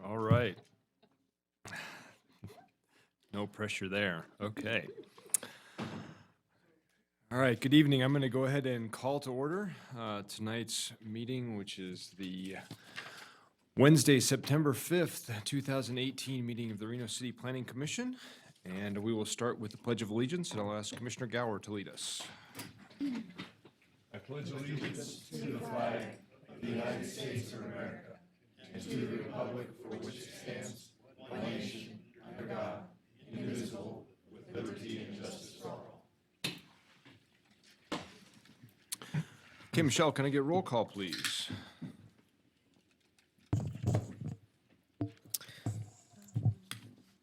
All right. No pressure there. Okay. All right, good evening. I'm going to go ahead and call to order tonight's meeting, which is the Wednesday, September 5th, 2018 meeting of the Reno City Planning Commission. And we will start with the Pledge of Allegiance, and I'll ask Commissioner Gower to lead us. I pledge allegiance to the flag of the United States of America and to the republic for which it stands, one nation, under God, indivisible, with liberty and justice for all. Okay, Michelle, can I get roll call, please?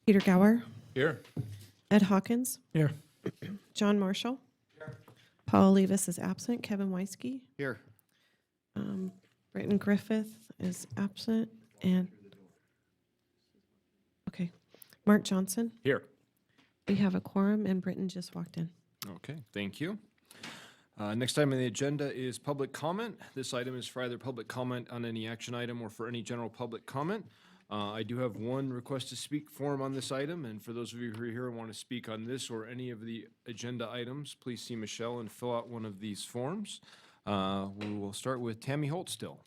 Peter Gower, Here. Ed Hawkins, Here. John Marshall. Paul Levis is absent. Kevin Weisky. Here. Britton Griffith is absent. And, okay, Mark Johnson. Here. We have a quorum, and Britton just walked in. Okay, thank you. Next item on the agenda is public comment. This item is for either public comment on any action item or for any general public comment. I do have one request to speak form on this item, and for those of you who are here and want to speak on this or any of the agenda items, please see Michelle and fill out one of these forms. We will start with Tammy Holtstill.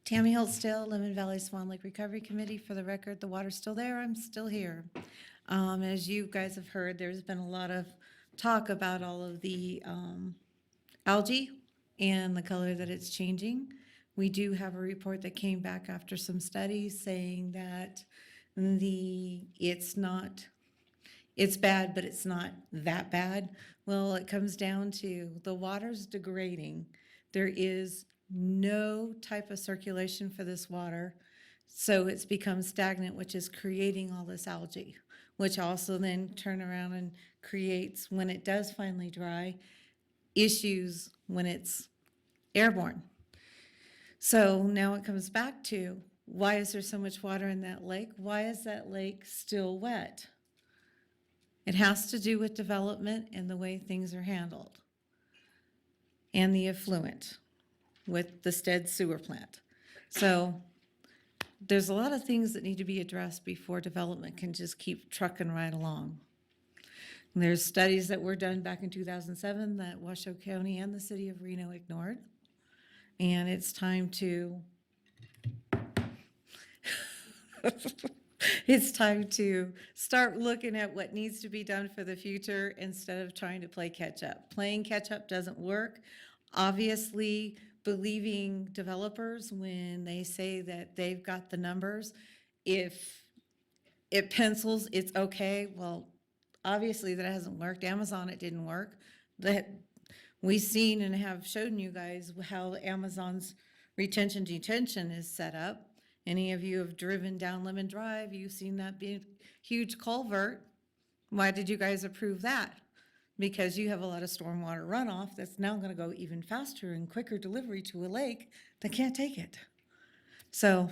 Tammy Holtstill, Lemon Valley Swan Lake Recovery Committee. For the record, the water's still there. I'm still here. As you guys have heard, there's been a lot of talk about all of the algae and the color that it's changing. We do have a report that came back after some studies saying that it's bad, but it's not that bad. Well, it comes down to the water's degrading. There is no type of circulation for this water, so it's become stagnant, which is creating all this algae, which also then turn around and creates, when it does finally dry, issues when it's airborne. So now it comes back to, why is there so much water in that lake? Why is that lake still wet? It has to do with development and the way things are handled, and the effluent with the Stead sewer plant. So there's a lot of things that need to be addressed before development can just keep trucking right along. And there's studies that were done back in 2007 that Washoe County and the city of Reno ignored. And it's time to it's time to start looking at what needs to be done for the future instead of trying to play catch up. Playing catch up doesn't work. Obviously, believing developers when they say that they've got the numbers, if it pencils, it's okay. Well, obviously that hasn't worked. Amazon, it didn't work. That we've seen and have shown you guys how Amazon's retention detention is set up. Any of you have driven down Lemon Drive, you've seen that big, huge culvert. Why did you guys approve that? Because you have a lot of stormwater runoff that's now going to go even faster and quicker delivery to a lake that can't take it. So,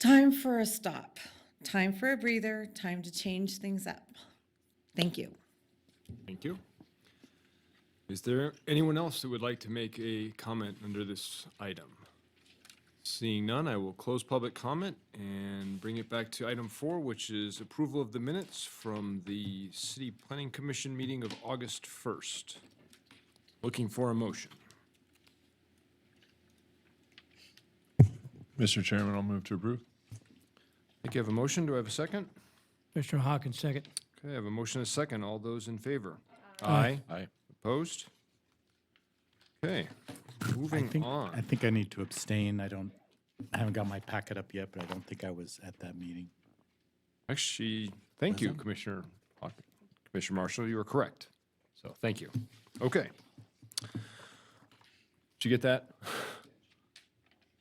time for a stop, time for a breather, time to change things up. Thank you. Thank you. Is there anyone else that would like to make a comment under this item? Seeing none, I will close public comment and bring it back to item 4, which is approval of the minutes from the City Planning Commission meeting of August 1st. Looking for a motion. Mr. Chairman, I'll move to approve. I think you have a motion. Do I have a second? Commissioner Hawkins, second. Okay, I have a motion and a second. All those in favor? Aye. Aye. Opposed? Okay, moving on. I think I need to abstain. I haven't got my packet up yet, but I don't think I was at that meeting. Actually, thank you, Commissioner Hawkins. Commissioner Marshall, you are correct. So, thank you. Okay. Did you get that?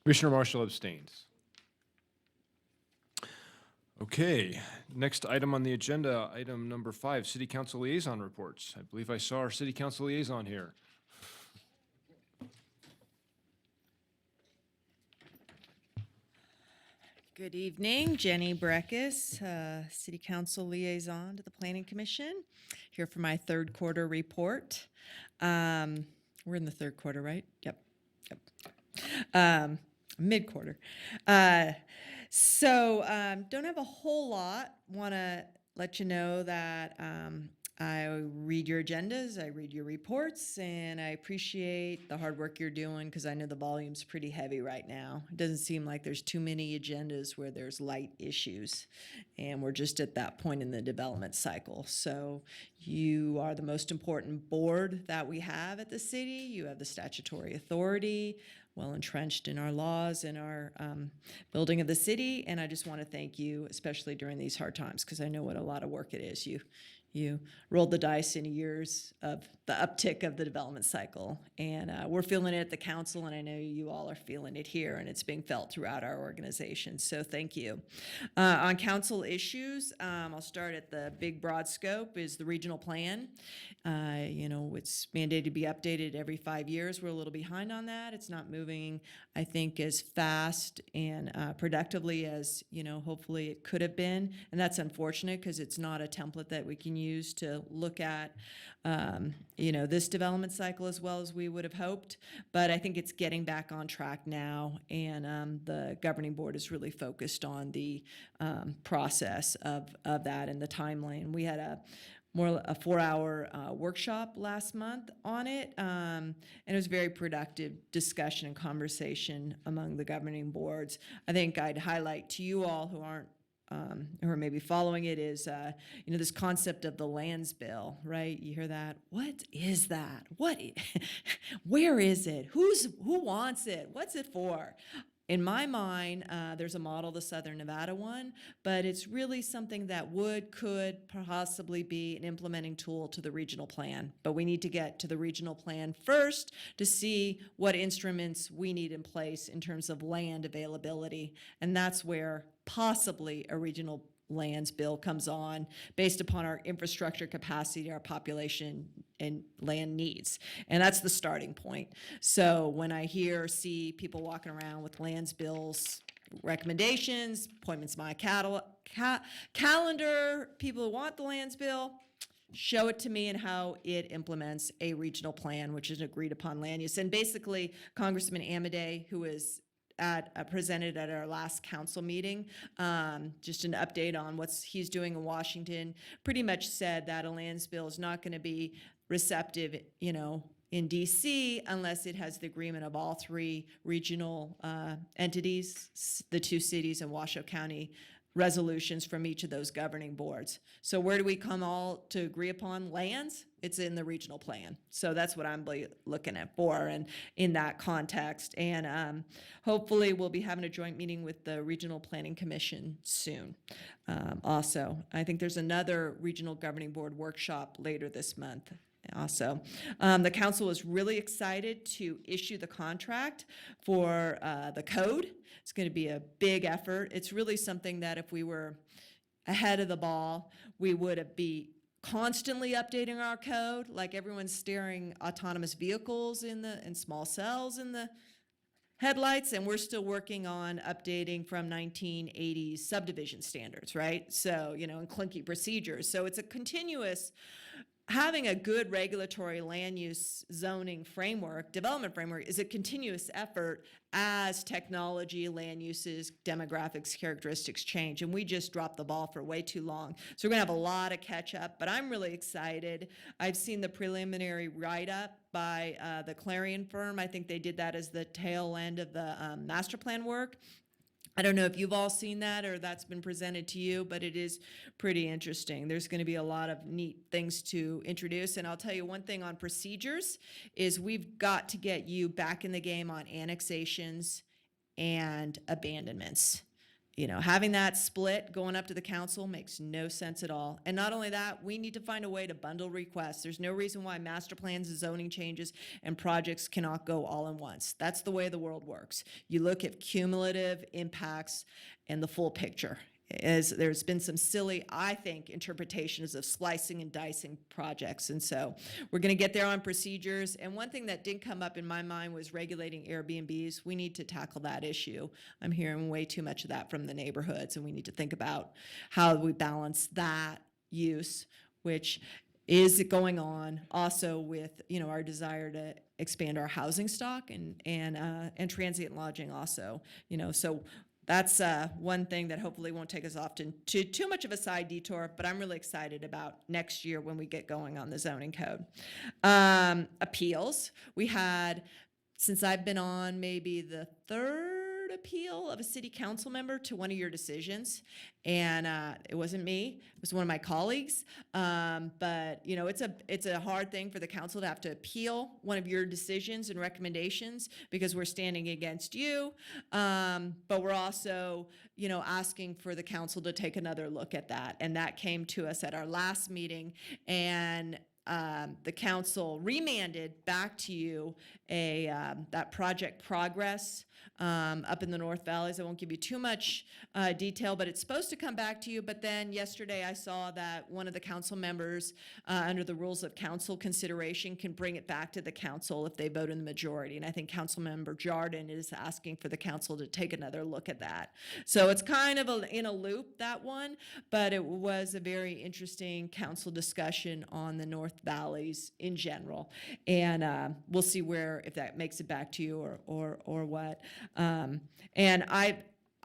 Commissioner Marshall abstains. Okay, next item on the agenda, item number 5, City Council Liaison Reports. I believe I saw our City Council Liaison here. Good evening, Jenny Breckus, City Council Liaison to the Planning Commission, here for my third quarter report. We're in the third quarter, right? Yep. Mid-quarter. Don't have a whole lot. Want to let you know that I read your agendas, I read your reports, and I appreciate the hard work you're doing because I know the volume's pretty heavy right now. It doesn't seem like there's too many agendas where there's light issues, and we're just at that point in the development cycle. So you are the most important board that we have at the city. You have the statutory authority, well entrenched in our laws and our building of the city. And I just want to thank you, especially during these hard times, because I know what a lot of work it is. You rolled the dice in years of the uptick of the development cycle. And we're feeling it at the council, and I know you all are feeling it here, and it's being felt throughout our organization. So thank you. On council issues, I'll start at the big broad scope is the regional plan. It's mandated to be updated every 5 years. We're a little behind on that. It's not moving, I think, as fast and productively as, hopefully it could have been. And that's unfortunate because it's not a template that we can use to look at, this development cycle as well as we would have hoped. But I think it's getting back on track now. And the governing board is really focused on the process of that and the timeline. We had a 4-hour workshop last month on it, and it was very productive discussion and conversation among the governing boards. I think I'd highlight to you all who aren't who are maybe following it is, this concept of the lands bill, right? You hear that? What is that? Where is it? Who wants it? What's it for? In my mind, there's a model, the Southern Nevada one, but it's really something that could possibly be an implementing tool to the regional plan. But we need to get to the regional plan first to see what instruments we need in place in terms of land availability. And that's where possibly a regional lands bill comes on based upon our infrastructure capacity, our population, and land needs. And that's the starting point. So when I see people walking around with lands bills, recommendations, appointments my calendar, people who want the lands bill, show it to me and how it implements a regional plan, which is an agreed upon land use. And basically, Congressman Amodei, who is presented at our last council meeting, just an update on what he's doing in Washington, pretty much said that a lands bill is not going to be receptive, in DC unless it has the agreement of all three regional entities, the 2 cities in Washoe County, resolutions from each of those governing boards. So where do we come all to agree upon lands? It's in the regional plan. So that's what I'm looking at for, and in that context. And hopefully we'll be having a joint meeting with the Regional Planning Commission soon. Also, I think there's another regional governing board workshop later this month. Also, the council is really excited to issue the contract for the code. It's going to be a big effort. It's really something that if we were ahead of the ball, we would be constantly updating our code, like everyone's steering autonomous vehicles and small cells in the headlights, and we're still working on updating from 1980s subdivision standards, right? So, and clunky procedures. So it's a continuous. Having a good regulatory land use zoning framework, development framework, is a continuous effort as technology, land uses, demographics, characteristics change. And we just dropped the ball for way too long. So we're going to have a lot of catch up, but I'm really excited. I've seen the preliminary write-up by the Clarion firm. I think they did that as the tail end of the master plan work. I don't know if you've all seen that or that's been presented to you, but it is pretty interesting. There's going to be a lot of neat things to introduce. And I'll tell you one thing on procedures is we've got to get you back in the game on annexations and abandonments. Having that split going up to the council makes no sense at all. And not only that, we need to find a way to bundle requests. There's no reason why master plans and zoning changes and projects cannot go all in once. That's the way the world works. You look at cumulative impacts and the full picture. as there's been some silly, I think, interpretations of slicing and dicing projects. And so we're going to get there on procedures. And one thing that didn't come up in my mind was regulating Airbnbs. We need to tackle that issue. I'm hearing way too much of that from the neighborhoods, and we need to think about how we balance that use, which is going on also with, you know, our desire to expand our housing stock and transient lodging also, you know. So that's one thing that hopefully won't take us often to too much of a side detour, but I'm really excited about next year when we get going on the zoning code. Appeals. We had, since I've been on, maybe the third appeal of a city council member to one of your decisions. And it wasn't me, it was one of my colleagues. But you know, it's a hard thing for the council to have to appeal one of your decisions and recommendations because we're standing against you. But we're also, you know, asking for the council to take another look at that. And that came to us at our last meeting, and the council remanded back to you that project progress up in the North Valleys. I won't give you too much detail, but it's supposed to come back to you. But then yesterday I saw that one of the council members, under the rules of council consideration, can bring it back to the council if they vote in the majority. And I think Councilmember Jardin is asking for the council to take another look at that. So it's kind of in a loop, that one, but it was a very interesting council discussion on the North Valleys in general. And we'll see if that makes it back to you or what. And I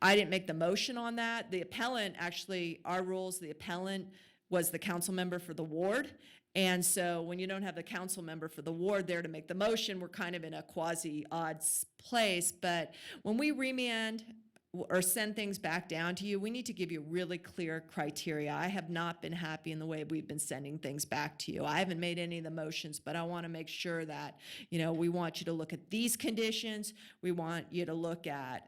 didn't make the motion on that. The appellant, actually, our rules, the appellant was the council member for the ward. And so when you don't have the council member for the ward there to make the motion, we're kind of in a quasi-odd place. But when we remand or send things back down to you, we need to give you really clear criteria. I have not been happy in the way we've been sending things back to you. I haven't made any of the motions, but I want to make sure that, you know, we want you to look at these conditions. We want you to look at,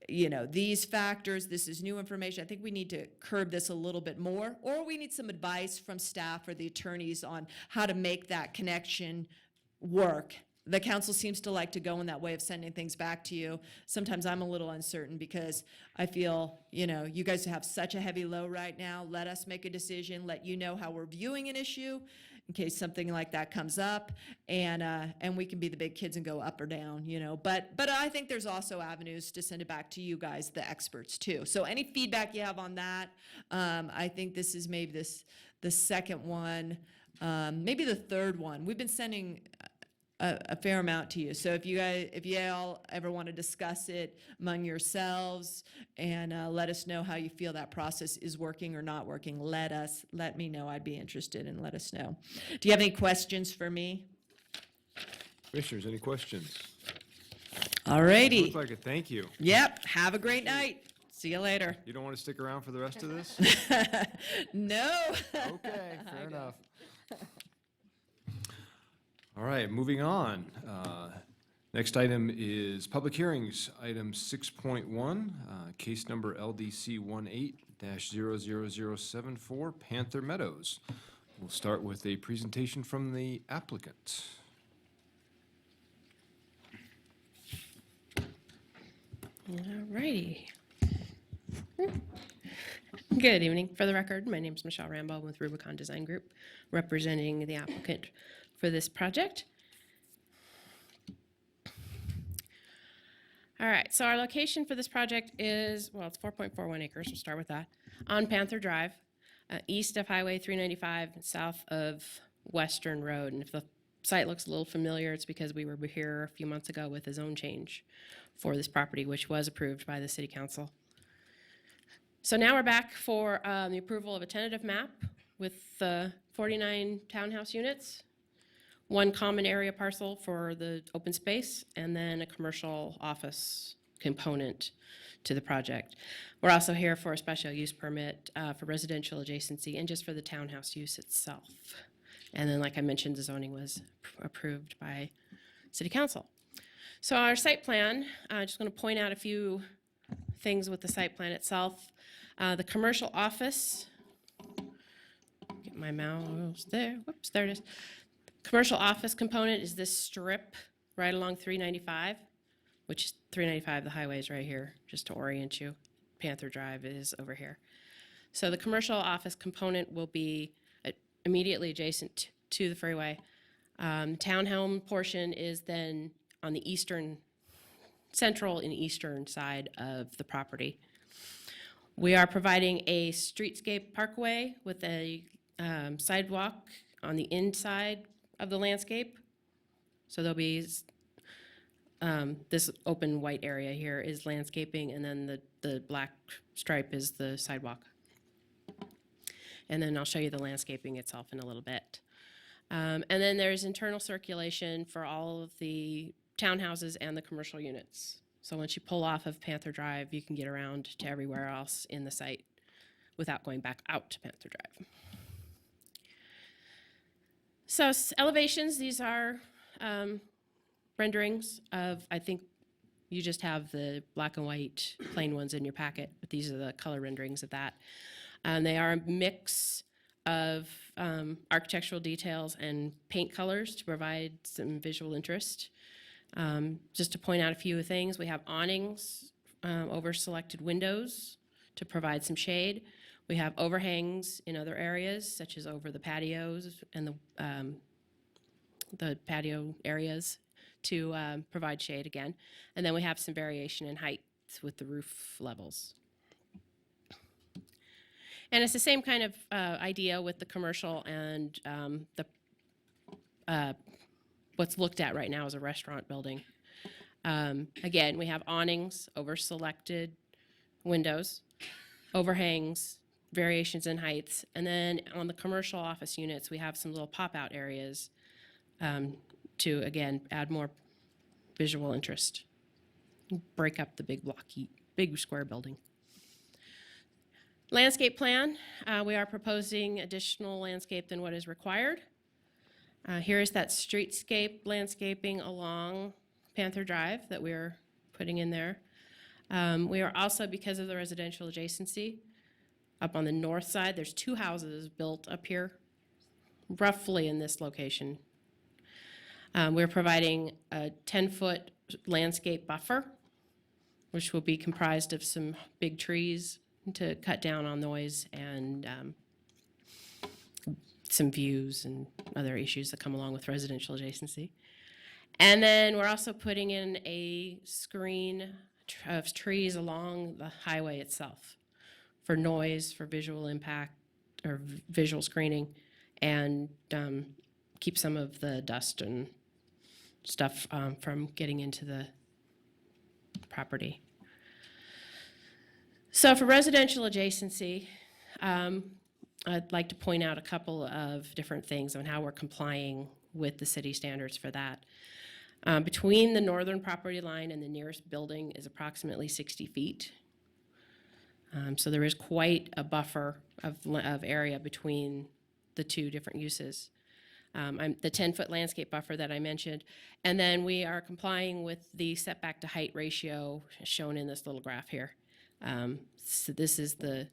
you know, these factors. This is new information. I think we need to curb this a little bit more, or we need some advice from staff or the attorneys on how to make that connection work. The council seems to like to go in that way of sending things back to you. Sometimes I'm a little uncertain because I feel, you know, you guys have such a heavy load right now. Let us make a decision, let you know how we're viewing an issue in case something like that comes up, and we can be the big kids and go up or down, you know. But I think there's also avenues to send it back to you guys, the experts, too. So any feedback you have on that, I think this is maybe the second one, maybe the third one. We've been sending a fair amount to you. So if you all ever want to discuss it among yourselves and let us know how you feel that process is working or not working, let me know. I'd be interested, and let us know. Do you have any questions for me? Commissioners, any questions? All righty. Looks like it. Thank you. Yep. Have a great night. See you later. You don't want to stick around for the rest of this? No. Okay, fair enough. All right, moving on. Next item is public hearings, item 6.1, case number LDC 18-00074, Panther Meadows. We'll start with a presentation from the applicant. All righty. Good evening. For the record, my name is Michelle Rambo with Rubicon Design Group, representing the applicant for this project. All right, so our location for this project is, well, it's 4.41 acres, we'll start with that, on Panther Drive, east of Highway 395, south of Western Road. And if the site looks a little familiar, it's because we were here a few months ago with a zone change for this property, which was approved by the City Council. So now we're back for the approval of a tentative map with 49 townhouse units, one common area parcel for the open space, and then a commercial office component to the project. We're also here for a special use permit for residential adjacency and just for the townhouse use itself. And then, like I mentioned, the zoning was approved by City Council. So our site plan, I'm just going to point out a few things with the site plan itself. The commercial office, get my mouse there, whoops, there it is. Commercial office component is this strip right along 395, which is 395, the highway is right here, just to orient you. Panther Drive is over here. So the commercial office component will be immediately adjacent to the freeway. Townhome portion is then on the central and eastern side of the property. We are providing a streetscape parkway with a sidewalk on the inside of the landscape. So there'll be this open white area here is landscaping, and then the black stripe is the sidewalk. And then I'll show you the landscaping itself in a little bit. And then there's internal circulation for all of the townhouses and the commercial units. So once you pull off of Panther Drive, you can get around to everywhere else in the site without going back out to Panther Drive. So elevations, these are renderings of, I think you just have the black and white plain ones in your packet, but these are the color renderings of that. They are a mix of architectural details and paint colors to provide some visual interest. Just to point out a few things, we have awnings over selected windows to provide some shade. We have overhangs in other areas, such as over the patios and the patio areas to provide shade again. And then we have some variation in height with the roof levels. And it's the same kind of idea with the commercial and what's looked at right now as a restaurant building. Again, we have awnings over selected windows, overhangs, variations in heights, and then on the commercial office units, we have some little pop-out areas to, again, add more visual interest, break up the big square building. Landscape plan, we are proposing additional landscape than what is required. Here is that streetscape landscaping along Panther Drive that we're putting in there. We are also, because of the residential adjacency, up on the north side, there's 2 houses built up here, roughly in this location. We're providing a 10-foot landscape buffer, which will be comprised of some big trees to cut down on noise and some views and other issues that come along with residential adjacency. And then we're also putting in a screen of trees along the highway itself for noise, for visual impact, or visual screening, and keep some of the dust and stuff from getting into the property. So for residential adjacency, I'd like to point out a couple of different things on how we're complying with the city standards for that. Between the northern property line and the nearest building is approximately 60 feet. So there is quite a buffer of area between the 2 different uses. The 10-foot landscape buffer that I mentioned. And then we are complying with the setback to height ratio shown in this little graph here. So this is the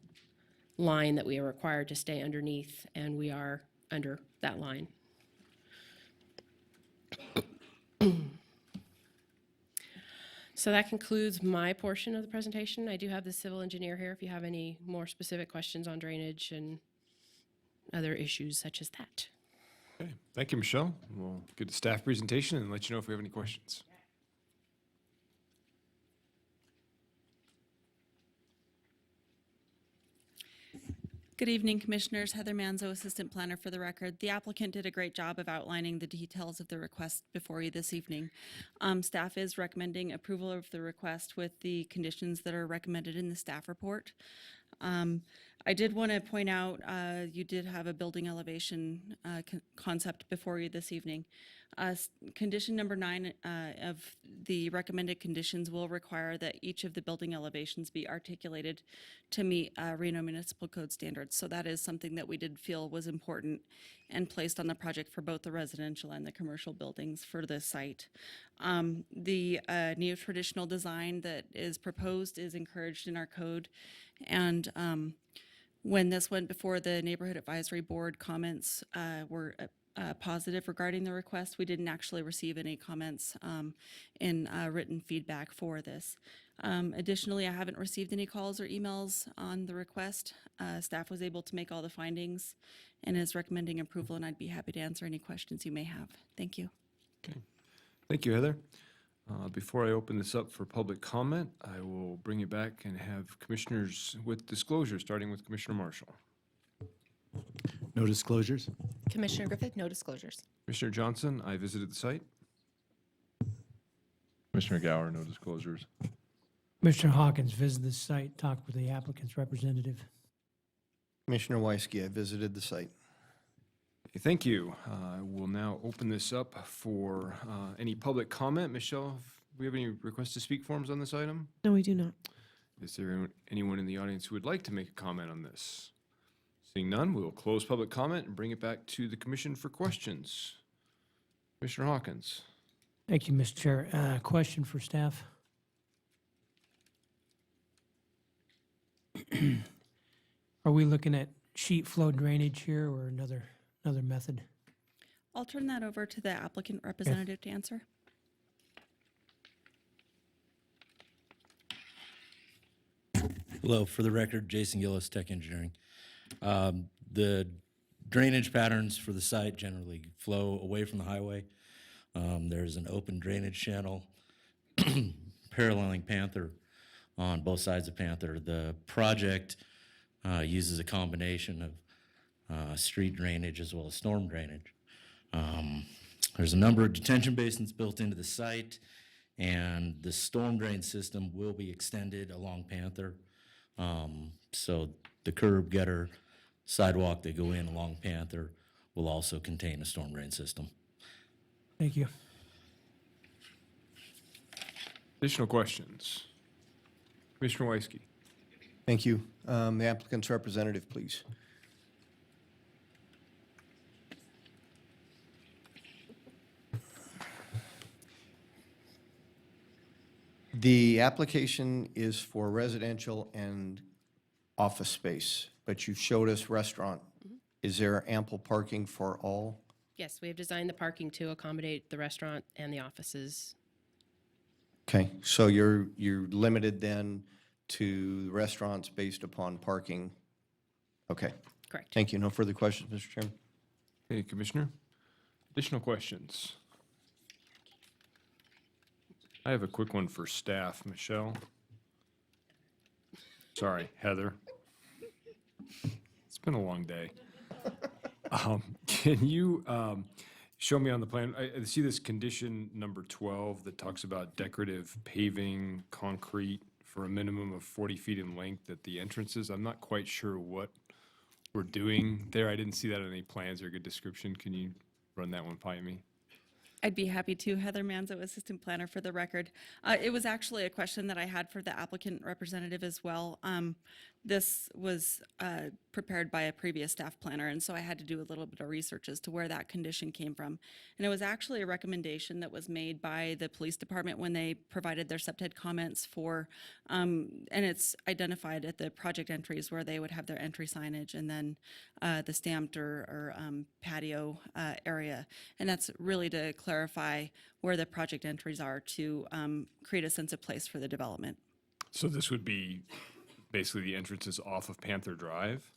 line that we are required to stay underneath, and we are under that line. So that concludes my portion of the presentation. I do have the civil engineer here if you have any more specific questions on drainage and other issues such as that. Okay, thank you, Michelle. We'll get to staff presentation and let you know if we have any questions. Good evening, Commissioners. Heather Manzo, Assistant Planner for the record. The applicant did a great job of outlining the details of the request before you this evening. Staff is recommending approval of the request with the conditions that are recommended in the staff report. I did want to point out, you did have a building elevation concept before you this evening. Condition number 9 of the recommended conditions will require that each of the building elevations be articulated to meet Reno Municipal Code standards. So that is something that we did feel was important and placed on the project for both the residential and the commercial buildings for this site. The neo-traditional design that is proposed is encouraged in our code, and when this went before the Neighborhood Advisory Board, comments were positive regarding the request. We didn't actually receive any comments in written feedback for this. Additionally, I haven't received any calls or emails on the request. Staff was able to make all the findings and is recommending approval, and I'd be happy to answer any questions you may have. Thank you. Okay. Thank you, Heather. Before I open this up for public comment, I will bring it back and have commissioners with disclosure, starting with Commissioner Marshall. No disclosures? Commissioner Griffith, no disclosures. Commissioner Johnson, I visited the site. Commissioner Gower, no disclosures. Commissioner Hawkins visited the site, talked with the applicant's representative. Commissioner Weisky, I visited the site. Okay, thank you. I will now open this up for any public comment. Michelle, do we have any requests to speak forms on this item? No, we do not. Is there anyone in the audience who would like to make a comment on this? Seeing none, we will close public comment and bring it back to the commission for questions. Commissioner Hawkins. Thank you, Mr. Chair. Question for staff. Are we looking at sheet flow drainage here or another method? I'll turn that over to the applicant representative to answer. Hello, for the record, Jason Gillis, Tech Engineering. The drainage patterns for the site generally flow away from the highway. There's an open drainage channel paralleling Panther on both sides of Panther. The project uses a combination of street drainage as well as storm drainage. There's a number of detention basins built into the site, and the storm drain system will be extended along Panther. So the curb, gutter, sidewalk that go in along Panther will also contain a storm drain system. Thank you. Additional questions? Commissioner Weisky. Thank you. The applicant's representative, please. The application is for residential and office space, but you showed us restaurant. Is there ample parking for all? Yes, we have designed the parking to accommodate the restaurant and the offices. Okay, so you're limited then to restaurants based upon parking? Okay, Correct. thank you. No further questions, Mr. Chairman? Okay, Commissioner. Additional questions? I have a quick one for staff. Michelle? Sorry, Heather. It's been a long day. Can you show me on the plan, I see this condition number 12 that talks about decorative paving, concrete for a minimum of 40 feet in length at the entrances. I'm not quite sure what we're doing there. I didn't see that on any plans or a good description. Can you run that one by me? I'd be happy to. Heather Manzo, Assistant Planner for the record. It was actually a question that I had for the applicant representative as well. This was prepared by a previous staff planner, and so I had to do a little bit of research as to where that condition came from. And it was actually a recommendation that was made by the police department when they provided their SEPTED comments for, and it's identified at the project entries where they would have their entry signage and then the stamped or patio area. And that's really to clarify where the project entries are to create a sense of place for the development. So this would be basically the entrances off of Panther Drive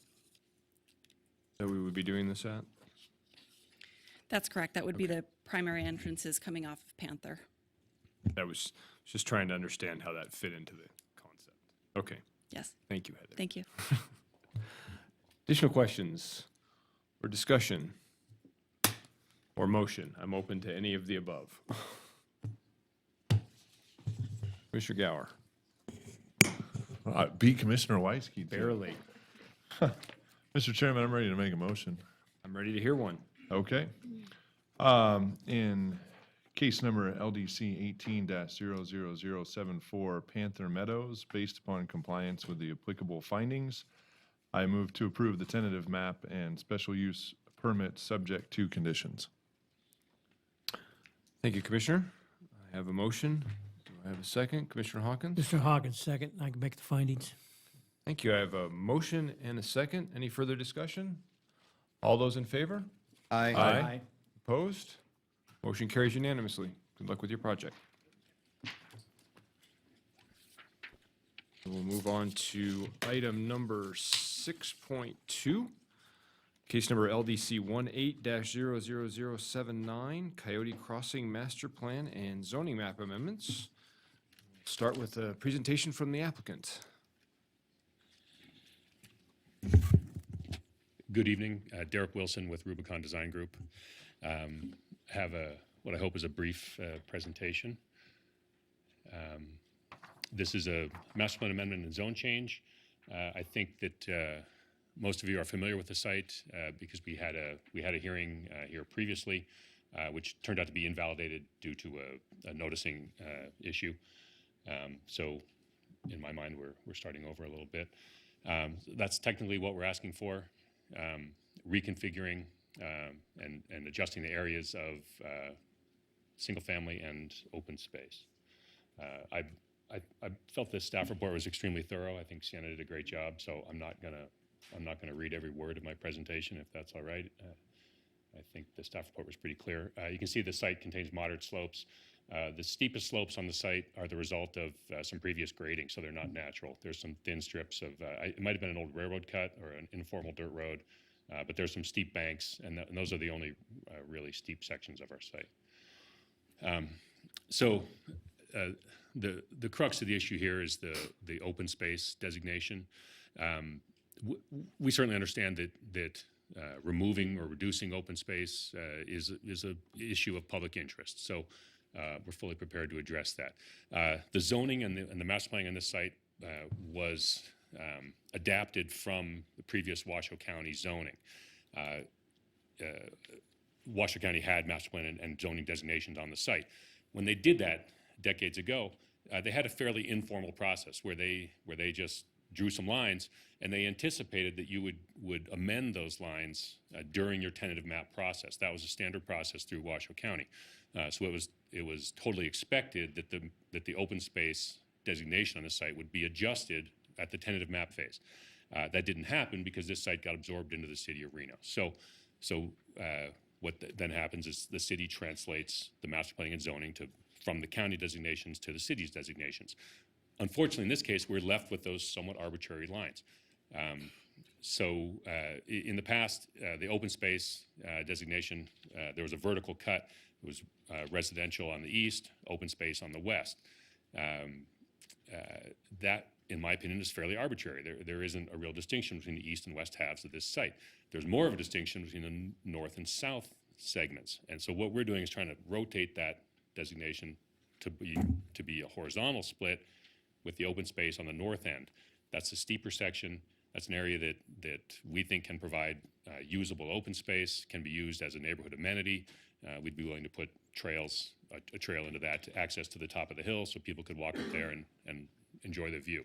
that we would be doing this at? That's correct. That would be the primary entrances coming off of Panther. That was just trying to understand how that fit into the concept. Okay, Yes. thank you, Heather. Thank you. Additional questions or discussion or motion? I'm open to any of the above. Commissioner Gower. Beat Commissioner Weisky. too. Barely. Mr. Chairman, I'm ready to make a motion. I'm ready to hear one. Okay. In case number LDC 18-00074 Panther Meadows, based upon compliance with the applicable findings, I move to approve the tentative map and special use permit subject to conditions. Thank you, Commissioner. I have a motion. Do I have a second? Commissioner Hawkins? Mr. Hawkins, second. I can make the findings. Thank you. I have a motion and a second. Any further discussion? All those in favor? Aye. Opposed? Motion carries unanimously. Good luck with your project. We'll move on to item number 6.2. Case number LDC 18-00079, Coyote Crossing Master Plan and Zoning Map Amendments. Start with a presentation from the applicant. Good evening, Derek Wilson with Rubicon Design Group. Have what I hope is a brief presentation. This is a master plan amendment and zone change. I think that most of you are familiar with the site because we had a hearing here previously, which turned out to be invalidated due to a noticing issue. So, in my mind, we're starting over a little bit. That's technically what we're asking for. Reconfiguring and adjusting the areas of single-family and open space. I felt this staff report was extremely thorough. I think Sienna did a great job, so I'm not gonna read every word of my presentation, if that's all right. I think the staff report was pretty clear. You can see the site contains moderate slopes. The steepest slopes on the site are the result of some previous grading, so they're not natural. There's some thin strips of, it might have been an old railroad cut or an informal dirt road, but there's some steep banks, and those are the only really steep sections of our site. The crux of the issue here is the open space designation. We certainly understand that removing or reducing open space is an issue of public interest. So we're fully prepared to address that. The zoning and the master planning on this site was adapted from the previous Washoe County zoning. Washoe County had master plan and zoning designations on the site. When they did that decades ago, they had a fairly informal process where they just drew some lines, and they anticipated that you would amend those lines during your tentative map process. That was a standard process through Washoe County. So it was totally expected that the open space designation on the site would be adjusted at the tentative map phase. That didn't happen because this site got absorbed into the city of Reno. So what then happens is the city translates the master planning and zoning from the county designations to the city's designations. Unfortunately, in this case, we're left with those somewhat arbitrary lines. In the past, the open space designation, there was a vertical cut. It was residential on the east, open space on the west. That, in my opinion, is fairly arbitrary. There isn't a real distinction between the east and west halves of this site. There's more of a distinction between the north and south segments. And so what we're doing is trying to rotate that designation to be a horizontal split with the open space on the north end. That's a steeper section. That's an area that we think can provide usable open space, can be used as a neighborhood amenity. We'd be willing to put trails, a trail into that to access to the top of the hill so people could walk up there and enjoy the view.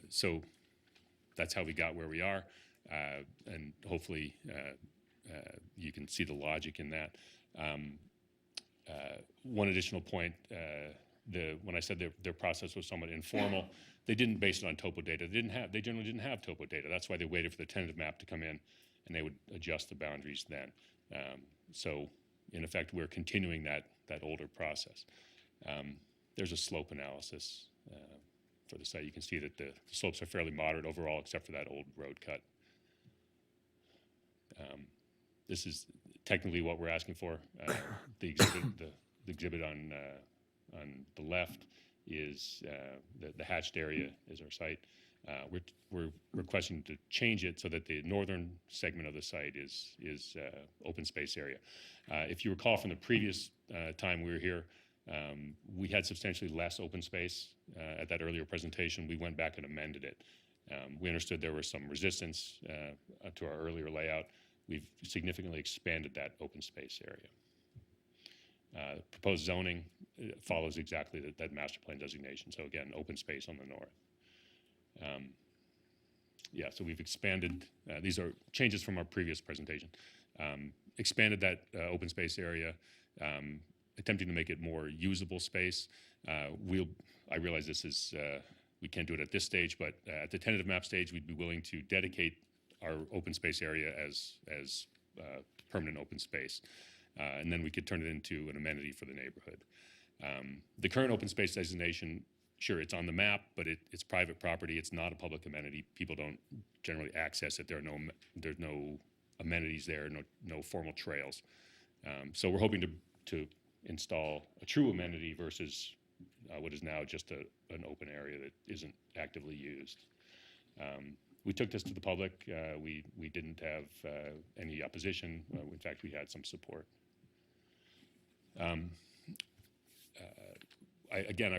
So that's how we got where we are, and hopefully you can see the logic in that. One additional point, when I said their process was somewhat informal, they didn't base it on topo data. They generally didn't have topo data. That's why they waited for the tentative map to come in, and they would adjust the boundaries then. So, in effect, we're continuing that older process. There's a slope analysis for the site. You can see that the slopes are fairly moderate overall, except for that old road cut. This is technically what we're asking for. The exhibit on the left is the hatched area is our site. We're requesting to change it so that the northern segment of the site is open space area. If you recall from the previous time we were here, we had substantially less open space at that earlier presentation. We went back and amended it. We understood there was some resistance to our earlier layout. We've significantly expanded that open space area. Proposed zoning follows exactly that master plan designation. So again, open space on the north. So we've expanded, these are changes from our previous presentation. Expanded that open space area, attempting to make it more usable space. I realize this is, we can't do it at this stage, but at the tentative map stage, we'd be willing to dedicate our open space area as permanent open space. And then we could turn it into an amenity for the neighborhood. The current open space designation sure, it's on the map, but it's private property. It's not a public amenity. People don't generally access it. There's no amenities there, no formal trails. So we're hoping to install a true amenity versus what is now just an open area that isn't actively used. We took this to the public. We didn't have any opposition. In fact, we had some support. I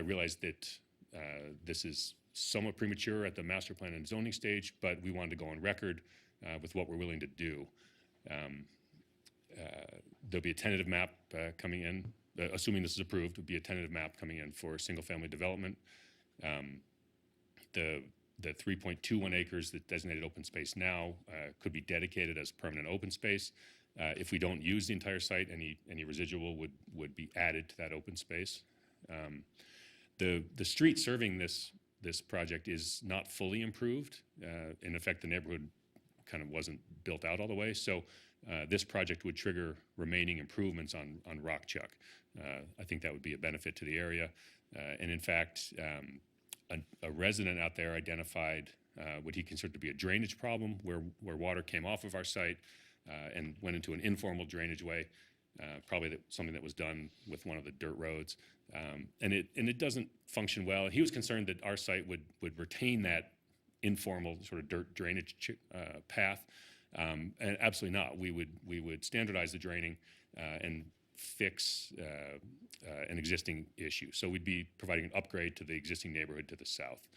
realize that this is somewhat premature at the master plan and zoning stage, but we wanted to go on record with what we're willing to do. There'll be a tentative map coming in, assuming this is approved, would be a tentative map coming in for single-family development. The 3.21 acres that designated open space now could be dedicated as permanent open space. If we don't use the entire site, any residual would be added to that open space. The street serving this project is not fully improved. In effect, the neighborhood kind of wasn't built out all the way. So this project would trigger remaining improvements on Rock Chuck. I think that would be a benefit to the area. And in fact, a resident out there identified what he considered to be a drainage problem where water came off of our site and went into an informal drainage way, probably something that was done with one of the dirt roads. And it doesn't function well. He was concerned that our site would retain that informal sort of dirt drainage path. And absolutely not. We would standardize the draining and fix an existing issue. So we'd be providing an upgrade to the existing neighborhood to the south.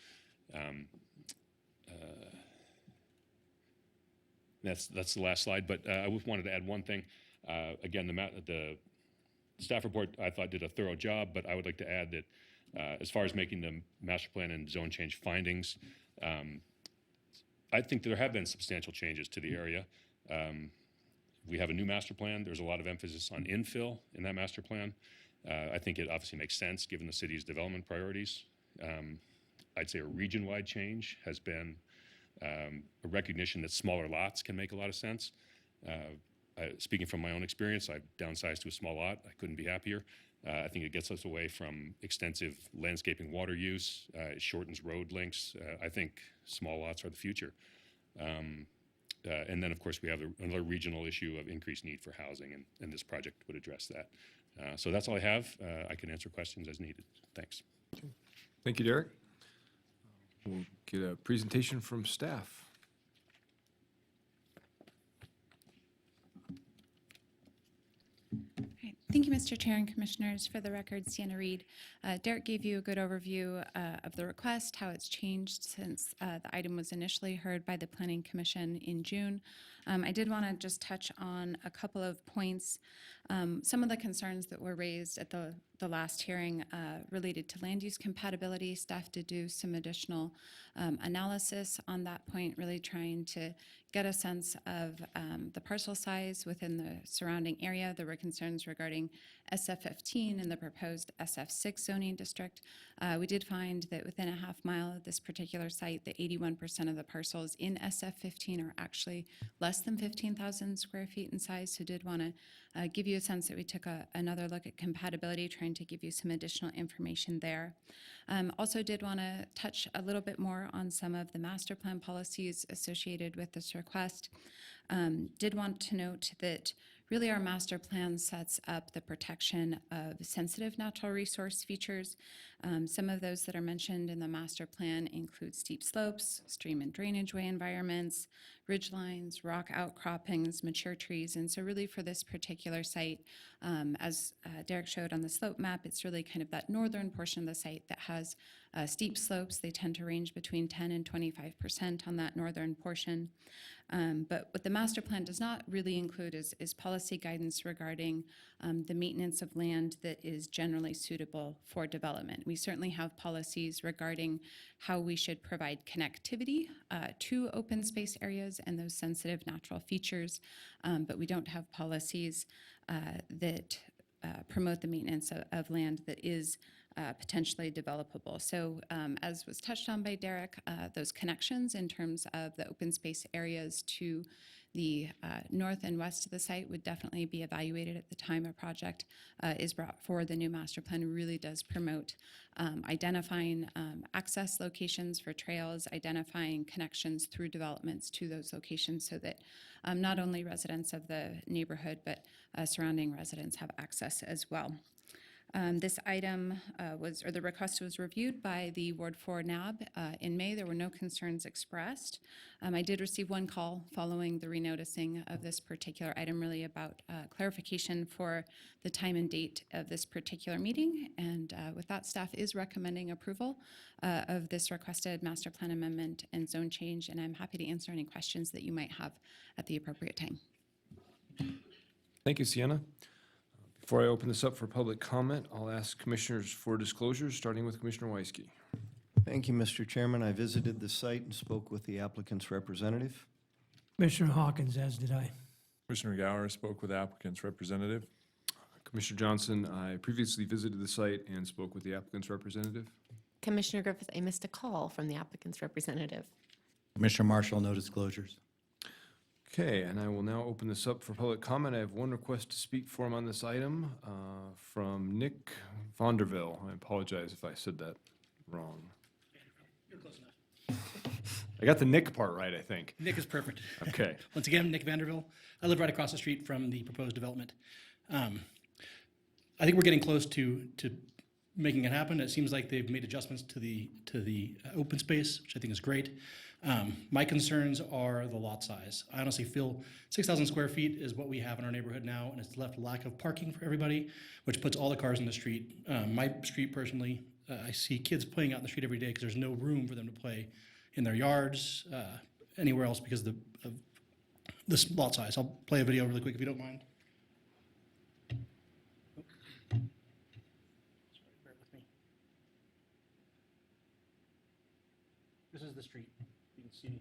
That's the last slide, but I wanted to add one thing. Again, the staff report I thought did a thorough job, but I would like to add that as far as making the master plan and zone change findings, I think there have been substantial changes to the area. We have a new master plan. There's a lot of emphasis on infill in that master plan. I think it obviously makes sense given the city's development priorities. I'd say a region-wide change has been a recognition that smaller lots can make a lot of sense. Speaking from my own experience, I've downsized to a small lot. I couldn't be happier. I think it gets us away from extensive landscaping water use. It shortens road links. I think small lots are the future. And then, of course, we have another regional issue of increased need for housing, and this project would address that. So that's all I have. I can answer questions as needed. Thanks. Thank you, Derek. We'll get a presentation from staff. Right. Thank you, Mr. Chair and Commissioners. For the record, Sienna Reed. Derek gave you a good overview of the request, how it's changed since the item was initially heard by the Planning Commission in June. I did want to just touch on a couple of points. Some of the concerns that were raised at the last hearing related to land use compatibility. Staff did do some additional analysis on that point, really trying to get a sense of the parcel size within the surrounding area. There were concerns regarding SF15 and the proposed SF6 zoning district. We did find that within a half mile of this particular site, that 81% of the parcels in SF15 are actually less than 15,000 square feet in size. So did want to give you a sense that we took another look at compatibility, trying to give you some additional information there. Also did want to touch a little bit more on some of the master plan policies associated with this request. Did want to note that really our master plan sets up the protection of sensitive natural resource features. Some of those that are mentioned in the master plan include steep slopes, stream and drainage way environments, ridge lines, rock outcroppings, mature trees. And so really for this particular site, as Derek showed on the slope map, it's really kind of that northern portion of the site that has steep slopes. They tend to range between 10 and 25% on that northern portion. But what the master plan does not really include is policy guidance regarding the maintenance of land that is generally suitable for development. We certainly have policies regarding how we should provide connectivity to open space areas and those sensitive natural features, but we don't have policies that promote the maintenance of land that is potentially developable. So as was touched on by Derek, those connections in terms of the open space areas to The north and west of the site would definitely be evaluated at the time a project is brought forward. The new master plan really does promote identifying access locations for trails, identifying connections through developments to those locations so that not only residents of the neighborhood but surrounding residents have access as well. This item the request was reviewed by the Ward 4 NAB in May. There were no concerns expressed. I did receive one call following the renoticing of this particular item, really about clarification for the time and date of this particular meeting. And with that, staff is recommending approval of this requested master plan amendment and zone change. And I'm happy to answer any questions that you might have at the appropriate time. Thank you, Sienna. Before I open this up for public comment, I'll ask commissioners for disclosures, starting with Commissioner Weisky. Thank you, Mr. Chairman. I visited the site and spoke with the applicant's representative. Commissioner Hawkins, as did I. Commissioner Gower spoke with applicant's representative. Commissioner Johnson, I previously visited the site and spoke with the applicant's representative. Commissioner Griffith, I missed a call from the applicant's representative. Commissioner Marshall, no disclosures. Okay, and I will now open this up for public comment. I have one request to speak for him on this item from Nick Vonderville. I apologize if I said that wrong. You're close enough. I got the Nick part right, I think. Nick is perfect. Okay. Once again, Nick Vanderville. I live right across the street from the proposed development. I think we're getting close to making it happen. It seems like they've made adjustments to the open space, which I think is great. My concerns are the lot size. I honestly feel 6,000 square feet is what we have in our neighborhood now, and it's left lack of parking for everybody, which puts all the cars in the street. My street personally, I see kids playing out in the street every day because there's no room for them to play in their yards, anywhere else because of this lot size. I'll play a video really quick if you don't mind. Bear with me. This is the street. You can see.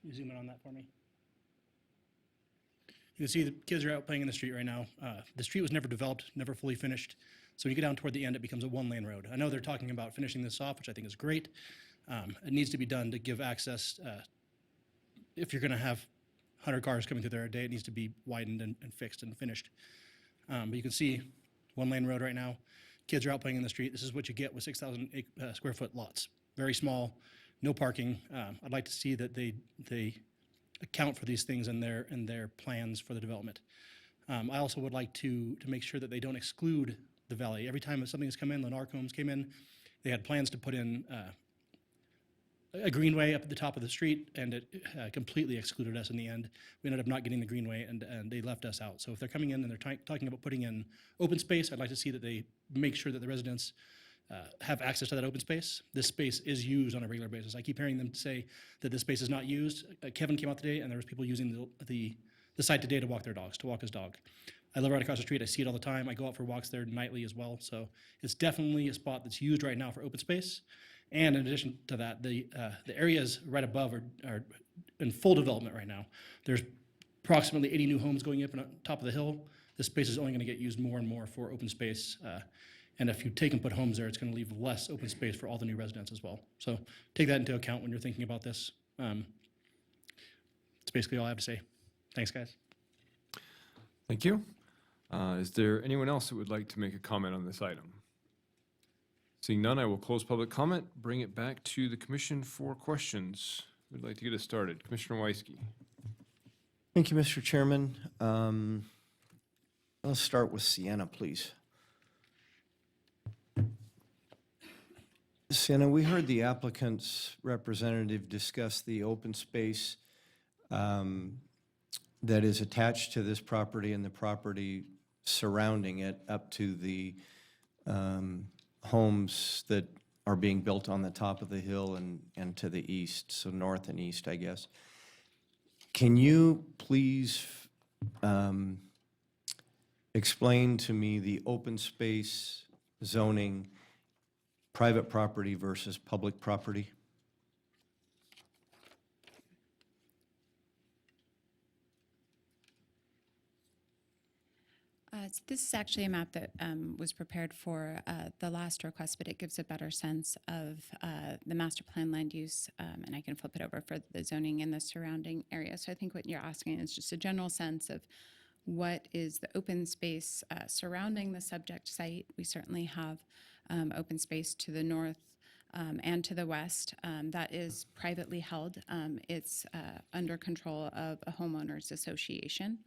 You zoom in on that for me. You can see the kids are out playing in the street right now. The street was never developed, never fully finished. So when you get down toward the end, it becomes a one-lane road. I know they're talking about finishing this off, which I think is great. It needs to be done to give access. If you're going to have 100 cars coming through there a day, it needs to be widened and fixed and finished. But you can see one-lane road right now. Kids are out playing in the street. This is what you get with 6,000 square foot lots. Very small, no parking. I'd like to see that they account for these things in their plans for the development. I also would like to make sure that they don't exclude the valley. Every time something has come in, Lennar Combs came in, they had plans to put in a greenway up at the top of the street, and it completely excluded us in the end. We ended up not getting the greenway, and they left us out. So if they're coming in and they're talking about putting in open space, I'd like to see that they make sure that the residents have access to that open space. This space is used on a regular basis. I keep hearing them say that this space is not used. Kevin came out today, and there was people using the site today to walk their dogs, to walk his dog. I live right across the street. I see it all the time. I go out for walks there nightly as well. So it's definitely a spot that's used right now for open space. And in addition to that, the areas right above are in full development right now. There's approximately 80 new homes going up on top of the hill. This space is only going to get used more and more for open space. And if you take and put homes there, it's going to leave less open space for all the new residents as well. So take that into account when you're thinking about this. That's basically all I have to say. Thanks, guys. Thank you. Is there anyone else that would like to make a comment on this item? Seeing none, I will close public comment, bring it back to the commission for questions. Who'd like to get us started? Commissioner Weisky. Thank you, Mr. Chairman. Let's start with Sienna, please. Sienna, we heard the applicant's representative discuss the open space that is attached to this property and the property surrounding it up to the homes that are being built on the top of the hill and to the east, so north and east, I guess. Can you please explain to me the open space zoning, private property versus public property? So this is actually a map that was prepared for the last request, but it gives a better sense of the master plan land use, and I can flip it over for the zoning in the surrounding area. So I think what you're asking is just a general sense of what is the open space surrounding the subject site. We certainly have open space to the north and to the west. That is privately held. It's under control of a homeowners association.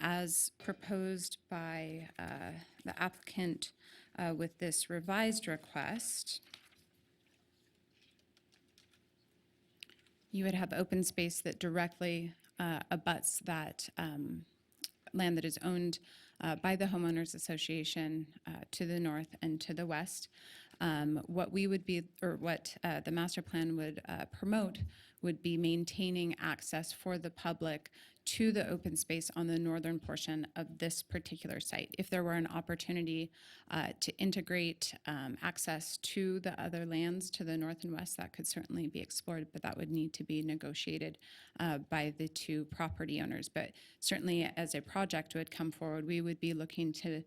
As proposed by the applicant with this revised request, you would have open space that directly abuts that land that is owned by the homeowners association to the north and to the west. What we would be, or what the master plan would promote, would be maintaining access for the public to the open space on the northern portion of this particular site. If there were an opportunity to integrate access to the other lands to the north and west, that could certainly be explored, but that would need to be negotiated by the two property owners. But certainly as a project would come forward, we would be looking to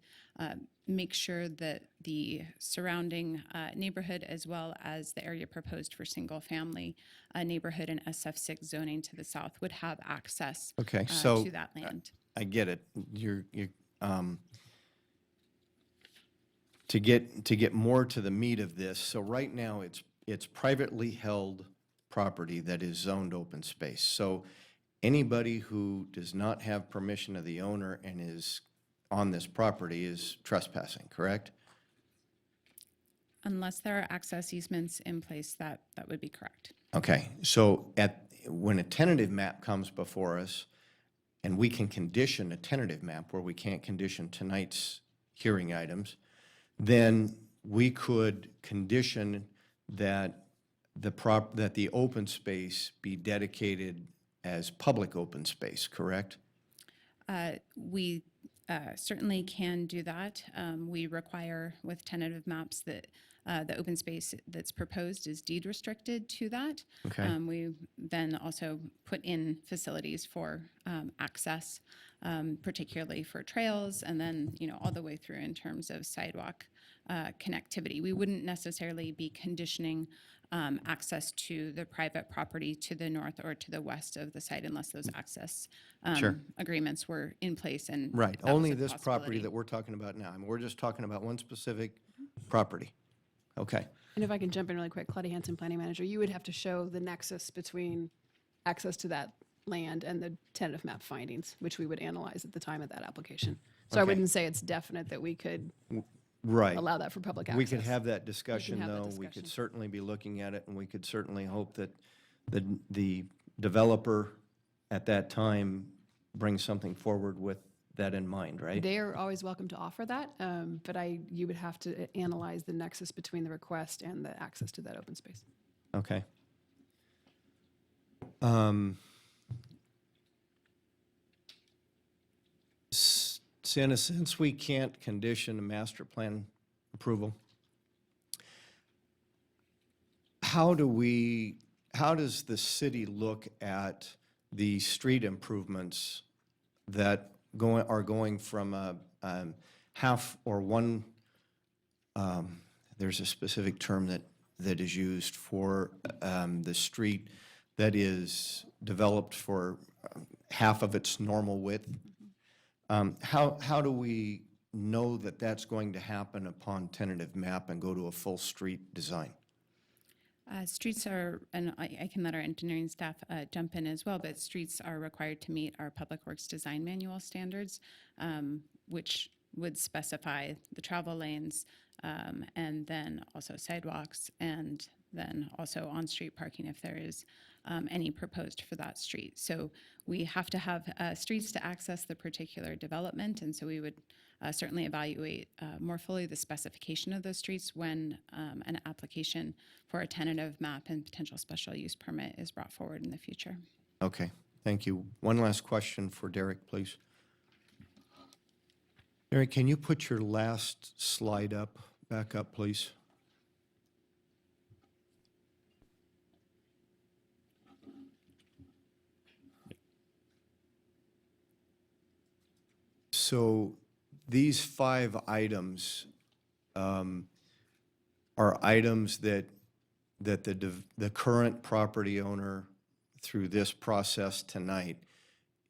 make sure that the surrounding neighborhood, as well as the area proposed for single-family neighborhood and SF6 zoning to the south, would have access Okay, so to that land. I get it. You're to get more to the meat of this. So right now it's privately held property that is zoned open space. So anybody who does not have permission of the owner and is on this property is trespassing, correct? Unless there are access easements in place, that would be correct. Okay, so when a tentative map comes before us, and we can condition a tentative map where we can't condition tonight's hearing items, then we could condition that the open space be dedicated as public open space, correct? We certainly can do that. We require with tentative maps that the open space that's proposed is deed restricted to that. Okay. We then also put in facilities for access, particularly for trails, and then all the way through in terms of sidewalk connectivity. We wouldn't necessarily be conditioning access to the private property to the north or to the west of the site unless those access Sure. agreements were in place. And Right, that was only a this property possibility. that we're talking about now. I mean, we're just talking about one specific property. Okay, And if I can jump in really quick, Claudia Hanson, Planning Manager, you would have to show the nexus between access to that land and the tentative map findings, which we would analyze at the time of that application. So I Okay. wouldn't say it's definite that we could right. allow that for public access. We could have that discussion, have that though. We discussion. could certainly be looking at it, and we could certainly hope that the developer at that time brings something forward with that in mind, right? They are always welcome to offer that, but you would have to analyze the nexus between the request and the access to that open space. Okay. Sienna, since we can't condition a master plan approval, how does the city look at the street improvements that are going from a half or one, there's a specific term that is used for the street that is developed for half of its normal width. How do we know that that's going to happen upon tentative map and go to a full street design? Streets are, and I can let our engineering staff jump in as well, but streets are required to meet our Public Works Design Manual standards, which would specify the travel lanes, and then also sidewalks, and then also on-street parking if there is any proposed for that street. So we have to have streets to access the particular development, and so we would certainly evaluate more fully the specification of those streets when an application for a tentative map and potential special use permit is brought forward in the future. Okay, thank you. One last question for Derek, please. Derek, can you put your last slide back up, please? So these 5 items are items that the current property owner, through this process tonight,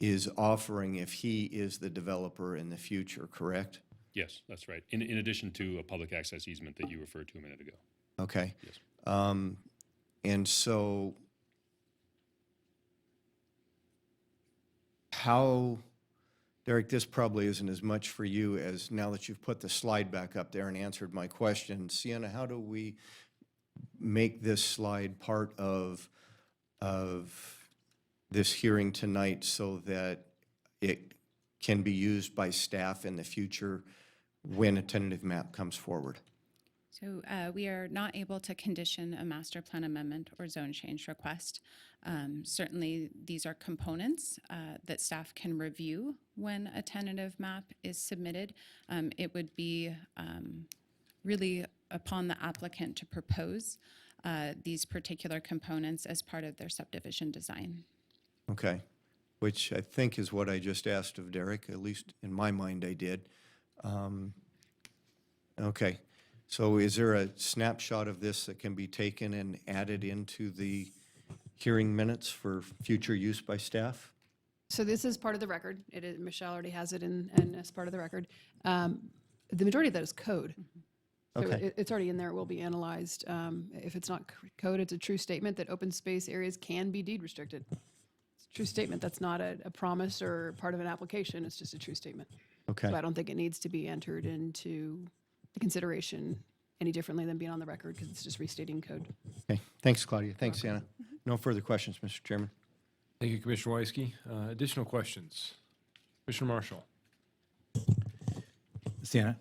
is offering if he is the developer in the future, correct? Yes, that's right. In addition to a public access easement that you referred to a minute ago. Okay. Yes. And so how, Derek, this probably isn't as much for you as now that you've put the slide back up there and answered my question. Sienna, how do we make this slide part of this hearing tonight so that it can be used by staff in the future when a tentative map comes forward? So we are not able to condition a master plan amendment or zone change request. Certainly, these are components that staff can review when a tentative map is submitted. It would be really upon the applicant to propose these particular components as part of their subdivision design. Okay, which I think is what I just asked of Derek, at least in my mind I did. Okay, so is there a snapshot of this that can be taken and added into the hearing minutes for future use by staff? So this is part of the record. It is, Michelle already has it in as part of the record. The majority of that is code. So Okay. it's already in there. It will be analyzed. If it's not code, it's a true statement that open space areas can be deed restricted. It's a true statement. That's not a promise or part of an application. It's just a true statement. Okay. So I don't think it needs to be entered into the consideration any differently than being on the record because it's just restating code. Okay, thanks, Claudia. Thanks, Sienna. No further questions, Mr. Chairman. Thank you, Commissioner Weisky. Additional questions? Commissioner Marshall? Sienna,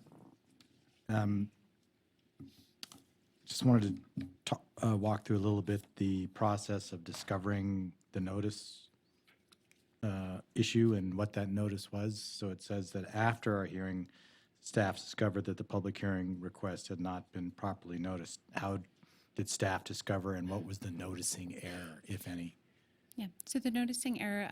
just wanted to walk through a little bit the process of discovering the notice issue and what that notice was. So it says that after our hearing, staff discovered that the public hearing request had not been properly noticed. How did staff discover, and what was the noticing error, if any? Yeah, so the noticing error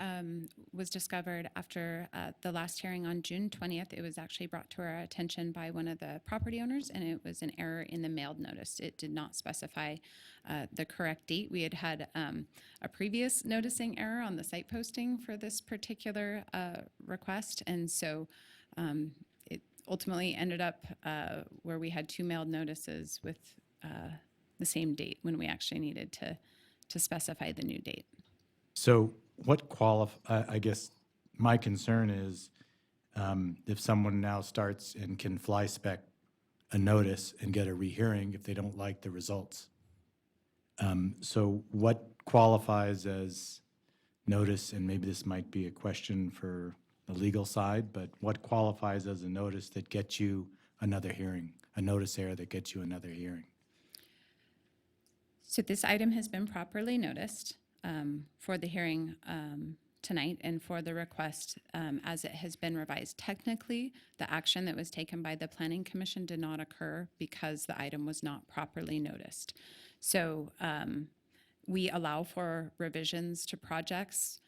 was discovered after the last hearing on June 20th. It was actually brought to our attention by one of the property owners, and it was an error in the mailed notice. It did not specify the correct date. We had a previous noticing error on the site posting for this particular request, and so it ultimately ended up where we had 2 mailed notices with the same date when we actually needed to specify the new date. So what I guess my concern is if someone now starts and can fly spec a notice and get a rehearing if they don't like the results. So what qualifies as notice, and maybe this might be a question for the legal side, but what qualifies as a notice that gets you another hearing, a notice error that gets you another hearing? So this item has been properly noticed for the hearing tonight and for the request as it has been revised. Technically, the action that was taken by the Planning Commission did not occur because the item was not properly noticed. So we allow for revisions to projects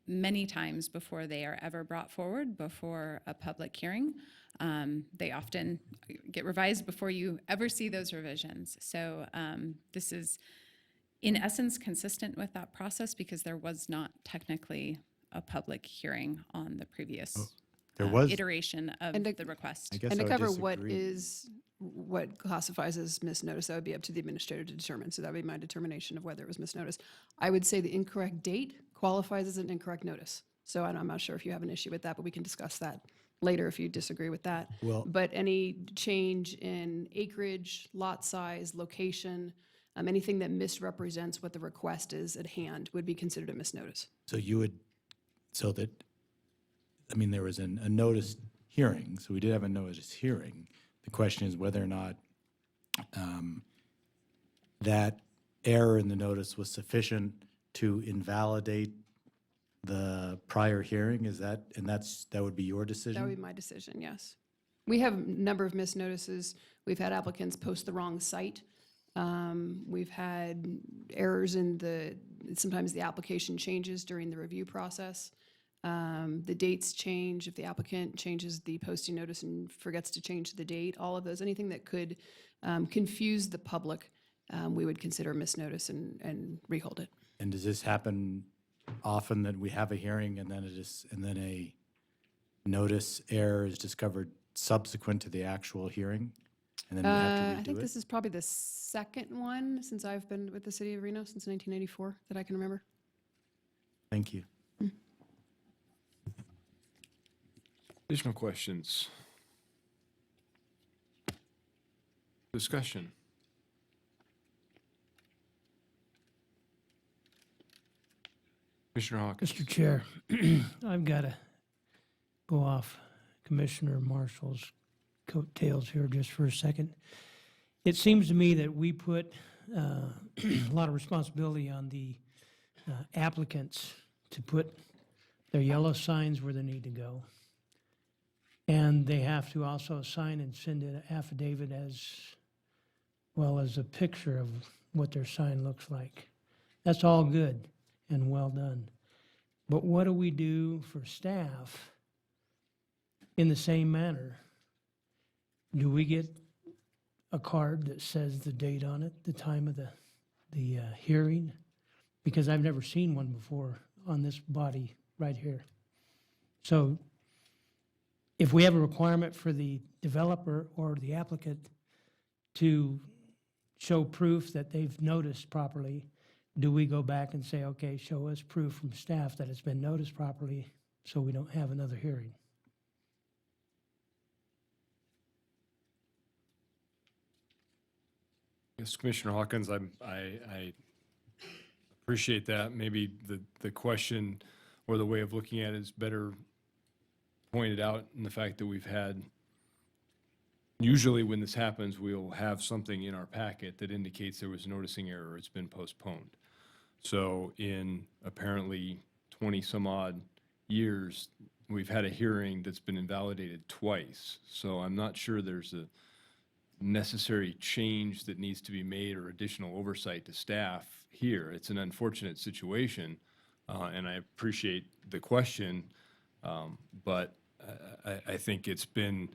many times before they are ever brought forward before a public hearing. They often get revised before you ever see those revisions. So this is in essence consistent with that process because there was not technically a public hearing on the previous iteration of the request. And to cover what classifies as misnotice, that would be up to the administrator to determine. So that would be my determination of whether it was misnoticed. I would say the incorrect date qualifies as an incorrect notice. So I'm not sure if you have an issue with that, but we can discuss that later if you disagree with that. Well, but any change in acreage, lot size, location, anything that misrepresents what the request is at hand would be considered a misnotice. So you would, so that, I mean, there was a notice hearing, so we did have a notice hearing. The question is whether or not that error in the notice was sufficient to invalidate the prior hearing. Is that, and that would be your decision? That would be my decision, yes. We have a number of misnotices. We've had applicants post the wrong site. We've had errors in sometimes the application changes during the review process. The dates change, if the applicant changes the posting notice and forgets to change the date, all of those, anything that could confuse the public, we would consider misnotice and rehold it. And does this happen often, that we have a hearing and then a notice error is discovered subsequent to the actual hearing? And then we have to redo it? I think this is probably the second one since I've been with the city of Reno since 1994 that I can remember. Thank you. Additional questions? Discussion? Commissioner Hawkins. Mr. Chair, I've got to go off Commissioner Marshall's coattails here just for a second. It seems to me that we put a lot of responsibility on the applicants to put their yellow signs where they need to go. And they have to also sign and send an affidavit as well as a picture of what their sign looks like. That's all good and well done. But what do we do for staff in the same manner? Do we get a card that says the date on it, the time of the hearing? Because I've never seen one before on this body right here. So if we have a requirement for the developer or the applicant to show proof that they've noticed properly, do we go back and say, okay, show us proof from staff that it's been noticed properly so we don't have another hearing? Yes, Commissioner Hawkins, I appreciate that. Maybe the question or the way of looking at it is better pointed out in the fact that we've had, usually when this happens, we'll have something in our packet that indicates there was a noticing error, it's been postponed. So in apparently 20 some odd years, we've had a hearing that's been invalidated twice. So I'm not sure there's a necessary change that needs to be made or additional oversight to staff here. It's an unfortunate situation, and I appreciate the question, but I think it's been,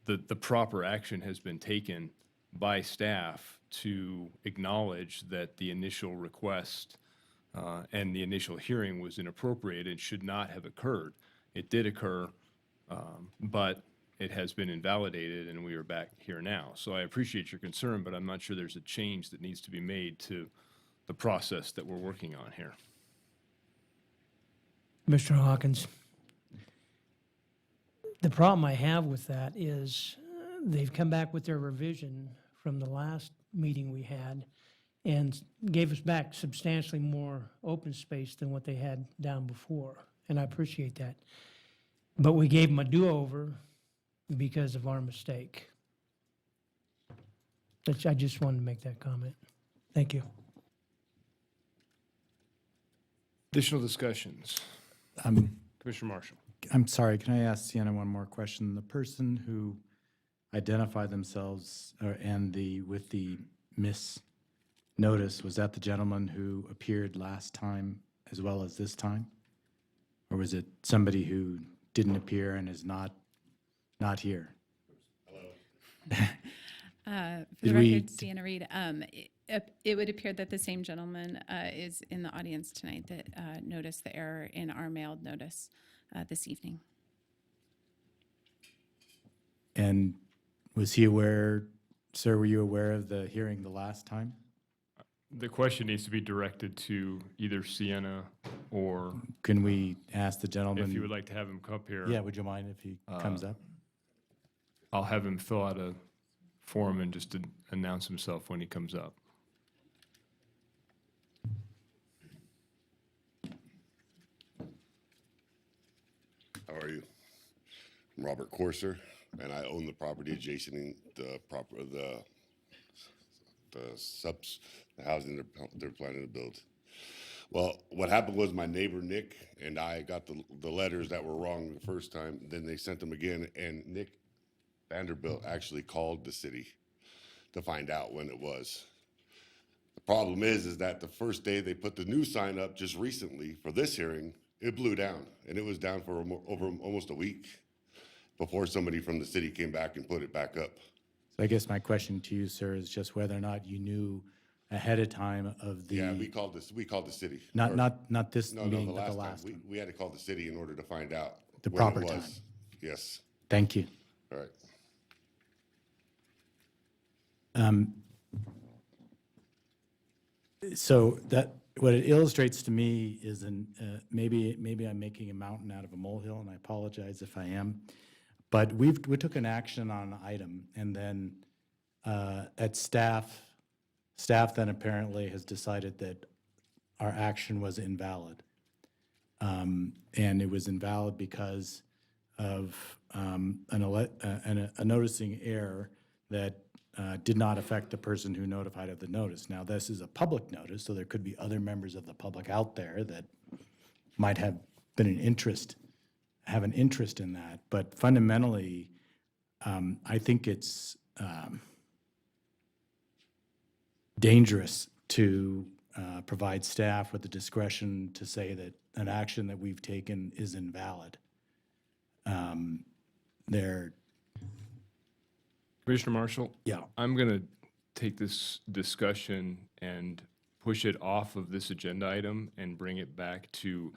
the proper action has been taken by staff to acknowledge that the initial request and the initial hearing was inappropriate and should not have occurred. It did occur, but it has been invalidated and we are back here now. So I appreciate your concern, but I'm not sure there's a change that needs to be made to the process that we're working on here. Mr. Hawkins, the problem I have with that is they've come back with their revision from the last meeting we had and gave us back substantially more open space than what they had down before, and I appreciate that. But we gave them a do-over because of our mistake. I just wanted to make that comment. Thank you. Additional discussions? Commissioner Marshall. I'm sorry, can I ask Sienna one more question? The person who identified themselves with the misnotice, was that the gentleman who appeared last time as well as this time? Or was it somebody who didn't appear and is not here? For the record, Sienna Reed, it would appear that the same gentleman is in the audience tonight that noticed the error in our mailed notice this evening. And was he aware, sir, were you aware of the hearing the last time? The question needs to be directed to either Sienna or. Can we ask the gentleman? If you would like to have him come up here. Yeah, would you mind if he comes up? I'll have him fill out a form and just to announce himself when he comes up. How are you? I'm Robert Corser, and I own the property adjacent the housing they're planning to build. Well, what happened was my neighbor Nick and I got the letters that were wrong the first time. Then they sent them again, and Nick Vanderbilt actually called the city to find out when it was. The problem is that the first day they put the new sign up just recently for this hearing, It blew down, and it was down for over almost a week before somebody from the city came back and put it back up. So I guess my question to you, sir, is just whether or not you knew ahead of time of the. Yeah, we called the city. Not this No, meeting, the but the last last time. one. We had to call the city in order to find out The when it proper was. time. Yes. Thank you. All right. So that, what it illustrates to me is maybe I'm making a mountain out of a molehill, and I apologize if I am. But we took an action on an item, and then at staff then apparently has decided that our action was invalid. And it was invalid because of a noticing error that did not affect the person who notified of the notice. Now, this is a public notice, so there could be other members of the public out there that might have been an interest in that. But fundamentally, I think it's dangerous to provide staff with the discretion to say that an action that we've taken is invalid. Commissioner Marshall? Yeah. I'm going to take this discussion and push it off of this agenda item and bring it back to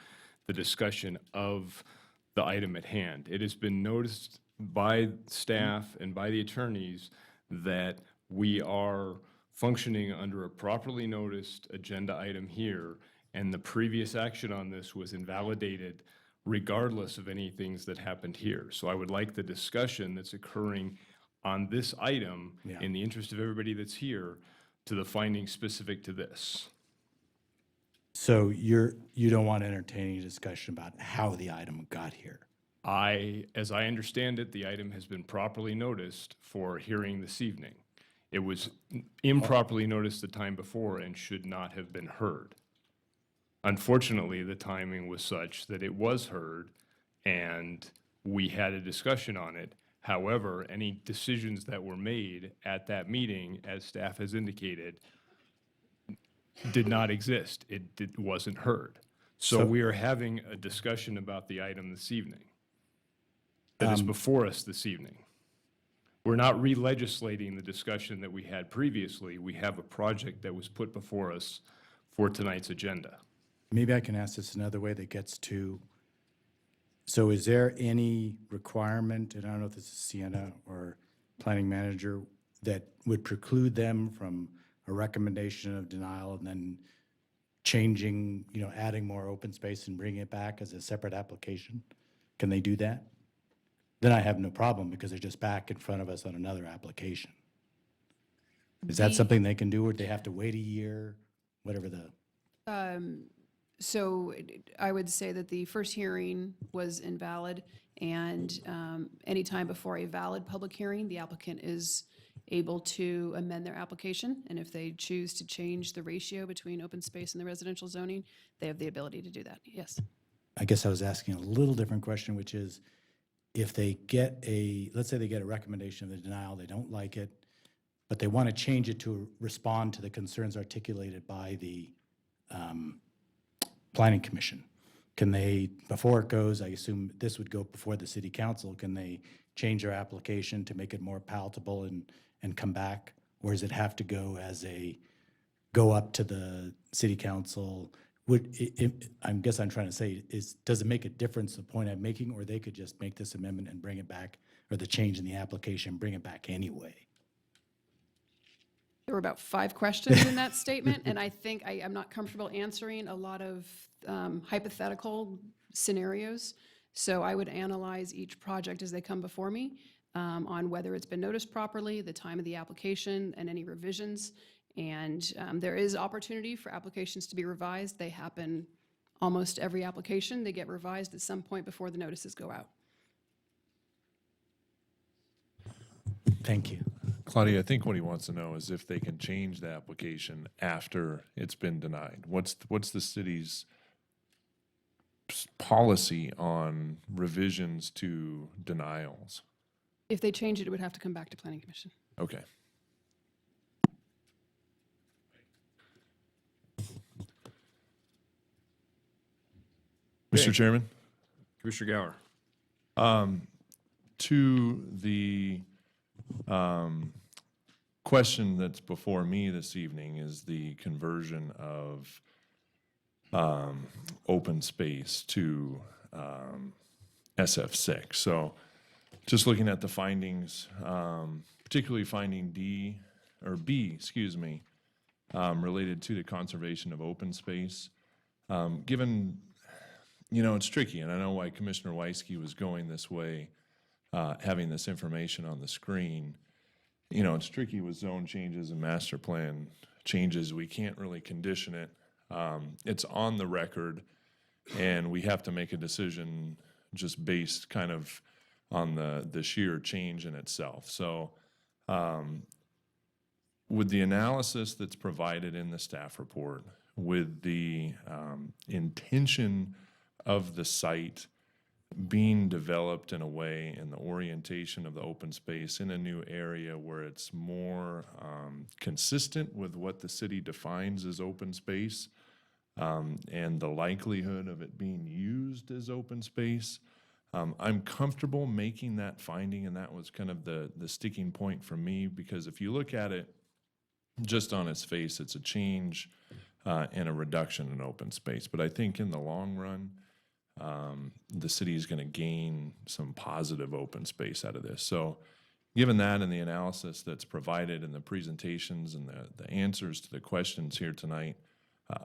the discussion of the item at hand. It has been noticed by staff and by the attorneys that we are functioning under a properly noticed agenda item here, and the previous action on this was invalidated regardless of any things that happened here. So I would like the discussion that's occurring on this item, in the interest of everybody that's here, to the findings specific to this. So you don't want to entertain any discussion about how the item got here? As I understand it, the item has been properly noticed for hearing this evening. It was improperly noticed the time before and should not have been heard. Unfortunately, the timing was such that it was heard and we had a discussion on it. However, any decisions that were made at that meeting, as staff has indicated, did not exist. It wasn't heard. So we are having a discussion about the item this evening that is before us this evening. We're not re-legislating the discussion that we had previously. We have a project that was put before us for tonight's agenda. Maybe I can ask this another way that gets to, so is there any requirement, and I don't know if this is Sienna or planning manager, that would preclude them from a recommendation of denial and then changing, adding more open space and bringing it back as a separate application? Can they do that? Then I have no problem because they're just back in front of us on another application. Is that something they can do, or do they have to wait a year, whatever the? So I would say that the first hearing was invalid, and any time before a valid public hearing, the applicant is able to amend their application, and if they choose to change the ratio between open space and the residential zoning, they have the ability to do that, yes. I guess I was asking a little different question, which is, if they get let's say they get a recommendation of the denial, they don't like it, but they want to change it to respond to the concerns articulated by the Planning Commission. Can they, before it goes, I assume this would go before the city council, can they change their application to make it more palatable and come back? Or does it have to go up to the city council? I guess I'm trying to say does it make a difference, the point I'm making, or they could just make this amendment and bring it back, or the change in the application, bring it back anyway? There were about 5 questions in that statement, and I think I'm not comfortable answering a lot of hypothetical scenarios. So I would analyze each project as they come before me on whether it's been noticed properly, the time of the application, and any revisions. And there is opportunity for applications to be revised. They happen almost every application. They get revised at some point before the notices go out. Thank you. Claudia, I think what he wants to know is if they can change the application after it's been denied. What's the city's policy on revisions to denials? If they change it, it would have to come back to Planning Commission. Okay. Okay. Mr. Chairman, Commissioner Gower. to the question that's before me this evening is the conversion of open space to SF6. So just looking at the findings, particularly finding B, excuse me, related to the conservation of open space. Given, it's tricky, and I know why Commissioner Weisky was going this way, having this information on the screen. It's tricky with zone changes and master plan changes. We can't really condition it. It's on the record, and we have to make a decision just based kind of on the sheer change in itself. So with the analysis that's provided in the staff report, with the intention of the site being developed in a way and the orientation of the open space in a new area where it's more consistent with what the city defines as open space, and the likelihood of it being used as open space, I'm comfortable making that finding, and that was kind of the sticking point for me, because if you look at it just on its face, it's a change and a reduction in open space. But I think in the long run, the city is going to gain some positive open space out of this. So given that and the analysis that's provided in the presentations and the answers to the questions here tonight,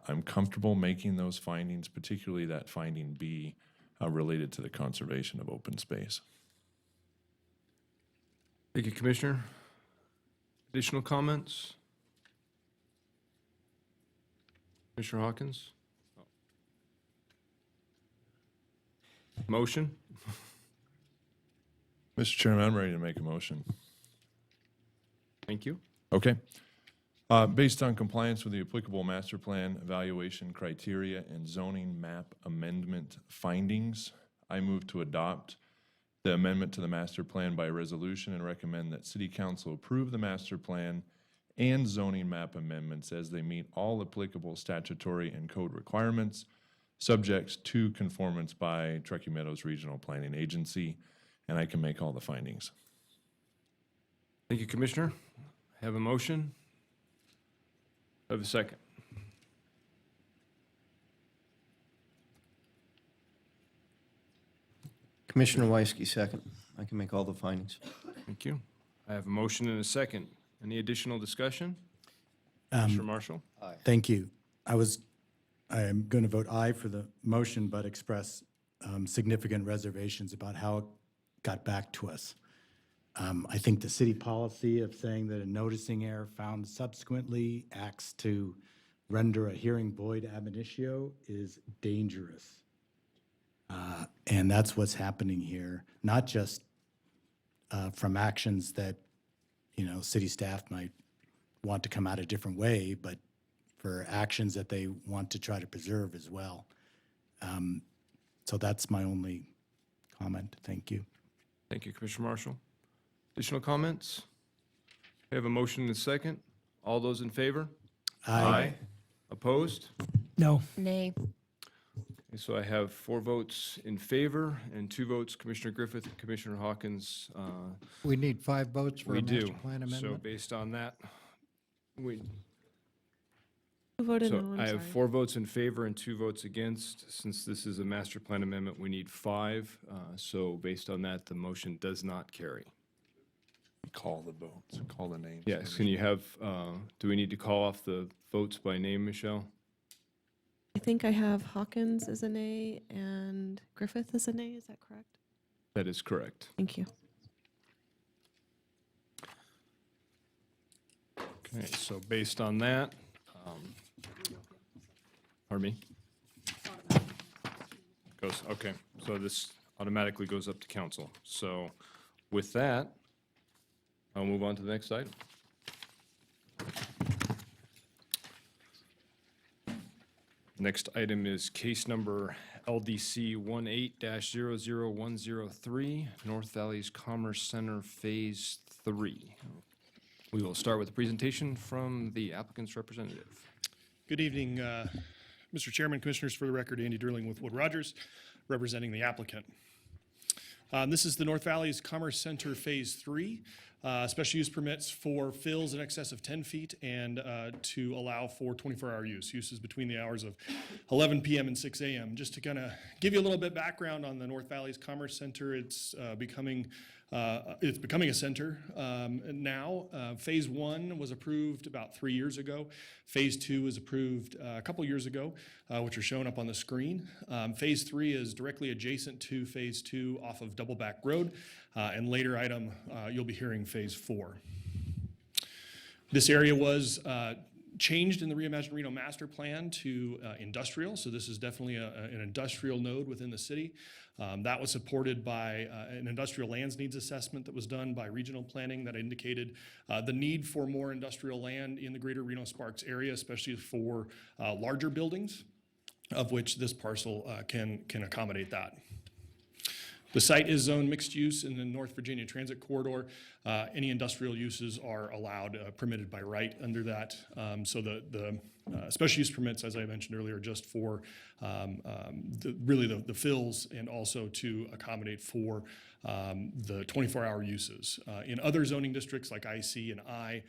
I'm comfortable making those findings, particularly that finding B related to the conservation of open space. Thank you, Commissioner. Additional comments? Commissioner Hawkins? Motion? Mr. Chairman, I'm ready to make a motion. Thank you. Okay. Based on compliance with the applicable master plan evaluation criteria and zoning map amendment findings, I move to adopt the amendment to the master plan by resolution and recommend that City Council approve the master plan and zoning map amendments as they meet all applicable statutory and code requirements, subject to conformance by Truckee Meadows Regional Planning Agency, and I can make all the findings. Thank you, Commissioner. Have a motion? Have a second? Commissioner Weisky, second. I can make all the findings. Thank you. I have a motion and a second. Any additional discussion? Commissioner Marshall? Thank you. I am going to vote aye for the motion, but express significant reservations about how it got back to us. I think the city policy of saying that a noticing error found subsequently acts to render a hearing void ab initio is dangerous. And that's what's happening here, not just from actions that, city staff might want to come out a different way, but for actions that they want to try to preserve as well. So that's my only comment. Thank you. Thank you, Commissioner Marshall. Additional comments? We have a motion and a second. All those in favor? Aye. Opposed? No. Nay. Okay, so I have 4 votes in favor and 2 votes, Commissioner Griffith and Commissioner Hawkins. We need 5 votes for We a master do. plan So amendment. based on that, Who voted so no? I'm I have sorry. 4 votes in favor and 2 votes against. Since this is a master plan amendment, we need 5. So based on that, the motion does not carry. Call the votes, call the names. Yes, can you have, do we need to call off the votes by name, Michelle? I think I have Hawkins as a nay and Griffith as a nay. Is that correct? That is correct. Thank you. Okay, so based on that, pardon me? Okay, so this automatically goes up to council. So with that, I'll move on to the next item. Next item is case number LDC 18-00103, North Valley's Commerce Center Phase 3. We will start with a presentation from the applicant's representative. Good evening, Mr. Chairman, Commissioners, for the record, Andy Durling with Wood Rogers, representing the applicant. This is the North Valley's Commerce Center Phase 3. Special use permits for fills in excess of 10 feet and to allow for 24-hour use. Uses between the hours of 11 p.m. and 6 a.m. Just to kind of give you a little bit background on the North Valley's Commerce Center, it's becoming a center now. Phase 1 was approved about 3 years ago. Phase 2 was approved a couple years ago, which are shown up on the screen. Phase 3 is directly adjacent to Phase 2 off of Doubleback Road. And later item, you'll be hearing Phase 4. This area was changed in the Reimagined Reno Master Plan to industrial, so this is definitely an industrial node within the city. That was supported by an industrial lands needs assessment that was done by regional planning that indicated the need for more industrial land in the greater Reno-Sparks area, especially for larger buildings, of which this parcel can accommodate that. The site is zoned mixed use in the North Virginia Transit Corridor. Any industrial uses are allowed, permitted by right under that. So the special use permits, as I mentioned earlier, are just for really the fills and also to accommodate for the 24-hour uses. In other zoning districts like IC and I,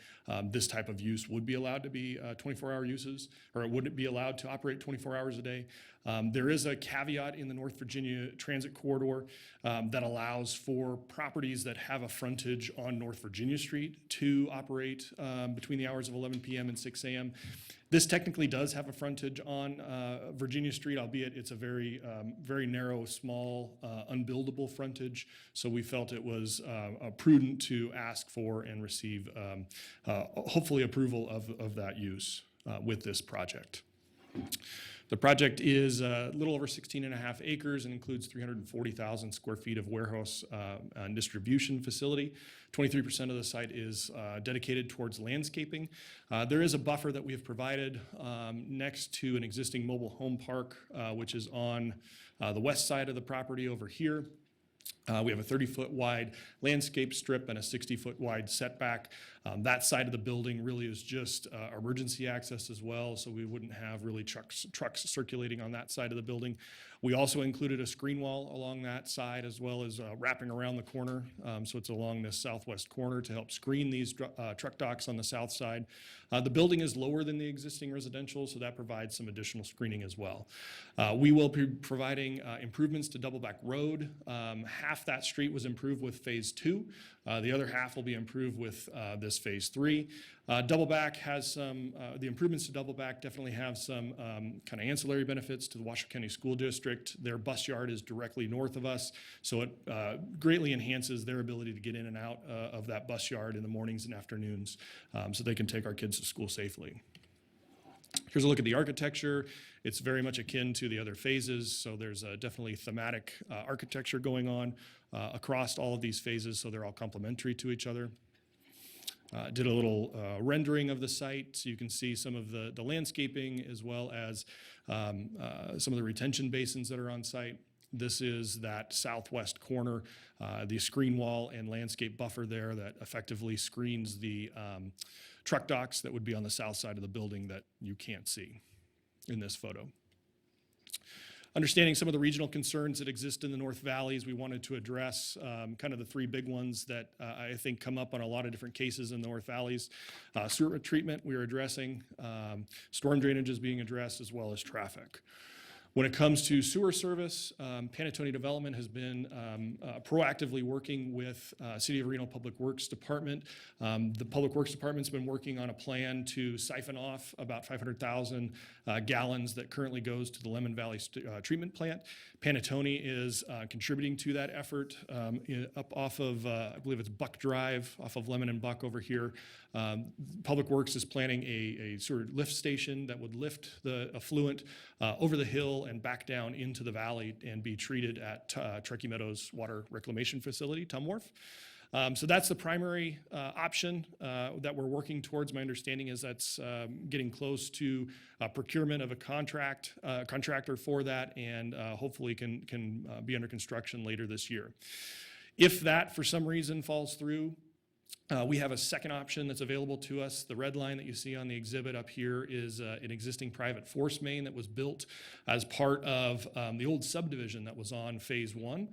this type of use would be allowed to be 24-hour uses, or it wouldn't be allowed to operate 24 hours a day. There is a caveat in the North Virginia Transit Corridor that allows for properties that have a frontage on North Virginia Street to operate between the hours of 11 p.m. and 6 a.m. This technically does have a frontage on Virginia Street, albeit it's a very narrow, small, unbuildable frontage. So we felt it was prudent to ask for and receive, hopefully, approval of that use with this project. The project is a little over 16.5 acres and includes 340,000 square feet of warehouse and distribution facility. 23% of the site is dedicated towards landscaping. There is a buffer that we have provided next to an existing mobile home park, which is on the west side of the property over here. We have a 30-foot wide landscape strip and a 60-foot wide setback. That side of the building really is just emergency access as well, so we wouldn't have really trucks circulating on that side of the building. We also included a screen wall along that side as well as wrapping around the corner. So it's along this southwest corner to help screen these truck docks on the south side. The building is lower than the existing residential, so that provides some additional screening as well. We will be providing improvements to Doubleback Road. Half that street was improved with Phase 2. The other half will be improved with this Phase 3. Doubleback has some, the improvements to Doubleback definitely have some kind of ancillary benefits to the Washoe County School District. Their bus yard is directly north of us, so it greatly enhances their ability to get in and out of that bus yard in the mornings and afternoons so they can take our kids to school safely. Here's a look at the architecture. It's very much akin to the other phases, so there's definitely thematic architecture going on across all of these phases, so they're all complementary to each other. Did a little rendering of the site, so you can see some of the landscaping as well as some of the retention basins that are on site. This is that southwest corner, the screen wall and landscape buffer there that effectively screens the truck docks that would be on the south side of the building that you can't see in this photo. Understanding some of the regional concerns that exist in the North Valleys, we wanted to address kind of the three big ones that I think come up on a lot of different cases in the North Valleys. Sewer treatment we are addressing, storm drainage is being addressed, as well as traffic. When it comes to sewer service, Panattoni Development has been proactively working with City of Reno Public Works Department. The Public Works Department's been working on a plan to siphon off about 500,000 gallons that currently goes to the Lemon Valley treatment plant. Panattoni is contributing to that effort up off of, I believe it's Buck Drive, off of Lemon and Buck over here. Public Works is planning a sort of lift station that would lift the effluent over the hill and back down into the valley and be treated at Truckee Meadows Water Reclamation Facility, Tom Wharf. So that's the primary option that we're working towards. My understanding is that's getting close to procurement of a contractor for that, and hopefully can be under construction later this year. If that, for some reason, falls through, We have a second option that's available to us. The red line that you see on the exhibit up here is an existing private force main that was built as part of the old subdivision that was on phase 1.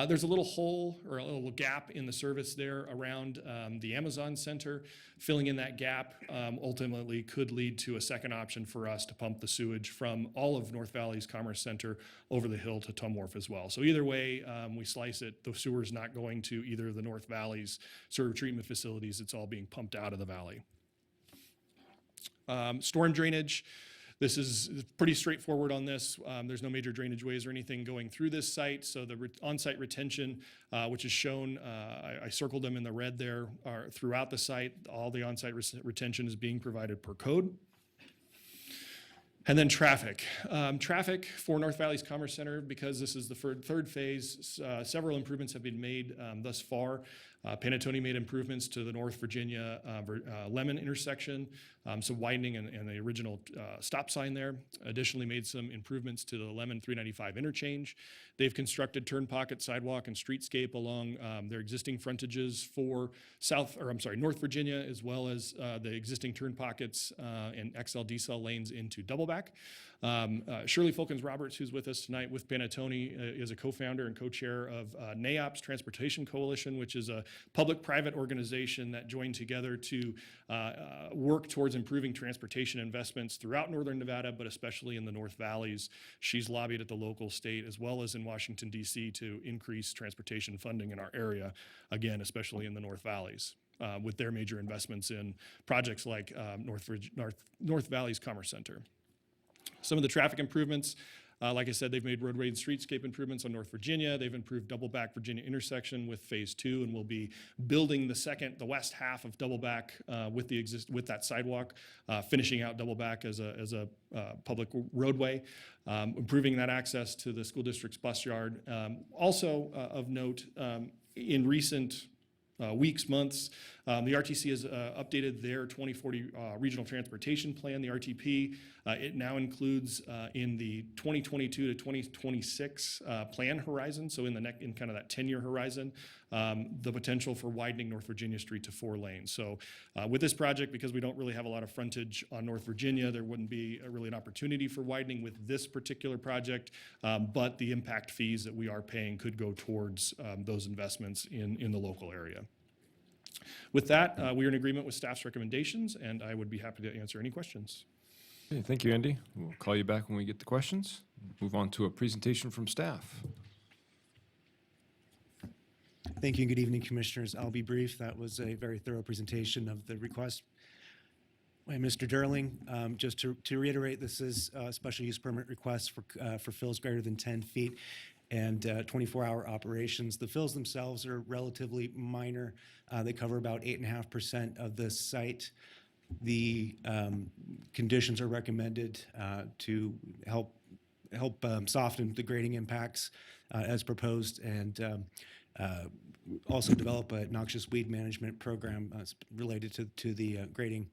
There's a little hole or a little gap in the service there around the Amazon Center. Filling in that gap ultimately could lead to a second option for us to pump the sewage from all of North Valley's Commerce Center over the hill to Tum Wharf as well. So either way we slice it, the sewer's not going to either of the North Valley's sewer treatment facilities. It's all being pumped out of the valley. Storm drainage. This is pretty straightforward on this. There's no major drainage ways or anything going through this site. So the on-site retention, which is shown, I circled them in the red there, are throughout the site. All the on-site retention is being provided per code. And then traffic. Traffic for North Valley's Commerce Center, because this is the third phase, several improvements have been made thus far. Panettone made improvements to the North Virginia Lemon intersection, some widening and the original stop sign there. Additionally made some improvements to the Lemon 395 interchange. They've constructed turn pocket, sidewalk, and streetscape along their existing frontages for North Virginia, as well as the existing turn pockets and XL decel lanes into Doubleback. Shirley Fulkins-Roberts, who's with us tonight with Panettone, is a co-founder and co-chair of NAOPS Transportation Coalition, which is a public-private organization that joined together to work towards improving transportation investments throughout Northern Nevada, but especially in the North Valleys. She's lobbied at the local, state, as well as in Washington, D.C. to increase transportation funding in our area, again, especially in the North Valleys. With their major investments in projects like North Valley's Commerce Center. Some of the traffic improvements, like I said, they've made roadway and streetscape improvements on North Virginia. They've improved Doubleback Virginia intersection with phase 2, and will be building the west half of Doubleback with that sidewalk, finishing out Doubleback as a public roadway, improving that access to the school district's bus yard. Also of note, in recent weeks, months, the RTC has updated their 2040 Regional Transportation Plan, the RTP. It now includes in the 2022 to 2026 plan horizon, so in kind of that 10-year horizon, the potential for widening North Virginia Street to 4 lanes. So with this project, because we don't really have a lot of frontage on North Virginia, there wouldn't be really an opportunity for widening with this particular project, but the impact fees that we are paying could go towards those investments in the local area. With that, we are in agreement with staff's recommendations, and I would be happy to answer any questions. Okay, thank you, Andy. We'll call you back when we get the questions. Move on to a presentation from staff. Thank you and good evening, Commissioners. I'll be brief. That was a very thorough presentation of the request by Mr. Derling. Just to reiterate, this is a special use permit request for fills greater than 10 feet and 24-hour operations. The fills themselves are relatively minor. They cover about 8.5% of the site. The conditions are recommended to help soften the grading impacts as proposed, and also develop a noxious weed management program related to the grading.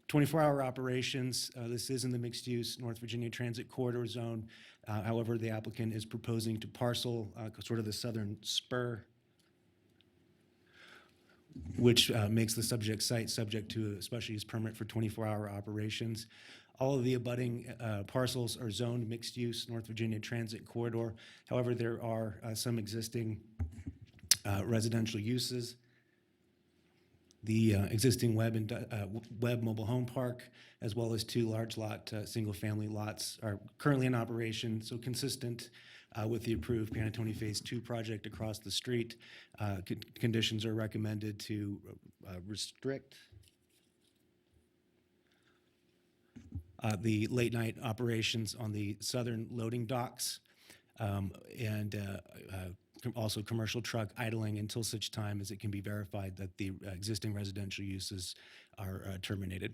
24-hour operations, this is in the mixed-use North Virginia Transit Corridor Zone. However, the applicant is proposing to parcel sort of the southern spur, which makes the subject site subject to a special use permit for 24-hour operations. All of the abutting parcels are zoned mixed-use North Virginia Transit Corridor. However, there are some existing residential uses. The existing Webb Mobile Home Park, as well as 2 large lot single-family lots, are currently in operation, so consistent with the approved Panettone Phase 2 project across the street. Conditions are recommended to restrict the late-night operations on the southern loading docks, and also commercial truck idling until such time as it can be verified that the existing residential uses are terminated.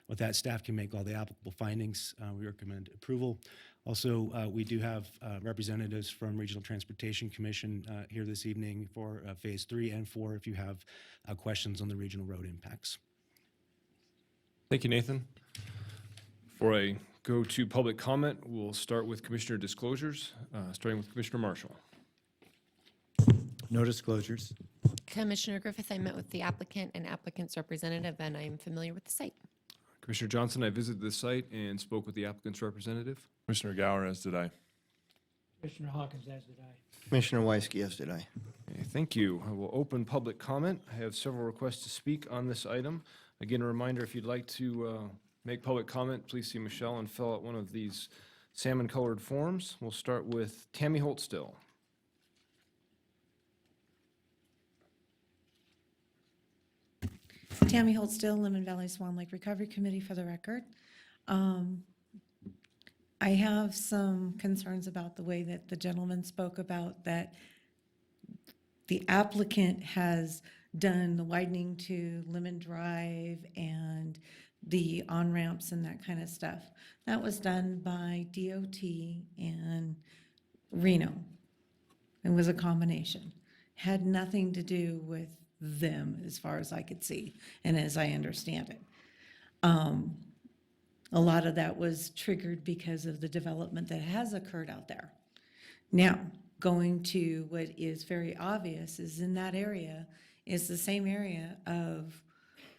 With that, staff can make all the applicable findings. We recommend approval. Also, we do have representatives from Regional Transportation Commission here this evening for Phase 3 and 4 if you have questions on the regional road impacts. Thank you, Nathan. Before I go to public comment, we'll start with Commissioner disclosures, starting with Commissioner Marshall. No disclosures. Commissioner Griffith, I met with the applicant and applicant's representative, and I'm familiar with the site. Commissioner Johnson, I visited the site and spoke with the applicant's representative. Commissioner Gower, as did I. Commissioner Hawkins, as did I. Commissioner Weisky, as did I. Okay, thank you. I will open public comment. I have several requests to speak on this item. Again, a reminder, if you'd like to make public comment, please see Michelle and fill out one of these salmon-colored forms. We'll start with Tammy Holtstill. Tammy Holtstill, Lemon Valley Swan Lake Recovery Committee for the record. I have some concerns about the way that the gentleman spoke about that the applicant has done the widening to Lemon Drive and the on-ramps and that kind of stuff. That was done by DOT and Reno. It was a combination. Had nothing to do with them as far as I could see and as I understand it. A lot of that was triggered because of the development that has occurred out there. Now, going to what is very obvious is in that area is the same area of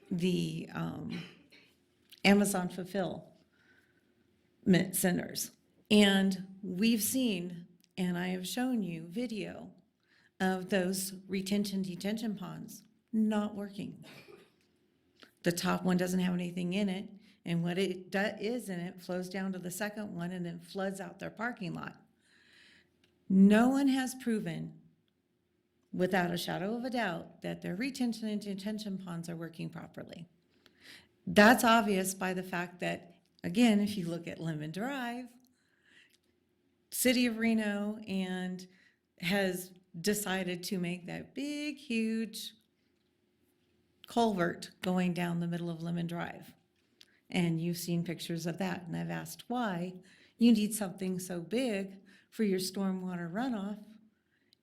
the Amazon fulfillment centers. And we've seen, and I have shown you video of those retention detention ponds not working. The top one doesn't have anything in it, and what it is in it flows down to the second one and then floods out their parking lot. No one has proven, without a shadow of a doubt, that their retention and detention ponds are working properly. That's obvious by the fact that, again, if you look at Lemon Drive, City of Reno and has decided to make that big, huge culvert going down the middle of Lemon Drive. And you've seen pictures of that, and I've asked why you need something so big for your stormwater runoff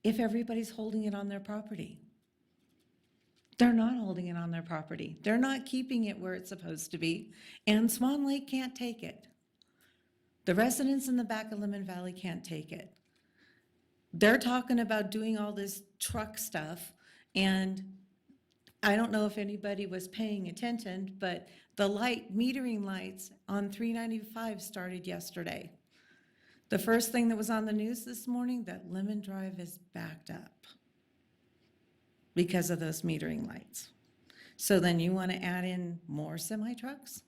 if everybody's holding it on their property. They're not holding it on their property. They're not keeping it where it's supposed to be, and Swan Lake can't take it. The residents in the back of Lemon Valley can't take it. They're talking about doing all this truck stuff, and I don't know if anybody was paying attention, but the metering lights on 395 started yesterday. The first thing that was on the news this morning, that Lemon Drive is backed up because of those metering lights. So then you want to add in more semi-trucks?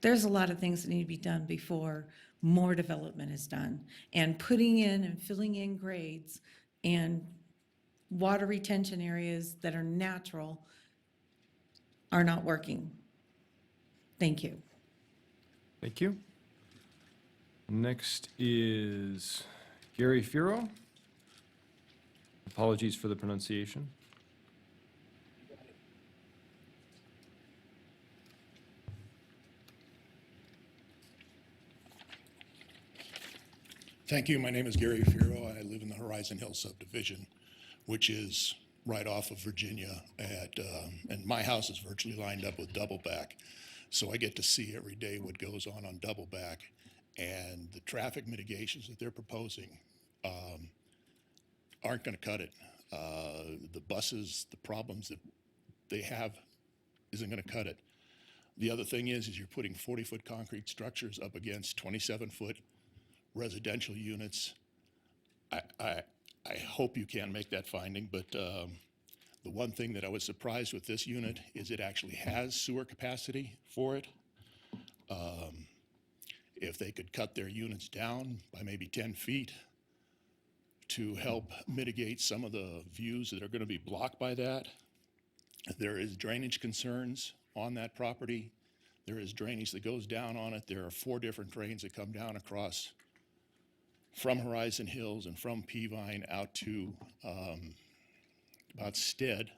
There's a lot of things that need to be done before more development is done. And putting in and filling in grades and water retention areas that are natural are not working. Thank you. Thank you. Next is Gary Firo. Apologies for the pronunciation. Thank you. My name is Gary Firo. I live in the Horizon Hill subdivision, which is right off of Virginia and my house is virtually lined up with Doubleback. So I get to see every day what goes on Doubleback, and the traffic mitigations that they're proposing aren't going to cut it. The buses, the problems that they have isn't going to cut it. The other thing is you're putting 40-foot concrete structures up against 27-foot residential units. I hope you can make that finding, but the one thing that I was surprised with this unit is it actually has sewer capacity for it. If they could cut their units down by maybe 10 feet to help mitigate some of the views that are going to be blocked by that. There is drainage concerns on that property. There is drainage that goes down on it. There are 4 different drains that come down across from Horizon Hills and from Peavine out to about Stead.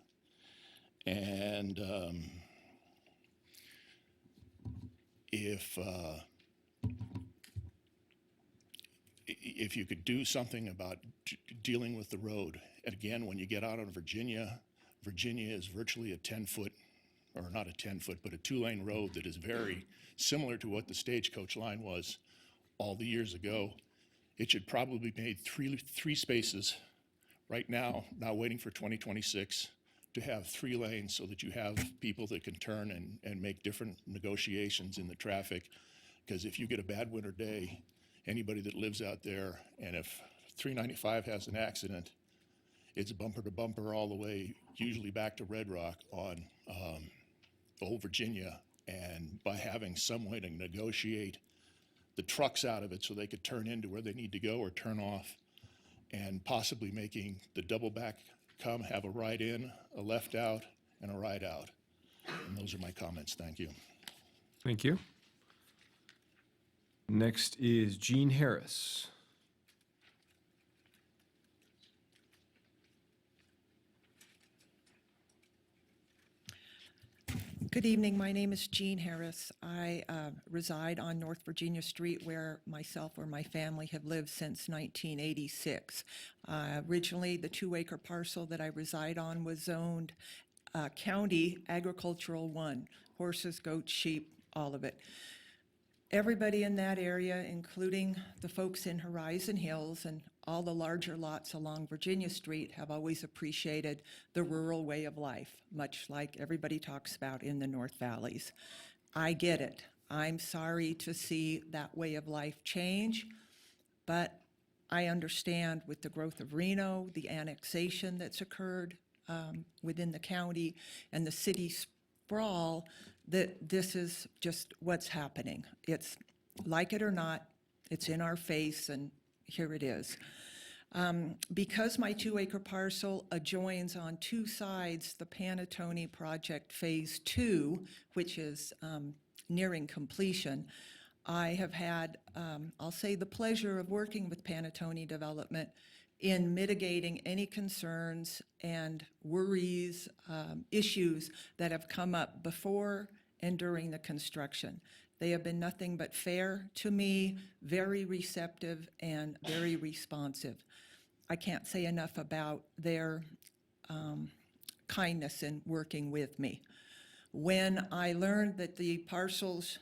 And if you could do something about dealing with the road, and again, when you get out on Virginia, Virginia is virtually a 10-foot, or not a 10-foot, but a 2-lane road that is very similar to what the stagecoach line was all the years ago. It should probably be made three spaces right now, not waiting for 2026, to have 3 lanes so that you have people that can turn and make different negotiations in the traffic. Because if you get a bad winter day, anybody that lives out there, and if 395 has an accident, it's bumper to bumper all the way, usually back to Red Rock on Old Virginia. And by having some way to negotiate the trucks out of it so they could turn into where they need to go or turn off, and possibly making the double back come have a right in, a left out, and a right out. And those are my comments. Thank you. Thank you. Next is Gene Harris. Good evening. My name is Jean Harris. I reside on North Virginia Street, where myself or my family have lived since 1986. Originally, the 2-acre parcel that I reside on was zoned County Agricultural 1, horses, goats, sheep, all of it. Everybody in that area, including the folks in Horizon Hills and all the larger lots along Virginia Street, have always appreciated the rural way of life, much like everybody talks about in the North Valleys. I get it. I'm sorry to see that way of life change, but I understand with the growth of Reno, the annexation that's occurred within the county, and the city sprawl, that this is just what's happening. It's, like it or not, it's in our face, and here it is. Because my 2-acre parcel adjoins on 2 sides the Panatone Project Phase 2, which is nearing completion, I have had, I'll say, the pleasure of working with Panatone Development in mitigating any concerns and worries, issues that have come up before and during the construction. They have been nothing but fair to me, very receptive, and very responsive. I can't say enough about their kindness in working with me. When I learned that the parcels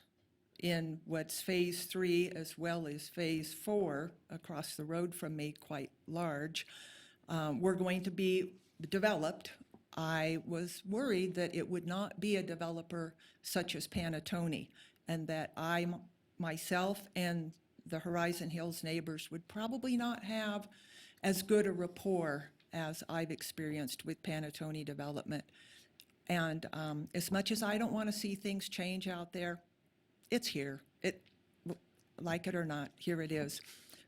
in what's Phase 3 as well as Phase 4 across the road from me, quite large, were going to be developed, I was worried that it would not be a developer such as Panatone, and that I myself and the Horizon Hills neighbors would probably not have as good a rapport as I've experienced with Panatone Development. And as much as I don't want to see things change out there, it's here. Like it or not, here it is.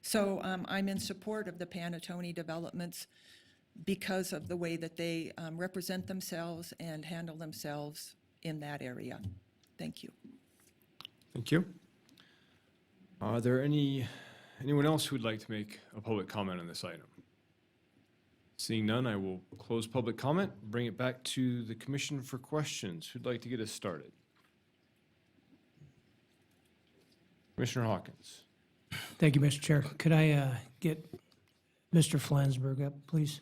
So I'm in support of the Panatone developments because of the way that they represent themselves and handle themselves in that area. Thank you. Thank you. Are there anyone else who would like to make a public comment on this item? Seeing none, I will close public comment, bring it back to the commission for questions. Who'd like to get us started? Commissioner Hawkins. Thank you, Mr. Chair. Could I get Mr. Flansburgh up, please?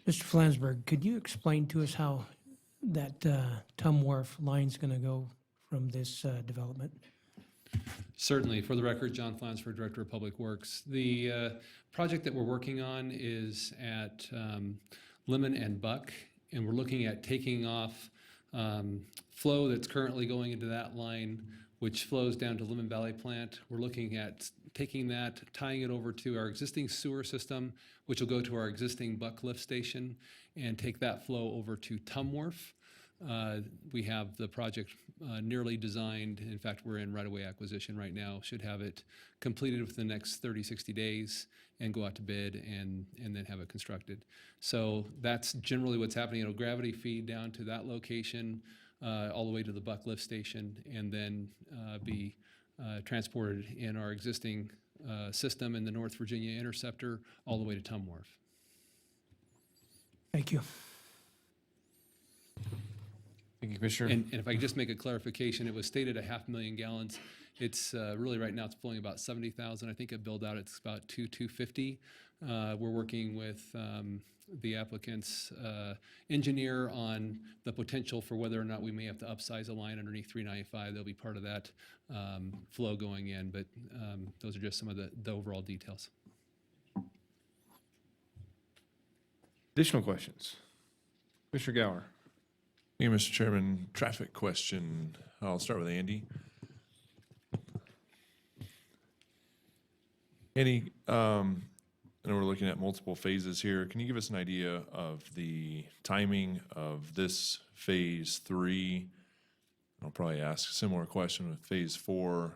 Mr. Flansburgh, could you explain to us how that Tum Wharf line's going to go from this development? Certainly. For the record, John Flansford, Director of Public Works. The project that we're working on is at Lemon and Buck, and we're looking at taking off flow that's currently going into that line, which flows down to Lemon Valley Plant. We're looking at taking that, tying it over to our existing sewer system, which will go to our existing Buck lift station, and take that flow over to Tum Wharf. We have the project nearly designed. In fact, we're in right-of-way acquisition right now. Should have it completed within the next 30, 60 days and go out to bid and then have it constructed. So that's generally what's happening. It'll gravity feed down to that location all the way to the Buck lift station, and then be transported in our existing system in the North Virginia Interceptor all the way to Tum Wharf. Thank you. Thank you, Commissioner. And if I could just make a clarification, it was stated 500,000 gallons. It's really right now it's flowing about 70,000. I think at build out it's about 250. We're working with the applicant's engineer on the potential for whether or not we may have to upsize a line underneath 395. They'll be part of that flow going in, but those are just some of the overall details. Additional questions? Commissioner Gower. Thank you, Mr. Chairman. Traffic question. I'll start with Andy. Andy, I know we're looking at multiple phases here. Can you give us an idea of the timing of this phase 3? I'll probably ask a similar question with phase 4.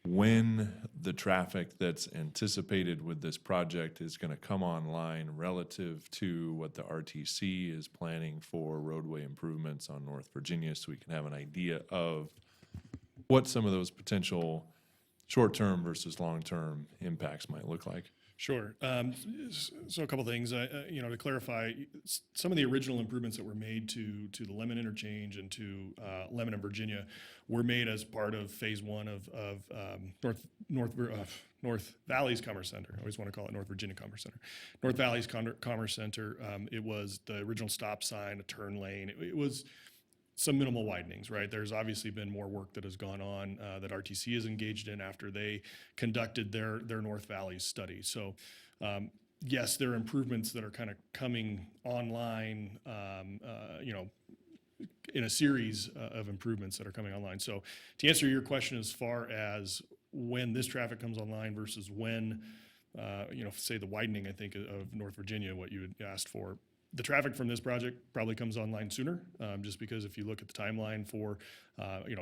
When the traffic that's anticipated with this project is going to come online relative to what the RTC is planning for roadway improvements on North Virginia, so we can have an idea of what some of those potential short-term versus long-term impacts might look like. Sure. So a couple things. To clarify, some of the original improvements that were made to the Lemon interchange and to Lemon and Virginia were made as part of phase 1 of North Valley's Commerce Center. I always want to call it North Virginia Commerce Center. North Valley's Commerce Center. It was the original stop sign, a turn lane. It was some minimal widenings, right? There's obviously been more work that has gone on that RTC is engaged in after they conducted their North Valley study. So yes, there are improvements that are kind of coming online, in a series of improvements that are coming online. So to answer your question as far as when this traffic comes online versus when, say the widening, I think, of North Virginia, what you had asked for, the traffic from this project probably comes online sooner, just because if you look at the timeline for,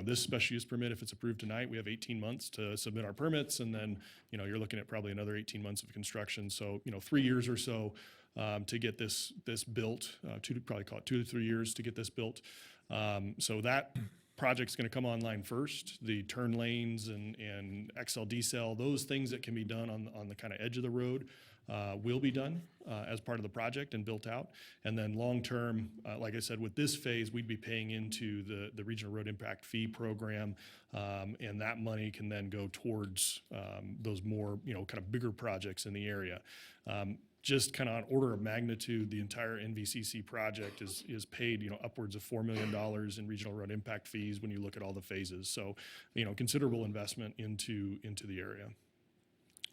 this special use permit, if it's approved tonight, we have 18 months to submit our permits, and then, you're looking at probably another 18 months of construction. So, 3 years or so to get this built, probably call it 2 to 3 years to get this built. So that project's going to come online first. The turn lanes and XL decel, those things that can be done on the kind of edge of the road will be done as part of the project and built out. And then long-term, like I said, with this phase, we'd be paying into the Regional Road Impact Fee Program, and that money can then go towards those more, kind of bigger projects in the area. Just kind of on order of magnitude, the entire NVCC project is paid, upwards of $4 million in regional road impact fees when you look at all the phases. So, considerable investment into the area.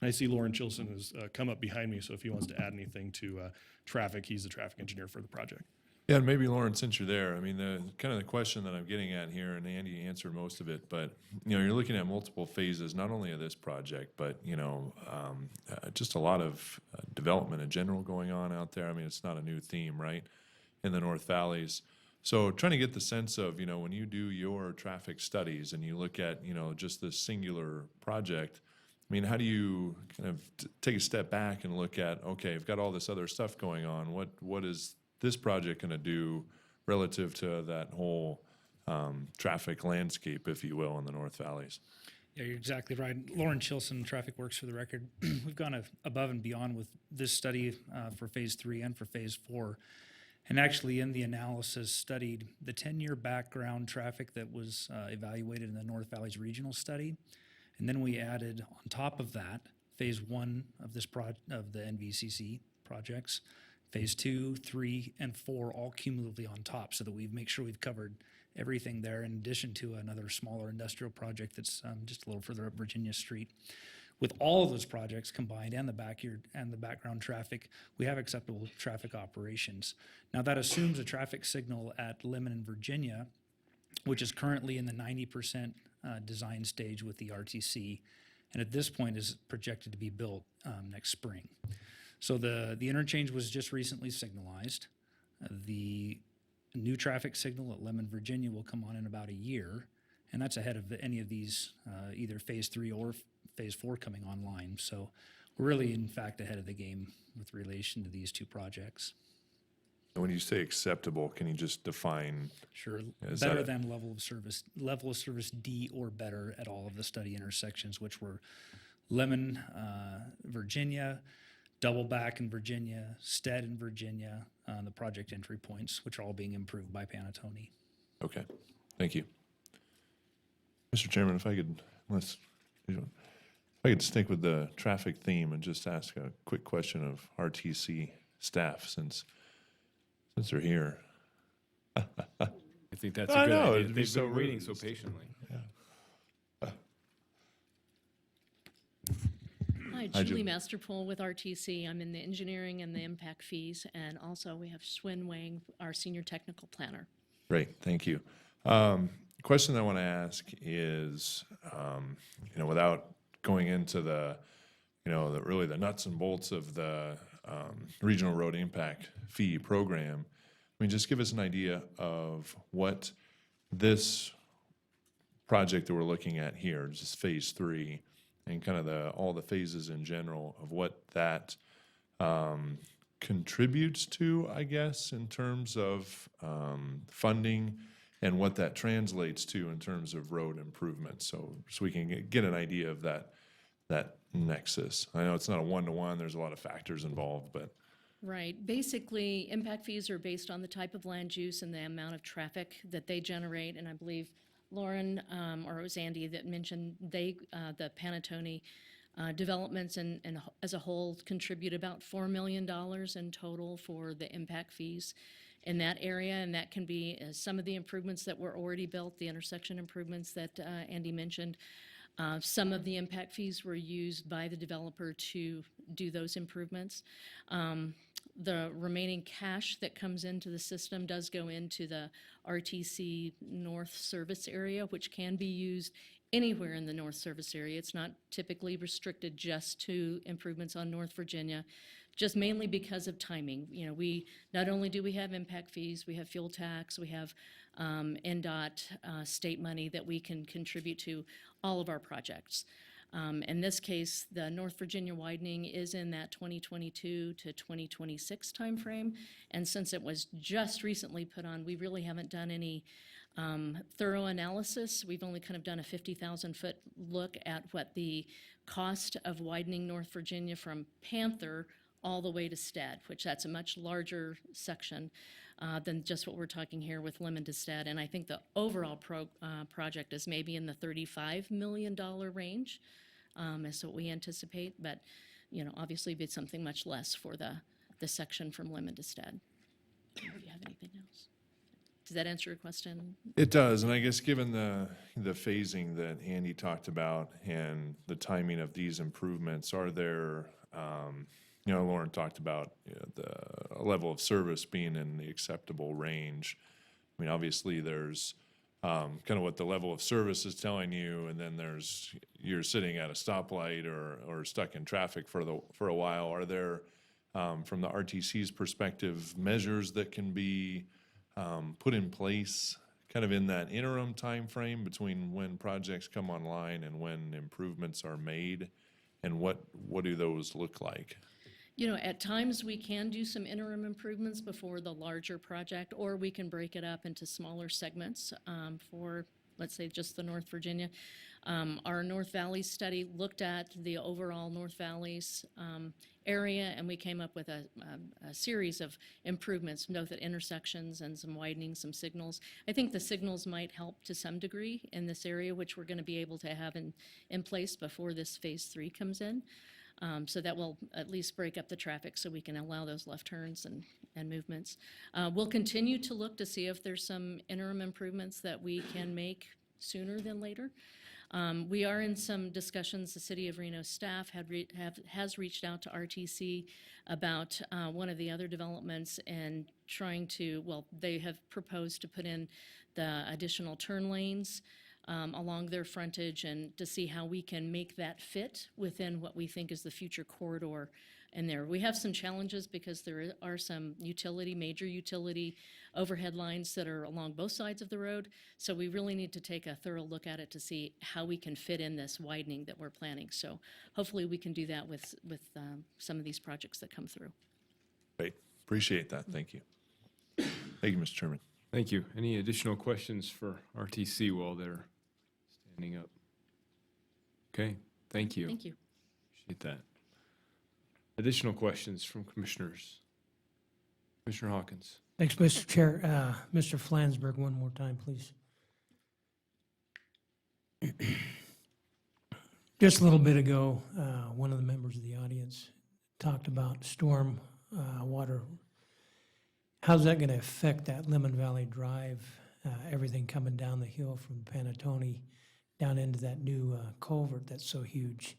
I see Lauren Chilson has come up behind me, so if he wants to add anything to traffic, he's the traffic engineer for the project. Yeah, and maybe Lauren, since you're there, I mean, the question that I'm getting at here, and Andy answered most of it, but you're looking at multiple phases, not only of this project, but just a lot of development in general going on out there. I mean, it's not a new theme, right, in the North Valleys. So trying to get the sense of, when you do your traffic studies and you look at, just this singular project, I mean, how do you kind of take a step back and look at, okay, I've got all this other stuff going on. What is this project going to do relative to that whole traffic landscape, if you will, in the North Valleys? Yeah, you're exactly right. Lauren Chilson, Traffic Works for the record. We've gone above and beyond with this study for phase 3 and for phase 4. And actually in the analysis studied the 10-year background traffic that was evaluated in the North Valleys regional study. And then we added on top of that, phase 1 of of the NVCC projects, phase 2, 3, and 4 all cumulatively on top, so that we make sure we've covered everything there, in addition to another smaller industrial project that's just a little further up Virginia Street. With all of those projects combined and the background traffic, we have acceptable traffic operations. Now that assumes a traffic signal at Lemon and Virginia, which is currently in the 90% design stage with the RTC, and at this point is projected to be built next spring. So the interchange was just recently signalized. The new traffic signal at Lemon, Virginia will come on in about a year, and that's ahead of any of these, either phase 3 or phase 4 coming online. So we're really, in fact, ahead of the game with relation to these two projects. When you say acceptable, can you just define? Sure, better than level of service D or better at all of the study intersections, which were Lemon, Virginia, Doubleback in Virginia, Stead in Virginia, the project entry points, which are all being improved by Panattoni. Okay, thank you. Mr. Chairman, if I could, if I could stick with the traffic theme and just ask a quick question of RTC staff since they're here. I think that's a I good know, idea. it'd be They've so been waiting rude. so patiently. Hi, Hi, Julie Julie. Masterpool with RTC. I'm in the engineering and the impact fees, and also we have Swin Wang, our senior technical planner. Great, thank you. Question I want to ask is, without going into the, really the nuts and bolts of the regional road impact fee program, just give us an idea of what this project that we're looking at here, just phase 3, and kind of all the phases in general of what that contributes to, I guess, in terms of funding and what that translates to in terms of road improvements. So we can get an idea of that nexus. I know it's not a one-to-one, there's a lot of factors involved, but Right. Basically, impact fees are based on the type of land use and the amount of traffic that they generate. And I believe Lauren, or it was Andy that mentioned the Panettone developments and as a whole contribute about $4 million in total for the impact fees in that area. And that can be some of the improvements that were already built, the intersection improvements that Andy mentioned. Some of the impact fees were used by the developer to do those improvements. The remaining cash that comes into the system does go into the RTC North Service Area, which can be used anywhere in the North Service Area. It's not typically restricted just to improvements on North Virginia, just mainly because of timing. We not only do we have impact fees, we have fuel tax, we have NDOT state money that we can contribute to all of our projects. In this case, the North Virginia widening is in that 2022 to 2026 timeframe. And since it was just recently put on, we really haven't done any thorough analysis. We've only kind of done a 50,000-foot look at what the cost of widening North Virginia from Panther all the way to Stead, which that's a much larger section than just what we're talking here with Lemon to Stead. And I think the overall project is maybe in the $35 million range, is what we anticipate. But, obviously it'd be something much less for the section from Lemon to Stead. If you have anything else. Does that answer your question? it does. And I guess given the phasing that Andy talked about and the timing of these improvements, are there, Lauren talked about the level of service being in the acceptable range. Obviously there's kind of what the level of service is telling you, and then you're sitting at a stoplight or stuck in traffic for a while. Are there, from the RTC's perspective, measures that can be put in place kind of in that interim time frame between when projects come online and when improvements are made, and what do those look like? At times we can do some interim improvements before the larger project, or we can break it up into smaller segments for, let's say, just the North Virginia. Our North Valley study looked at the overall North Valley's area, and we came up with a series of improvements, both at intersections and some widening, some signals. I think the signals might help to some degree in this area, which we're going to be able to have in place before this phase 3 comes in. So that will at least break up the traffic so we can allow those left turns and movements. We'll continue to look to see if there's some interim improvements that we can make sooner than later. We are in some discussions. The City of Reno staff has reached out to RTC about one of the other developments and trying to, they have proposed to put in the additional turn lanes along their frontage, and to see how we can make that fit within what we think is the future corridor in there. We have some challenges because there are some major utility overhead lines that are along both sides of the road. So we really need to take a thorough look at it to see how we can fit in this widening that we're planning. So hopefully we can do that with some of these projects that come through. Great, appreciate that, thank you. Thank you, Mr. Chairman. Thank you. Any additional questions for RTC while they're standing up? Okay, thank you. Thank you. Appreciate that. Additional questions from commissioners? Commissioner Hawkins. Thanks, Mr. Chair. Mr. Flansburgh, one more time, please. Just a little bit ago, one of the members of the audience talked about storm water. How's that going to affect that Lemon Valley Drive, everything coming down the hill from Panatone down into that new culvert that's so huge?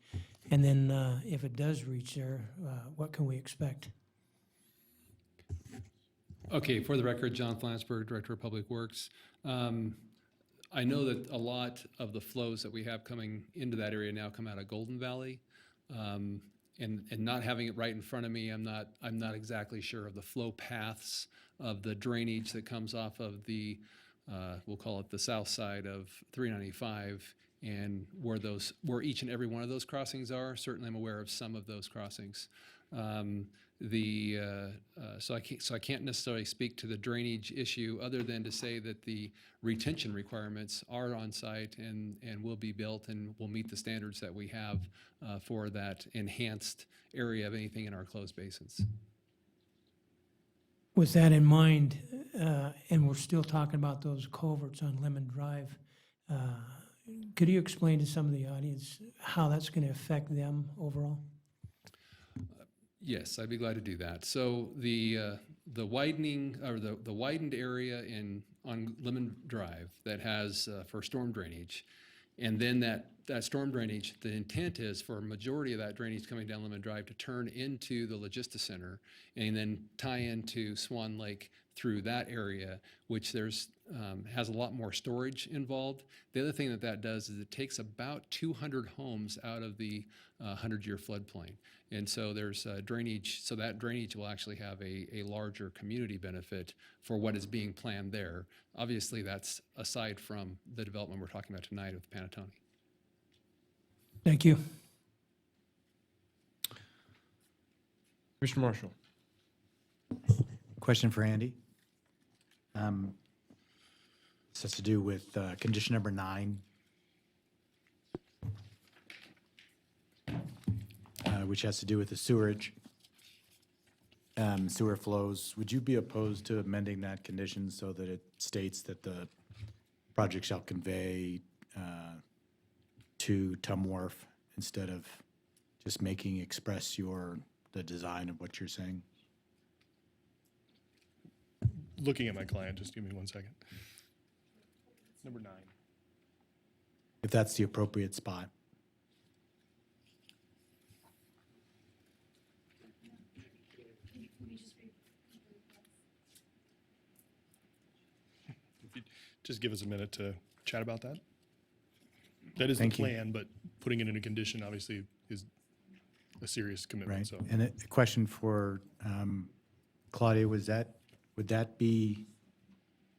And then if it does reach there, what can we expect? Okay, for the record, John Flansburgh, Director of Public Works. I know that a lot of the flows that we have coming into that area now come out of Golden Valley. And not having it right in front of me, I'm not exactly sure of the flow paths of the drainage that comes off of the, we'll call it the south side of 395, and where each and every one of those crossings are. Certainly, I'm aware of some of those crossings. So I can't necessarily speak to the drainage issue other than to say that the retention requirements are on site and will be built and will meet the standards that we have for that enhanced area of anything in our closed basins. With that in mind, and we're still talking about those culverts on Lemon Drive, could you explain to some of the audience how that's going to affect them overall? Yes, I'd be glad to do that. So the widening or the widened area on Lemon Drive that has for storm drainage, and then that storm drainage, the intent is for a majority of that drainage coming down Lemon Drive to turn into the Logistics Center and then tie into Swan Lake through that area, which has a lot more storage involved. The other thing that does is it takes about 200 homes out of the 100-year floodplain. And so there's drainage, so that drainage will actually have a larger community benefit for what is being planned there. Obviously, that's aside from the development we're talking about tonight with Panatone. Thank you. Commissioner Marshall. Question for Andy. This has to do with condition number 9, which has to do with the sewerage, sewer flows. Would you be opposed to amending that condition so that it states that the project shall convey to Tum Wharf instead of just making express the design of what you're saying? Looking at my client, just give me 1 second. Number 9. If that's the appropriate spot. Just give us a minute to chat about that. That is Thank the you. plan, but putting it in a condition obviously is a serious commitment. Right. So And a question for Claudia, would that be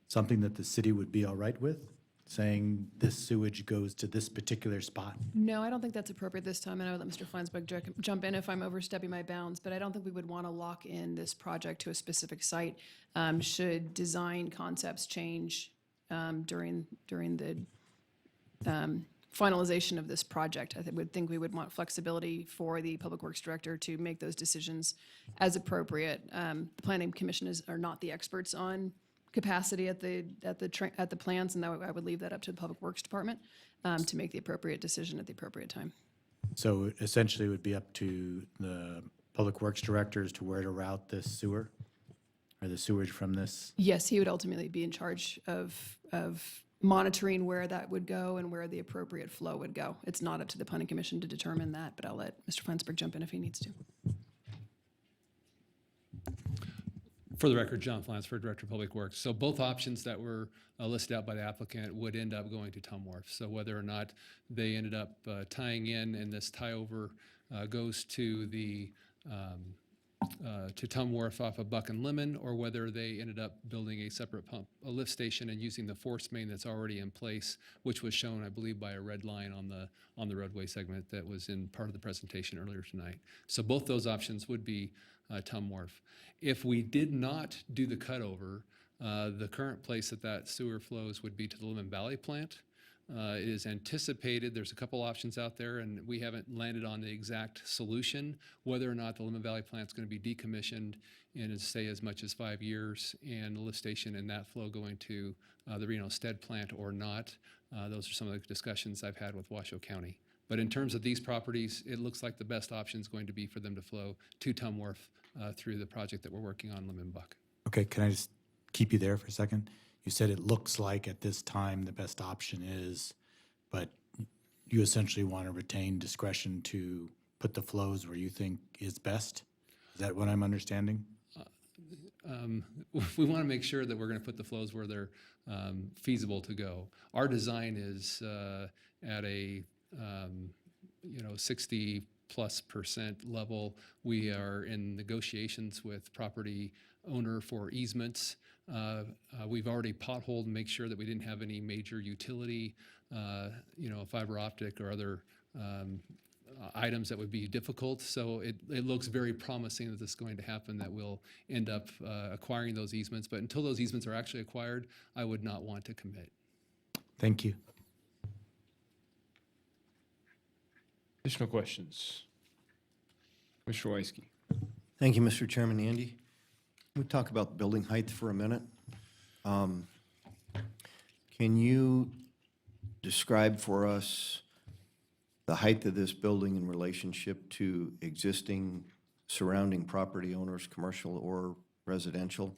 something that the city would be all right with, saying this sewage goes to this particular spot? No, I don't think that's appropriate this time, and I would let Mr. Flansburgh jump in if I'm overstepping my bounds, but I don't think we would want to lock in this project to a specific site. Should design concepts change during the finalization of this project, I would think we would want flexibility for the Public Works Director to make those decisions as appropriate. The Planning Commission are not the experts on capacity at the plants, and I would leave that up to the Public Works Department to make the appropriate decision at the appropriate time. So essentially, it would be up to the Public Works Director as to where to route this sewer or the sewage from this? Yes, he would ultimately be in charge of monitoring where that would go and where the appropriate flow would go. It's not up to the Planning Commission to determine that, but I'll let Mr. Flansburgh jump in if he needs to. For the record, John Flansburgh, Director of Public Works. So both options that were listed out by the applicant would end up going to Tum Wharf. So whether or not they ended up tying in and this tie over goes to the to Tum Wharf off of Buck and Lemon, or whether they ended up building a separate a lift station and using the force main that's already in place, which was shown, I believe, by a red line on the roadway segment that was in part of the presentation earlier tonight. So both those options would be Tum Wharf. If we did not do the cutover, the current place that sewer flows would be to the Lemon Valley plant. It is anticipated, there's a couple options out there, and we haven't landed on the exact solution, whether or not the Lemon Valley plant is going to be decommissioned in, say, as much as 5 years, and the lift station and that flow going to the Reno Stead plant or not. Those are some of the discussions I've had with Washoe County. But in terms of these properties, it looks like the best option is going to be for them to flow to Tum Wharf through the project that we're working on, Lemon Buck. Okay, can I just keep you there for a second? You said it looks like at this time the best option is, but you essentially want to retain discretion to put the flows where you think is best? Is that what I'm understanding? We want to make sure that we're going to put the flows where they're feasible to go. Our design is at a 60+% level. We are in negotiations with property owner for easements. We've already potholed and make sure that we didn't have any major utility, fiber optic or other items that would be difficult. So it looks very promising that this is going to happen, that we'll end up acquiring those easements. But until those easements are actually acquired, I would not want to commit. Thank you. Additional questions? Commissioner Weisky. Thank you, Mr. Chairman. Andy, can we talk about building height for a minute? Can you describe for us the height of this building in relationship to existing surrounding property owners, commercial or residential,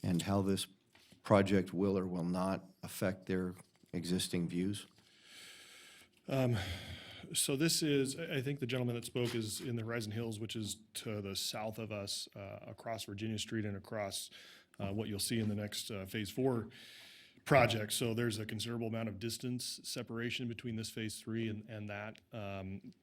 and how this project will or will not affect their existing views? So this is, I think the gentleman that spoke is in the Horizon Hills, which is to the south of us, across Virginia Street and across what you'll see in the next Phase 4 project. So there's a considerable amount of distance separation between this Phase 3 and that.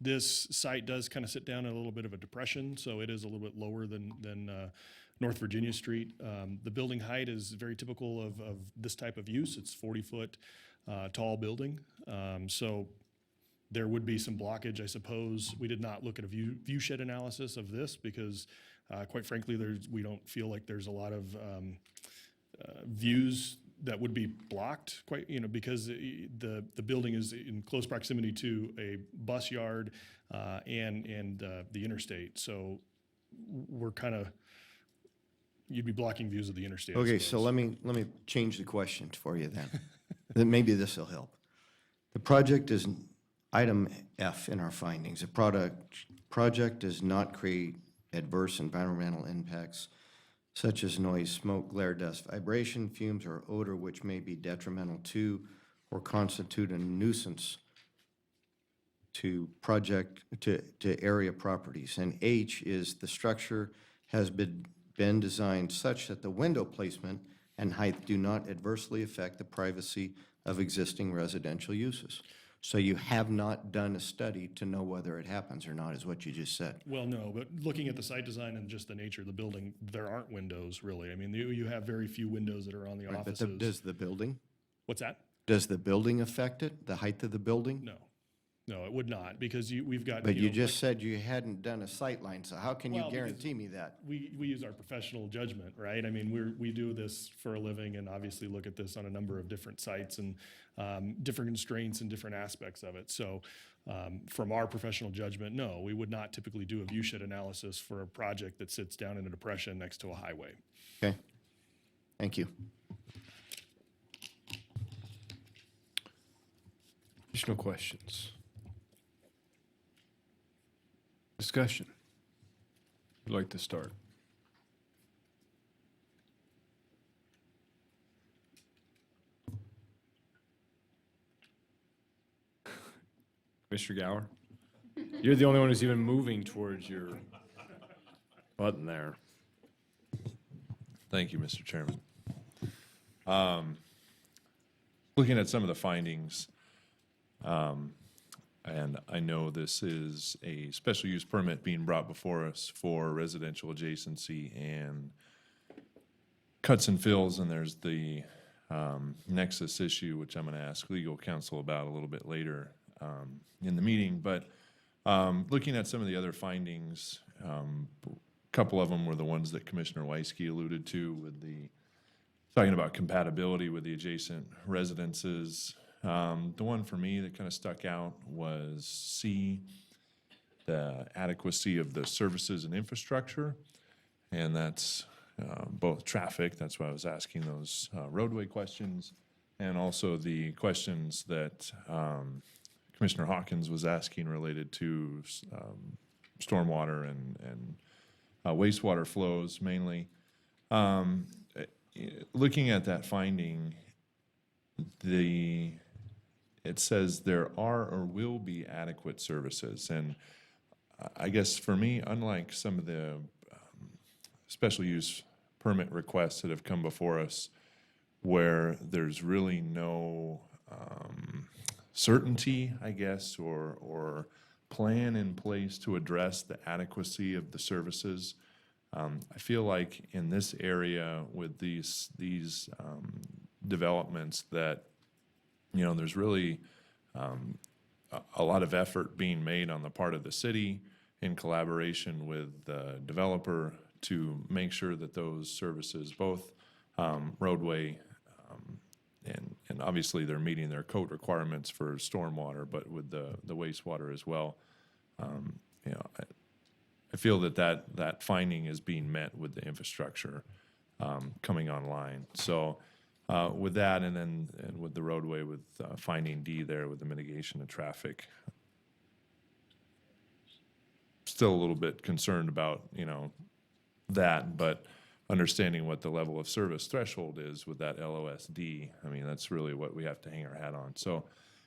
This site does kind of sit down in a little bit of a depression, so it is a little bit lower than North Virginia Street. The building height is very typical of this type of use. It's 40-foot tall building. So there would be some blockage, I suppose. We did not look at a view shed analysis of this because, quite frankly, we don't feel like there's a lot of views that would be blocked, because the building is in close proximity to a bus yard and the interstate. So we're kind of, you'd be blocking views of the interstate. I Okay, suppose. so let me change the question for you then. Then maybe this will help. The project is item F in our findings. The project does not create adverse environmental impacts such as noise, smoke, glare, dust, vibration, fumes, or odor which may be detrimental to or constitute a nuisance to area properties. And H is the structure has been designed such that the window placement and height do not adversely affect the privacy of existing residential uses. So you have not done a study to know whether it happens or not, is what you just said. Well, no, but looking at the site design and just the nature of the building, there aren't windows really. I mean, you have very few windows that are on the Right, but offices. does the building? What's that? Does the building affect it, the height of the building? No, it would not, because we've got. But you just said you hadn't done a sight line, so how can you Well, because guarantee me that? We use our professional judgment, right? I mean, we do this for a living and obviously look at this on a number of different sites and different constraints and different aspects of it. So from our professional judgment, no, we would not typically do a view shed analysis for a project that sits down in a depression next to a highway. Okay, thank you. Additional questions? Discussion. Who'd like to start? Mr. Gower? You're the only one who's even moving towards your button there. Thank you, Mr. Chairman. Looking at some of the findings, and I know this is a special use permit being brought before us for residential adjacency and cuts and fills, and there's the nexus issue, which I'm going to ask legal counsel about a little bit later in the meeting. But looking at some of the other findings, a couple of them were the ones that Commissioner Weisky alluded to with the talking about compatibility with the adjacent residences. The one for me that kind of stuck out was C, the adequacy of the services and infrastructure, and that's both traffic, that's why I was asking those roadway questions, and also the questions that Commissioner Hawkins was asking related to stormwater and wastewater flows mainly. Looking at that finding, it says there are or will be adequate services. And I guess for me, unlike some of the special use permit requests that have come before us, where there's really no certainty, I guess, or plan in place to address the adequacy of the services, I feel like in this area with these developments that, there's really a lot of effort being made on the part of the city in collaboration with the developer to make sure that those services, both roadway and obviously they're meeting their code requirements for stormwater, but with the wastewater as well. I feel that finding is being met with the infrastructure coming online. So with that, and with the roadway, with finding D there with the mitigation of traffic, still a little bit concerned about that, but understanding what the level of service threshold is with that LOSD. I mean, that's really what we have to hang our hat on. So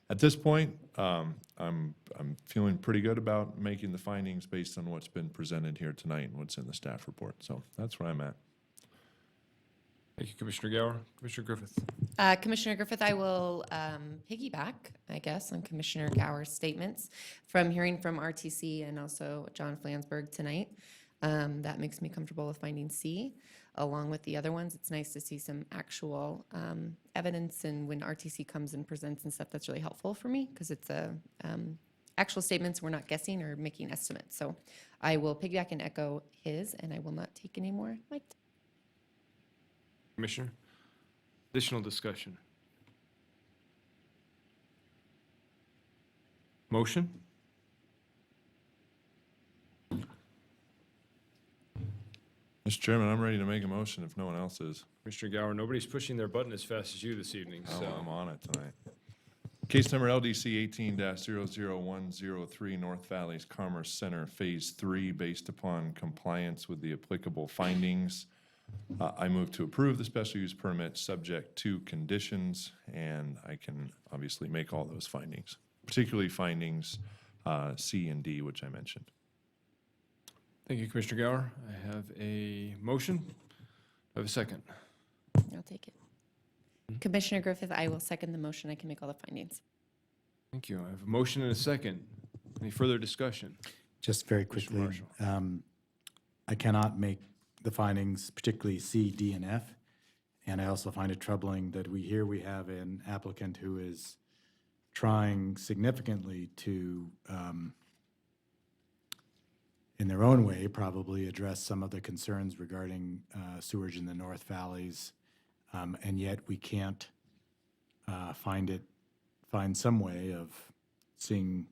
at this point, I'm feeling pretty good about making the findings based on what's been presented here tonight and what's in the staff report. So that's where I'm at. Thank you, Commissioner Gower. Commissioner Griffith. Commissioner Griffith, I will piggyback, I guess, on Commissioner Gower's statements from hearing from RTC and also John Flansburgh tonight. That makes me comfortable with finding C. Along with the other ones, it's nice to see some actual evidence, and when RTC comes and presents and stuff, that's really helpful for me because it's actual statements. We're not guessing or making estimates. So I will piggyback and echo his, and I will not take any more mic. Commissioner, additional discussion. Motion? Mr. Chairman, I'm ready to make a motion if no one else is. Commissioner Gower, nobody's pushing their button as fast as you this evening, Oh, so. I'm on it tonight. Case number LDC 18-00103, North Valley's Commerce Center, Phase 3, based upon compliance with the applicable findings. I move to approve the special use permit subject to conditions, and I can obviously make all those findings, particularly findings C and D, which I mentioned. Thank you, Commissioner Gower. I have a motion. I have a second. I'll take it. Commissioner Griffith, I will second the motion. I can make all the findings. Thank you. I have a motion and a second. Any further discussion? Just very quickly, I cannot make the findings, particularly C, D, and F. And I also find it troubling that we have an applicant who is trying significantly to, in their own way, probably address some of the concerns regarding sewage in the North Valleys, and yet we can't find some way of seeing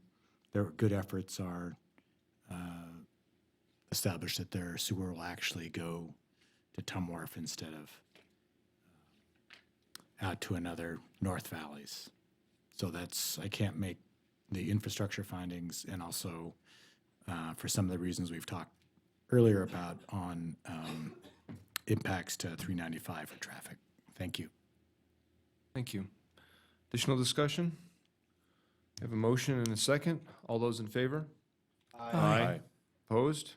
their good efforts are established that their sewer will actually go to Tumwharf instead of out to another North Valleys. So I can't make the infrastructure findings, and also for some of the reasons we've talked earlier about on impacts to 395 for traffic. Thank you. Thank you. Additional discussion? I have a motion and a second. All those in favor? Aye. Opposed?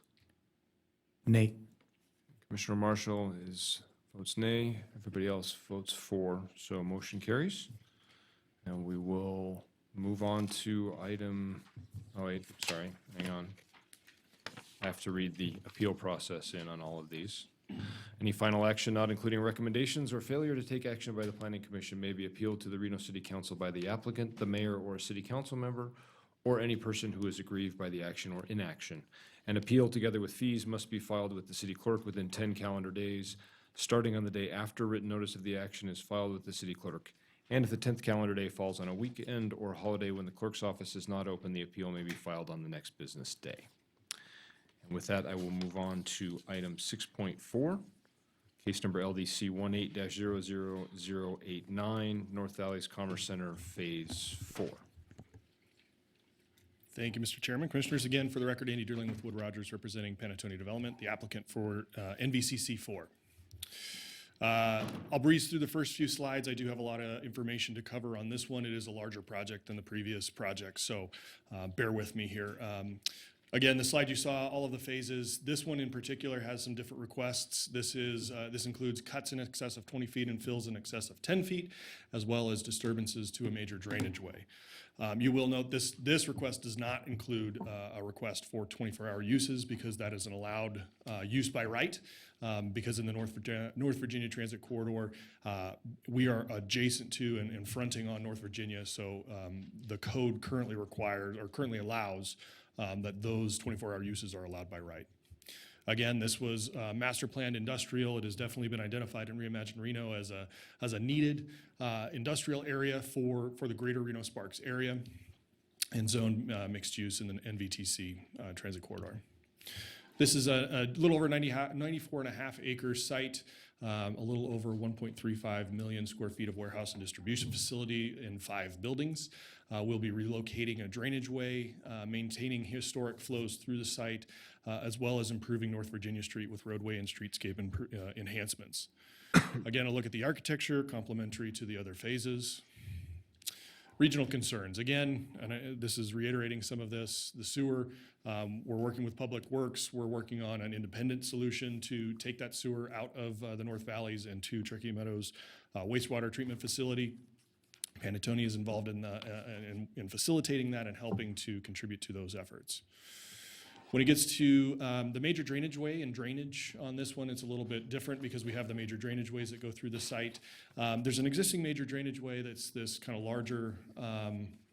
Nay. Commissioner Marshall votes nay. Everybody else votes for, so motion carries. And we will move on to item, oh wait, sorry, hang on. I have to read the appeal process in on all of these. Any final action not including recommendations or failure to take action by the Planning Commission may be appealed to the Reno City Council by the applicant, the mayor, or a city council member, or any person who is aggrieved by the action or inaction. An appeal, together with fees, must be filed with the city clerk within 10 calendar days, starting on the day after written notice of the action is filed with the city clerk. And if the 10th calendar day falls on a weekend or holiday when the clerk's office is not open, the appeal may be filed on the next business day. And with that, I will move on to item 6.4, Case number LDC 18-000089, North Valleys Commerce Center, Phase 4. Thank you, Mr. Chairman. Commissioners, again, for the record, Andy Durling with Wood Rogers representing Panatone Development, the applicant for NVCC 4. I'll breeze through the first few slides. I do have a lot of information to cover on this one. It is a larger project than the previous project, so bear with me here. Again, the slide you saw, all of the phases. This one in particular has some different requests. This includes cuts in excess of 20 feet and fills in excess of 10 feet, as well as disturbances to a major drainage way. You will note this request does not include a request for 24-hour uses because that is an allowed use by right. Because in the North Virginia Transit Corridor, we are adjacent to and fronting on North Virginia, so the code currently requires or currently allows that those 24-hour uses are allowed by right. Again, this was master planned industrial. It has definitely been identified in Reimagine Reno as a needed industrial area for the greater Reno Sparks area and zone mixed use in the NVTC transit corridor. This is a little over 94.5 acre site, a little over 1.35 million square feet of warehouse and distribution facility in 5 buildings. We'll be relocating a drainage way, maintaining historic flows through the site, as well as improving North Virginia Street with roadway and streetscape enhancements. Again, a look at the architecture, complementary to the other phases. Regional concerns. Again, and this is reiterating some of this, the sewer, we're working with Public Works. We're working on an independent solution to take that sewer out of the North Valleys and to Turkey Meadows wastewater treatment facility. Panatone is involved in facilitating that and helping to contribute to those efforts. When it gets to the major drainage way and drainage on this one, it's a little bit different because we have the major drainage ways that go through the site. There's an existing major drainage way that's this kind of larger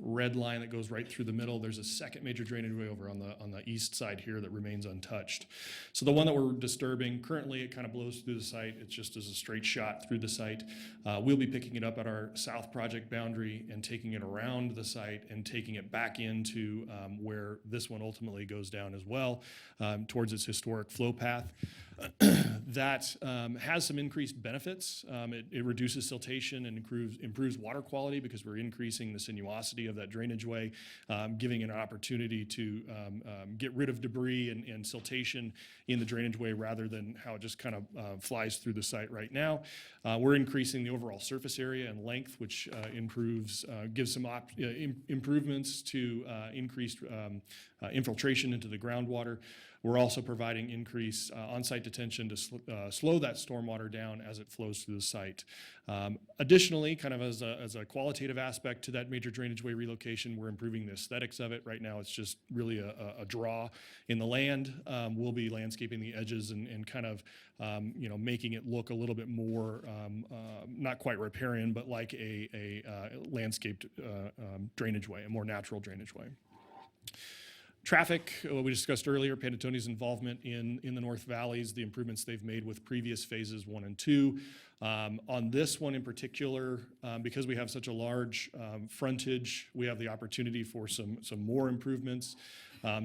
red line that goes right through the middle. There's a second major drainage way over on the east side here that remains untouched. So the one that we're disturbing, currently it kind of blows through the site. It just is a straight shot through the site. We'll be picking it up at our south project boundary and taking it around the site and taking it back into where this one ultimately goes down as well, towards its historic flow path. That has some increased benefits. It reduces siltation and improves water quality because we're increasing the sinuosity of that drainage way, giving it an opportunity to get rid of debris and siltation in the drainage way rather than how it just kind of flies through the site right now. We're increasing the overall surface area and length, which gives some improvements to increased infiltration into the groundwater. We're also providing increased on-site detention to slow that stormwater down as it flows through the site. Additionally, kind of as a qualitative aspect to that major drainage way relocation, we're improving the aesthetics of it. Right now, it's just really a draw in the land. We'll be landscaping the edges and kind of making it look a little bit more, not quite riparian, but like a landscaped drainage way, a more natural drainage way. Traffic, we discussed earlier, Panatone's involvement in the North Valleys, the improvements they've made with previous phases 1 and 2. On this one in particular, because we have such a large frontage, we have the opportunity for some more improvements.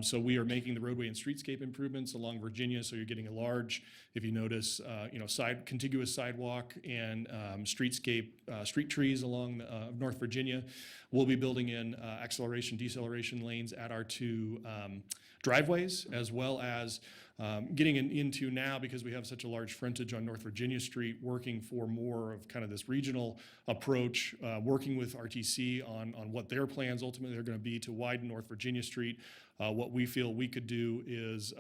So we are making the roadway and streetscape improvements along Virginia. So you're getting a large, if you notice, contiguous sidewalk and streetscape, street trees along North Virginia. We'll be building in acceleration, deceleration lanes at our 2 driveways, as well as getting into now, because we have such a large frontage on North Virginia Street, working for more of kind of this regional approach, working with RTC on what their plans ultimately are going to be to widen North Virginia Street. What we feel we could do is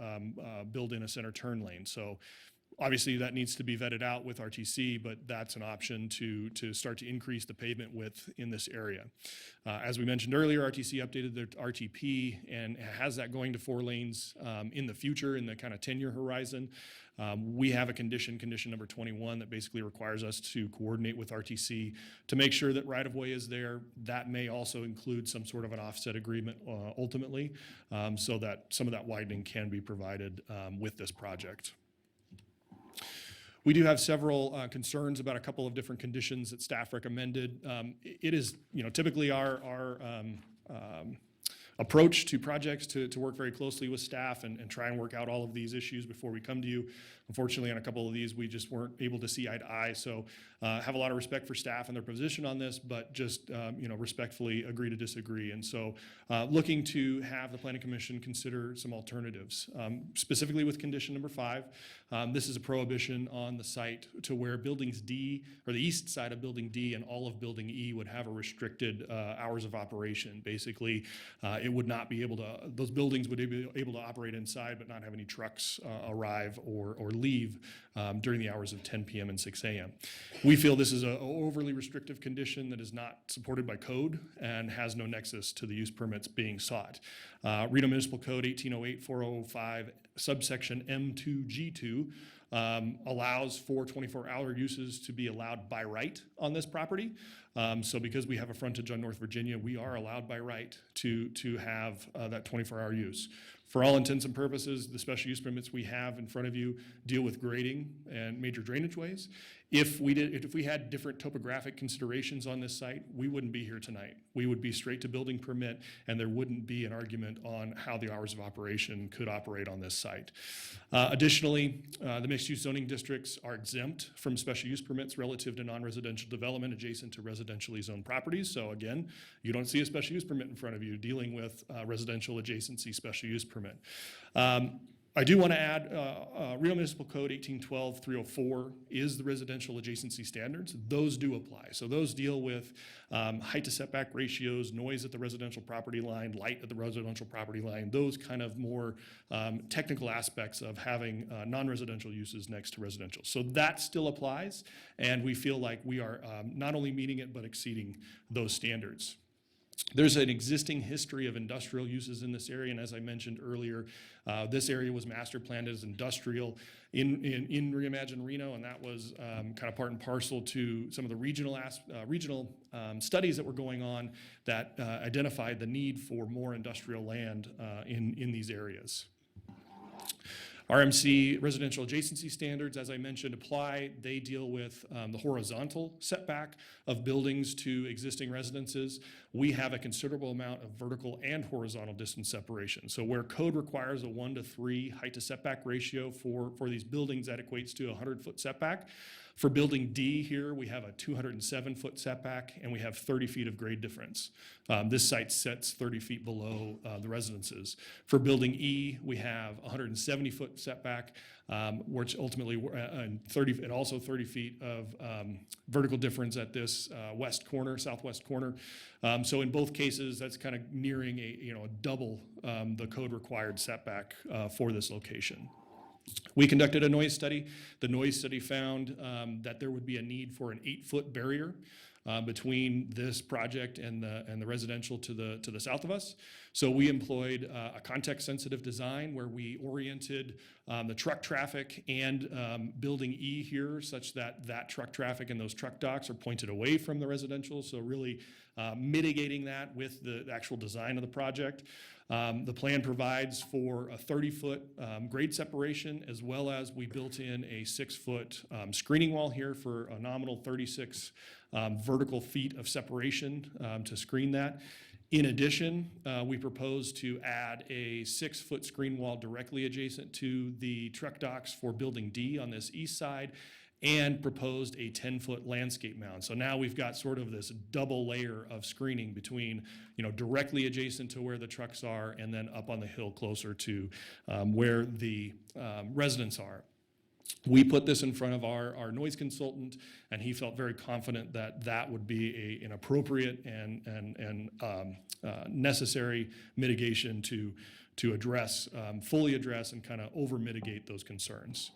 build in a center turn lane. So obviously that needs to be vetted out with RTC, but that's an option to start to increase the pavement width in this area. As we mentioned earlier, RTC updated their RTP and has that going to 4 lanes in the future in the kind of 10-year horizon. We have a condition number 21, that basically requires us to coordinate with RTC to make sure that right-of-way is there. That may also include some sort of an offset agreement ultimately, so that some of that widening can be provided with this project. We do have several concerns about a couple of different conditions that staff recommended. It is, typically our approach to projects to work very closely with staff and try and work out all of these issues before we come to you. Unfortunately, on a couple of these, we just weren't able to see eye to eye. So have a lot of respect for staff and their position on this, but just respectfully agree to disagree. And so looking to have the Planning Commission consider some alternatives, specifically with condition number 5. This is a prohibition on the site to where buildings D, or the east side of building D and all of building E would have a restricted hours of operation. Basically, it would not be able to, those buildings would be able to operate inside but not have any trucks arrive or leave during the hours of 10 p.m. and 6 a.m. We feel this is an overly restrictive condition that is not supported by code and has no nexus to the use permits being sought. Reno Municipal Code 1808-4005, subsection M2G2, allows for 24-hour uses to be allowed by right on this property. So because we have a frontage on North Virginia, we are allowed by right to have that 24-hour use. For all intents and purposes, the special use permits we have in front of you deal with grading and major drainage ways. If we had different topographic considerations on this site, we wouldn't be here tonight. We would be straight to building permit, and there wouldn't be an argument on how the hours of operation could operate on this site. Additionally, the mixed-use zoning districts are exempt from special use permits relative to non-residential development adjacent to residentially zoned properties. So again, you don't see a special use permit in front of you dealing with residential adjacency special use permit. I do want to add, Reno Municipal Code 1812-304 is the residential adjacency standards. Those do apply. So those deal with height to setback ratios, noise at the residential property line, light at the residential property line, those kind of more technical aspects of having non-residential uses next to residential. So that still applies, and we feel like we are not only meeting it, but exceeding those standards. There's an existing history of industrial uses in this area, and as I mentioned earlier, this area was master planned as industrial in Reimagine Reno, and that was kind of part and parcel to some of the regional studies that were going on that identified the need for more industrial land in these areas. RMC residential adjacency standards, as I mentioned, apply. They deal with the horizontal setback of buildings to existing residences. We have a considerable amount of vertical and horizontal distance separation. So where code requires a 1-to-3 height to setback ratio for these buildings, that equates to a 100-foot setback. For building D here, we have a 207-foot setback, and we have 30 feet of grade difference. This site sits 30 feet below the residences. For building E, we have a 170-foot setback, which ultimately, and also 30 feet of vertical difference at this southwest corner. So in both cases, that's kind of nearing a double the code required setback for this location. We conducted a noise study. The noise study found that there would be a need for an 8-foot barrier between this project and the residential to the south of us. So we employed a context-sensitive design where we oriented the truck traffic and building E here such that that truck traffic and those truck docks are pointed away from the residential, so really mitigating that with the actual design of the project. The plan provides for a 30-foot grade separation, as well as we built in a 6-foot screening wall here for a nominal 36 vertical feet of separation to screen that. In addition, we propose to add a 6-foot screen wall directly adjacent to the truck docks for building D on this east side, and proposed a 10-foot landscape mound. So now we've got sort of this double layer of screening between, directly adjacent to where the trucks are and then up on the hill closer to where the residents are. We put this in front of our noise consultant, and he felt very confident that that would be an appropriate and necessary mitigation to address, fully address and kind of over mitigate those concerns.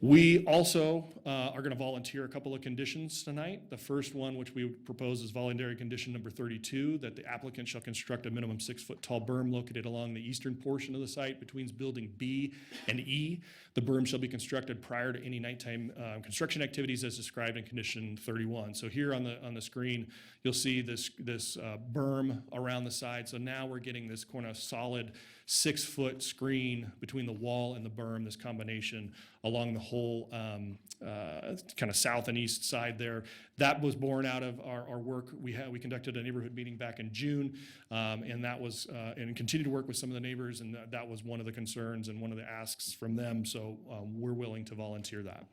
We also are going to volunteer a couple of conditions tonight. The first one, which we would propose, is voluntary condition number 32, that the applicant shall construct a minimum 6-foot tall berm located along the eastern portion of the site between building B and E. The berm shall be constructed prior to any nighttime construction activities as described in condition 31. So here on the screen, you'll see this berm around the side. So now we're getting this kind of solid 6-foot screen between the wall and the berm, this combination along the whole kind of south and east side there. That was born out of our work. We conducted a neighborhood meeting back in June, and that was, and continued to work with some of the neighbors, and that was one of the concerns and one of the asks from them, so we're willing to volunteer that.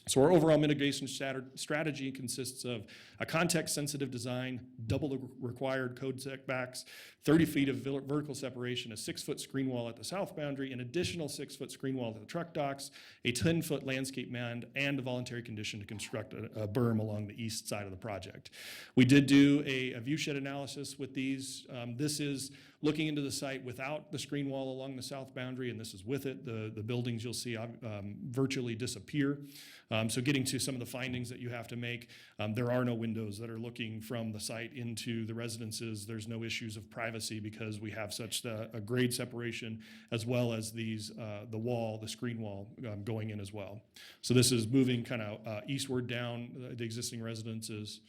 So our overall mitigation strategy consists of a context-sensitive design, double the required code setbacks, 30 feet of vertical separation, a 6-foot screen wall at the south boundary, an additional 6-foot screen wall at the truck docks, a 10-foot landscape mound, and a voluntary condition to construct a berm along the east side of the project. We did do a viewshed analysis with these. This is looking into the site without the screen wall along the south boundary, and this is with it. The buildings you'll see virtually disappear. So getting to some of the findings that you have to make, there are no windows that are looking from the site into the residences. There's no issues of privacy because we have such a grade separation, as well as these the wall, the screen wall going in as well. So this is moving kind of eastward down the existing residences,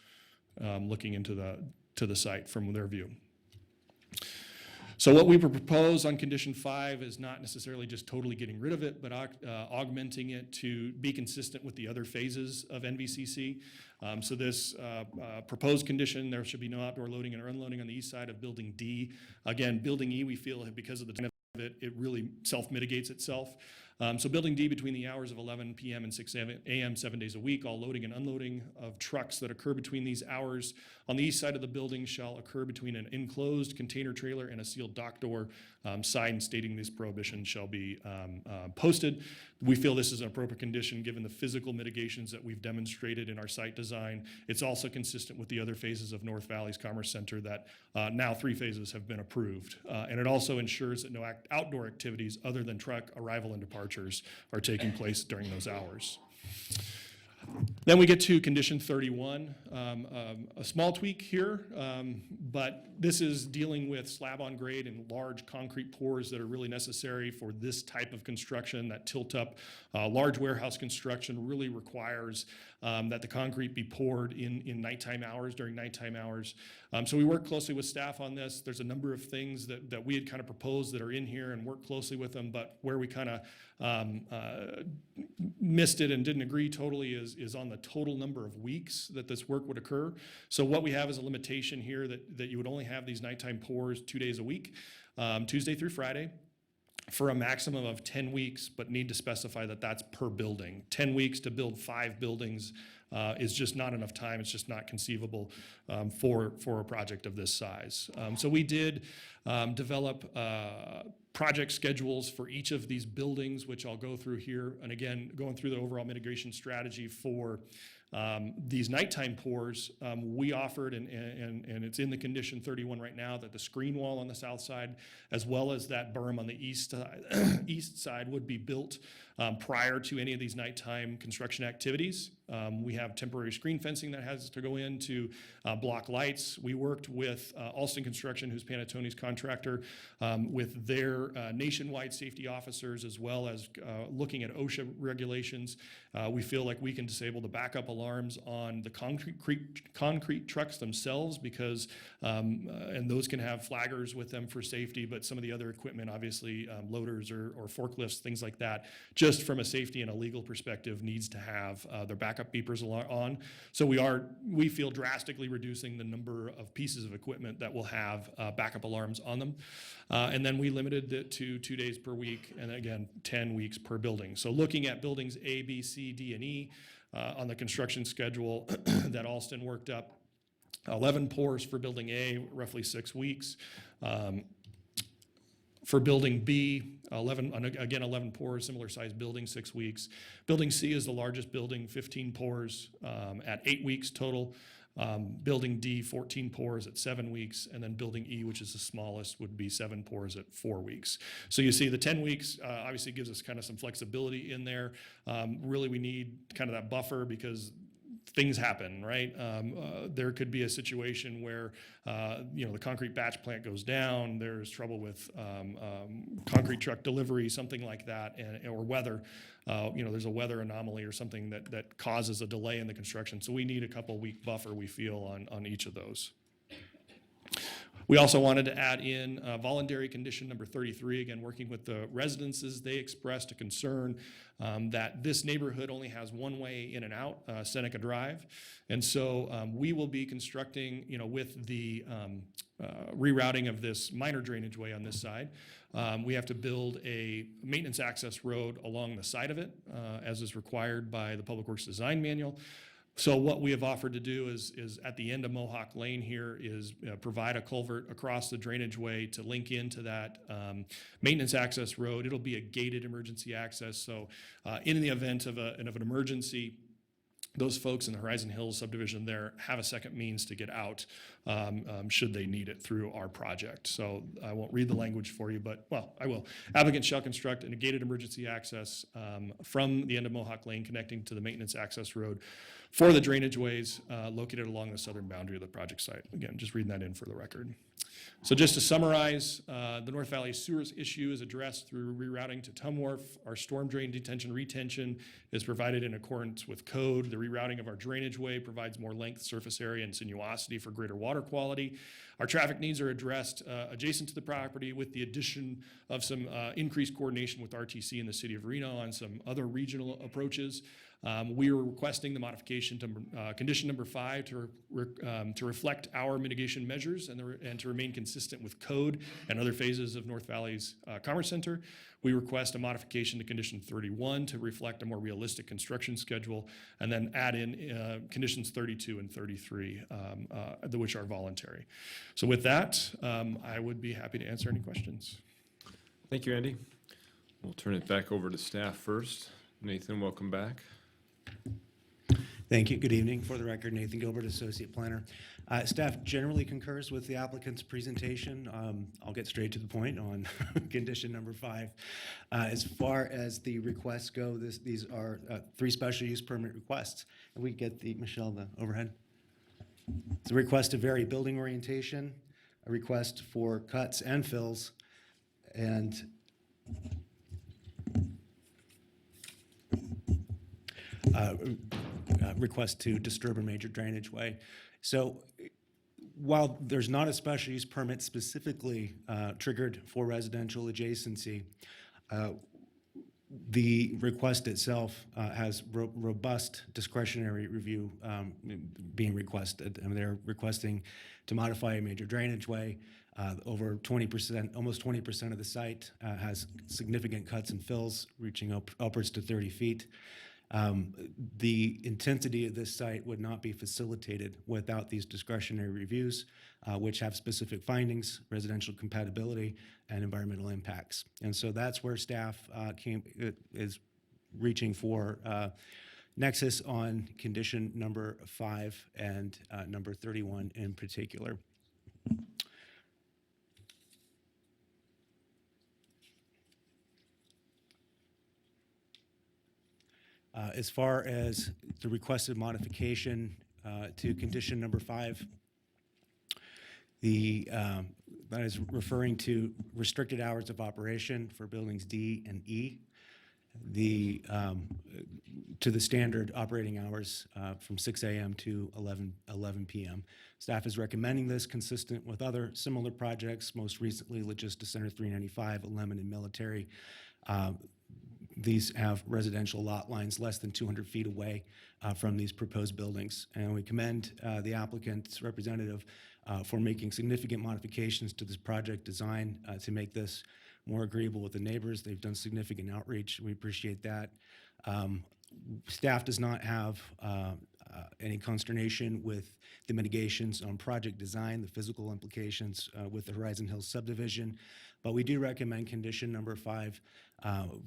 looking into the site from their view. So what we propose on condition 5 is not necessarily just totally getting rid of it, but augmenting it to be consistent with the other phases of NVCC. So this proposed condition, there should be no outdoor loading or unloading on the east side of building D. Again, building E, we feel because of the design of it really self-mitigates itself. So building D, between the hours of 11 p.m. and 6 a.m. 7 days a week, all loading and unloading of trucks that occur between these hours on the east side of the building shall occur between an enclosed container trailer and a sealed dock door. Sign stating this prohibition shall be posted. We feel this is an appropriate condition given the physical mitigations that we've demonstrated in our site design. It's also consistent with the other phases of North Valley's Commerce Center that now 3 phases have been approved. And it also ensures that no outdoor activities other than truck arrival and departures are taking place during those hours. Then we get to condition 31, a small tweak here, but this is dealing with slab on grade and large concrete pours that are really necessary for this type of construction. That tilt up large warehouse construction really requires that the concrete be poured in nighttime hours, during nighttime hours. So we work closely with staff on this. There's a number of things that we had kind of proposed that are in here and work closely with them, but where we kind of missed it and didn't agree totally is on the total number of weeks that this work would occur. So what we have is a limitation here that you would only have these nighttime pours 2 days a week, Tuesday through Friday, for a maximum of 10 weeks, but need to specify that that's per building. 10 weeks to build 5 buildings is just not enough time. It's just not conceivable for a project of this size. So we did develop project schedules for each of these buildings, which I'll go through here. And again, going through the overall mitigation strategy for these nighttime pours, we offered, and it's in the condition 31 right now, that the screen wall on the south side, as well as that berm on the east side would be built prior to any of these nighttime construction activities. We have temporary screen fencing that has to go in to block lights. We worked with Alston Construction, who's Panettone's contractor, with their nationwide safety officers, as well as looking at OSHA regulations. We feel like we can disable the backup alarms on the concrete trucks themselves because, and those can have flaggers with them for safety, but some of the other equipment, obviously loaders or forklifts, things like that, just from a safety and a legal perspective, needs to have their backup beepers on. So we feel drastically reducing the number of pieces of equipment that will have backup alarms on them. And then we limited it to 2 days per week, and again, 10 weeks per building. So looking at buildings A, B, C, D, and E on the construction schedule that Alston worked up, 11 pours for building A, roughly 6 weeks. For building B, 11 pours, similar size building, 6 weeks. Building C is the largest building, 15 pours at 8 weeks total. Building D, 14 pours at 7 weeks. And then building E, which is the smallest, would be 7 pours at 4 weeks. So you see the 10 weeks obviously gives us kind of some flexibility in there. Really, we need kind of that buffer because things happen, right? There could be a situation where, the concrete batch plant goes down, there's trouble with concrete truck delivery, something like that, or weather. There's a weather anomaly or something that causes a delay in the construction. So we need a couple week buffer, we feel, on each of those. We also wanted to add in voluntary condition number 33, again, working with the residences. They expressed a concern that this neighborhood only has one way in and out, Seneca Drive. And so we will be constructing, with the rerouting of this minor drainage way on this side, we have to build a maintenance access road along the side of it, as is required by the Public Works Design Manual. So what we have offered to do is at the end of Mohawk Lane here is provide a culvert across the drainage way to link into that maintenance access road. It'll be a gated emergency access. So in the event of an emergency, those folks in the Horizon Hills subdivision there have a second means to get out should they need it through our project. So I won't read the language for you, but, well, I will. Applicant shall construct a gated emergency access from the end of Mohawk Lane connecting to the maintenance access road for the drainage ways located along the southern boundary of the project site. Again, just reading that in for the record. So just to summarize, the North Valley sewers issue is addressed through rerouting to Tum Wharf. Our storm drain detention retention is provided in accordance with code. The rerouting of our drainage way provides more length, surface area, and sinuosity for greater water quality. Our traffic needs are addressed adjacent to the property with the addition of some increased coordination with RTC and the city of Reno on some other regional approaches. We are requesting the modification to condition number 5 to reflect our mitigation measures and to remain consistent with code and other phases of North Valley's Commerce Center. We request a modification to condition 31 to reflect a more realistic construction schedule, and then add in conditions 32 and 33, which are voluntary. So with that, I would be happy to answer any questions. Thank you, Andy. We'll turn it back over to staff first. Nathan, welcome back. Thank you. Good evening. For the record, Nathan Gilbert, Associate Planner. Staff generally concurs with the applicant's presentation. I'll get straight to the point on condition number 5. As far as the requests go, these are 3 special use permit requests. And we get Michelle, the overhead. It's a request to vary building orientation, a request for cuts and fills, and request to disturb a major drainage way. So while there's not a special use permit specifically triggered for residential adjacency, the request itself has robust discretionary review being requested. And they're requesting to modify a major drainage way. Over 20%, almost 20% of the site has significant cuts and fills reaching upwards to 30 feet. The intensity of this site would not be facilitated without these discretionary reviews, which have specific findings, residential compatibility, and environmental impacts. And so that's where staff is reaching for nexus on condition number 5 and number 31 in particular. As far as the requested modification to condition number 5, that is referring to restricted hours of operation for buildings D and E, to the standard operating hours from 6 a.m. to 11 p.m. Staff is recommending this consistent with other similar projects, most recently Logistics Center 395 at Lemon and Military. These have residential lot lines less than 200 feet away from these proposed buildings. And we commend the applicant's representative for making significant modifications to this project design to make this more agreeable with the neighbors. They've done significant outreach. We appreciate that. Staff does not have any consternation with the mitigations on project design, the physical implications with the Horizon Hills subdivision, but we do recommend condition number 5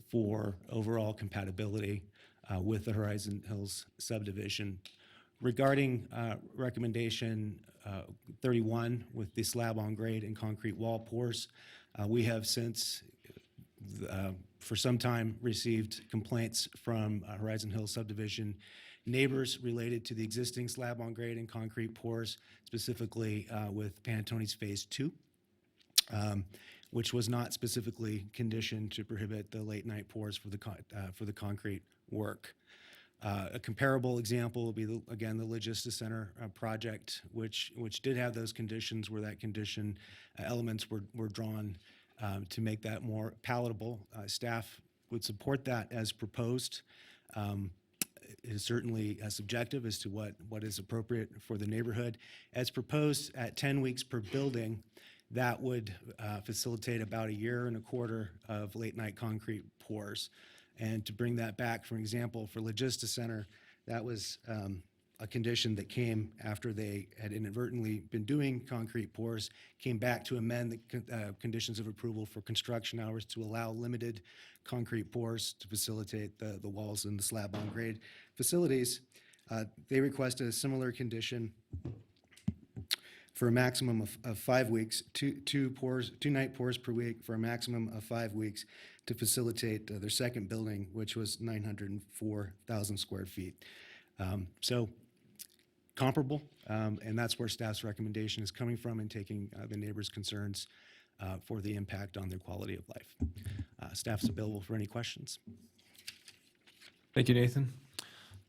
for overall compatibility with the Horizon Hills subdivision. Regarding recommendation 31 with the slab on grade and concrete wall pours, we have since for some time received complaints from Horizon Hills subdivision neighbors related to the existing slab on grade and concrete pours, specifically with Pantoni's Phase 2, which was not specifically conditioned to prohibit the late night pours for the concrete work. A comparable example would be, again, the Logistics Center project, which did have those conditions where that condition elements were drawn to make that more palatable. Staff would support that as proposed. It is certainly subjective as to what is appropriate for the neighborhood. As proposed at 10 weeks per building, that would facilitate about 1.25 years of late-night concrete pours. And to bring that back, for example, for Logistics Center, that was a condition that came after they had inadvertently been doing concrete pours, came back to amend the conditions of approval for construction hours to allow limited concrete pours to facilitate the walls and the slab on grade facilities. They requested a similar condition for a maximum of 5 weeks, two night pours per week for a maximum of 5 weeks to facilitate their second building, which was 904,000 square feet. So comparable, and that's where staff's recommendation is coming from in taking the neighbors' concerns for the impact on their quality of life. Staff's available for any questions. Thank you, Nathan.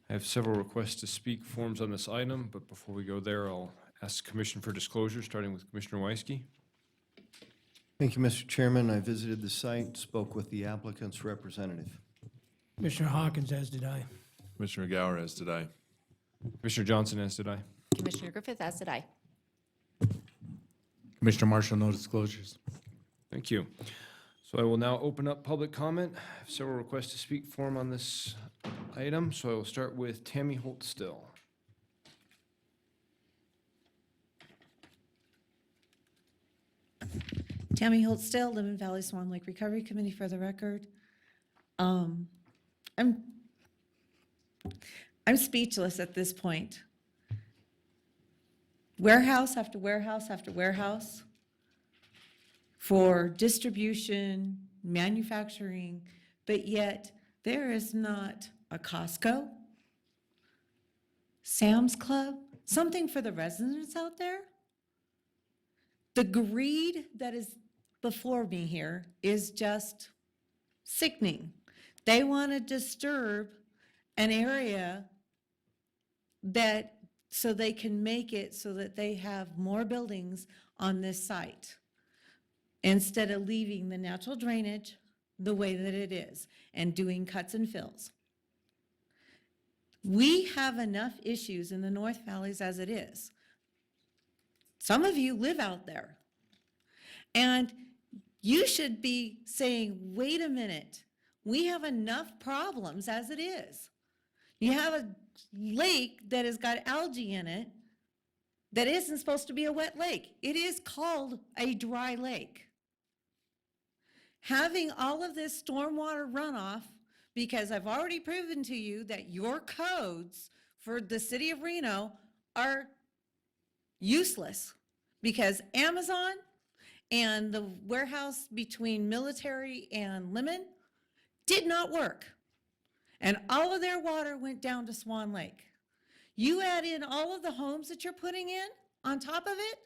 I have several requests to speak forms on this item, but before we go there, I'll ask the Commission for disclosure, starting with Commissioner Weisky. Thank you, Mr. Chairman. I visited the site, spoke with the applicant's representative. Commissioner Hawkins, as did I. Commissioner Gower, as did I. Commissioner Johnson, as did I. Commissioner Griffith, as did I. Commissioner Marshall, no disclosures. Thank you. So I will now open up public comment. I have several requests to speak form on this item, so I will start with Tammy Holt-Still. Tammy Holt-Still, Lemon Valley Swan Lake Recovery Committee for the record. I'm speechless at this point. Warehouse after warehouse after warehouse for distribution, manufacturing, but yet there is not a Costco, Sam's Club, something for the residents out there. The greed that is before me here is just sickening. They want to disturb an area that so they can make it so that they have more buildings on this site instead of leaving the natural drainage the way that it is and doing cuts and fills. We have enough issues in the North Valleys as it is. Some of you live out there. And you should be saying, wait a minute, we have enough problems as it is. You have a lake that has got algae in it that isn't supposed to be a wet lake. It is called a dry lake. Having all of this stormwater runoff, because I've already proven to you that your codes for the city of Reno are useless because Amazon and the warehouse between Military and Lemon did not work. And all of their water went down to Swan Lake. You add in all of the homes that you're putting in on top of it,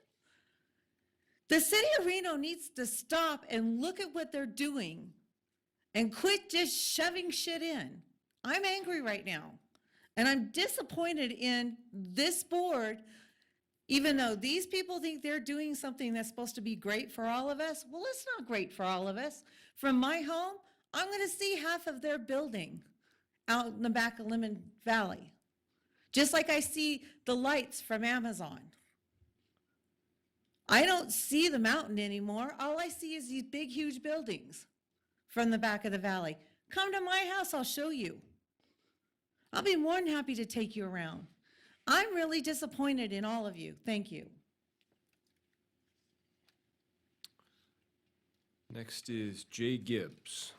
the city of Reno needs to stop and look at what they're doing and quit just shoving shit in. I'm angry right now. And I'm disappointed in this board. Even though these people think they're doing something that's supposed to be great for all of us, well, it's not great for all of us. From my home, I'm going to see half of their building out in the back of Lemon Valley, just like I see the lights from Amazon. I don't see the mountain anymore. All I see is these big, huge buildings from the back of the valley. Come to my house, I'll show you. I'll be more than happy to take you around. I'm really disappointed in all of you. Thank you. Next is Jay Gibbs.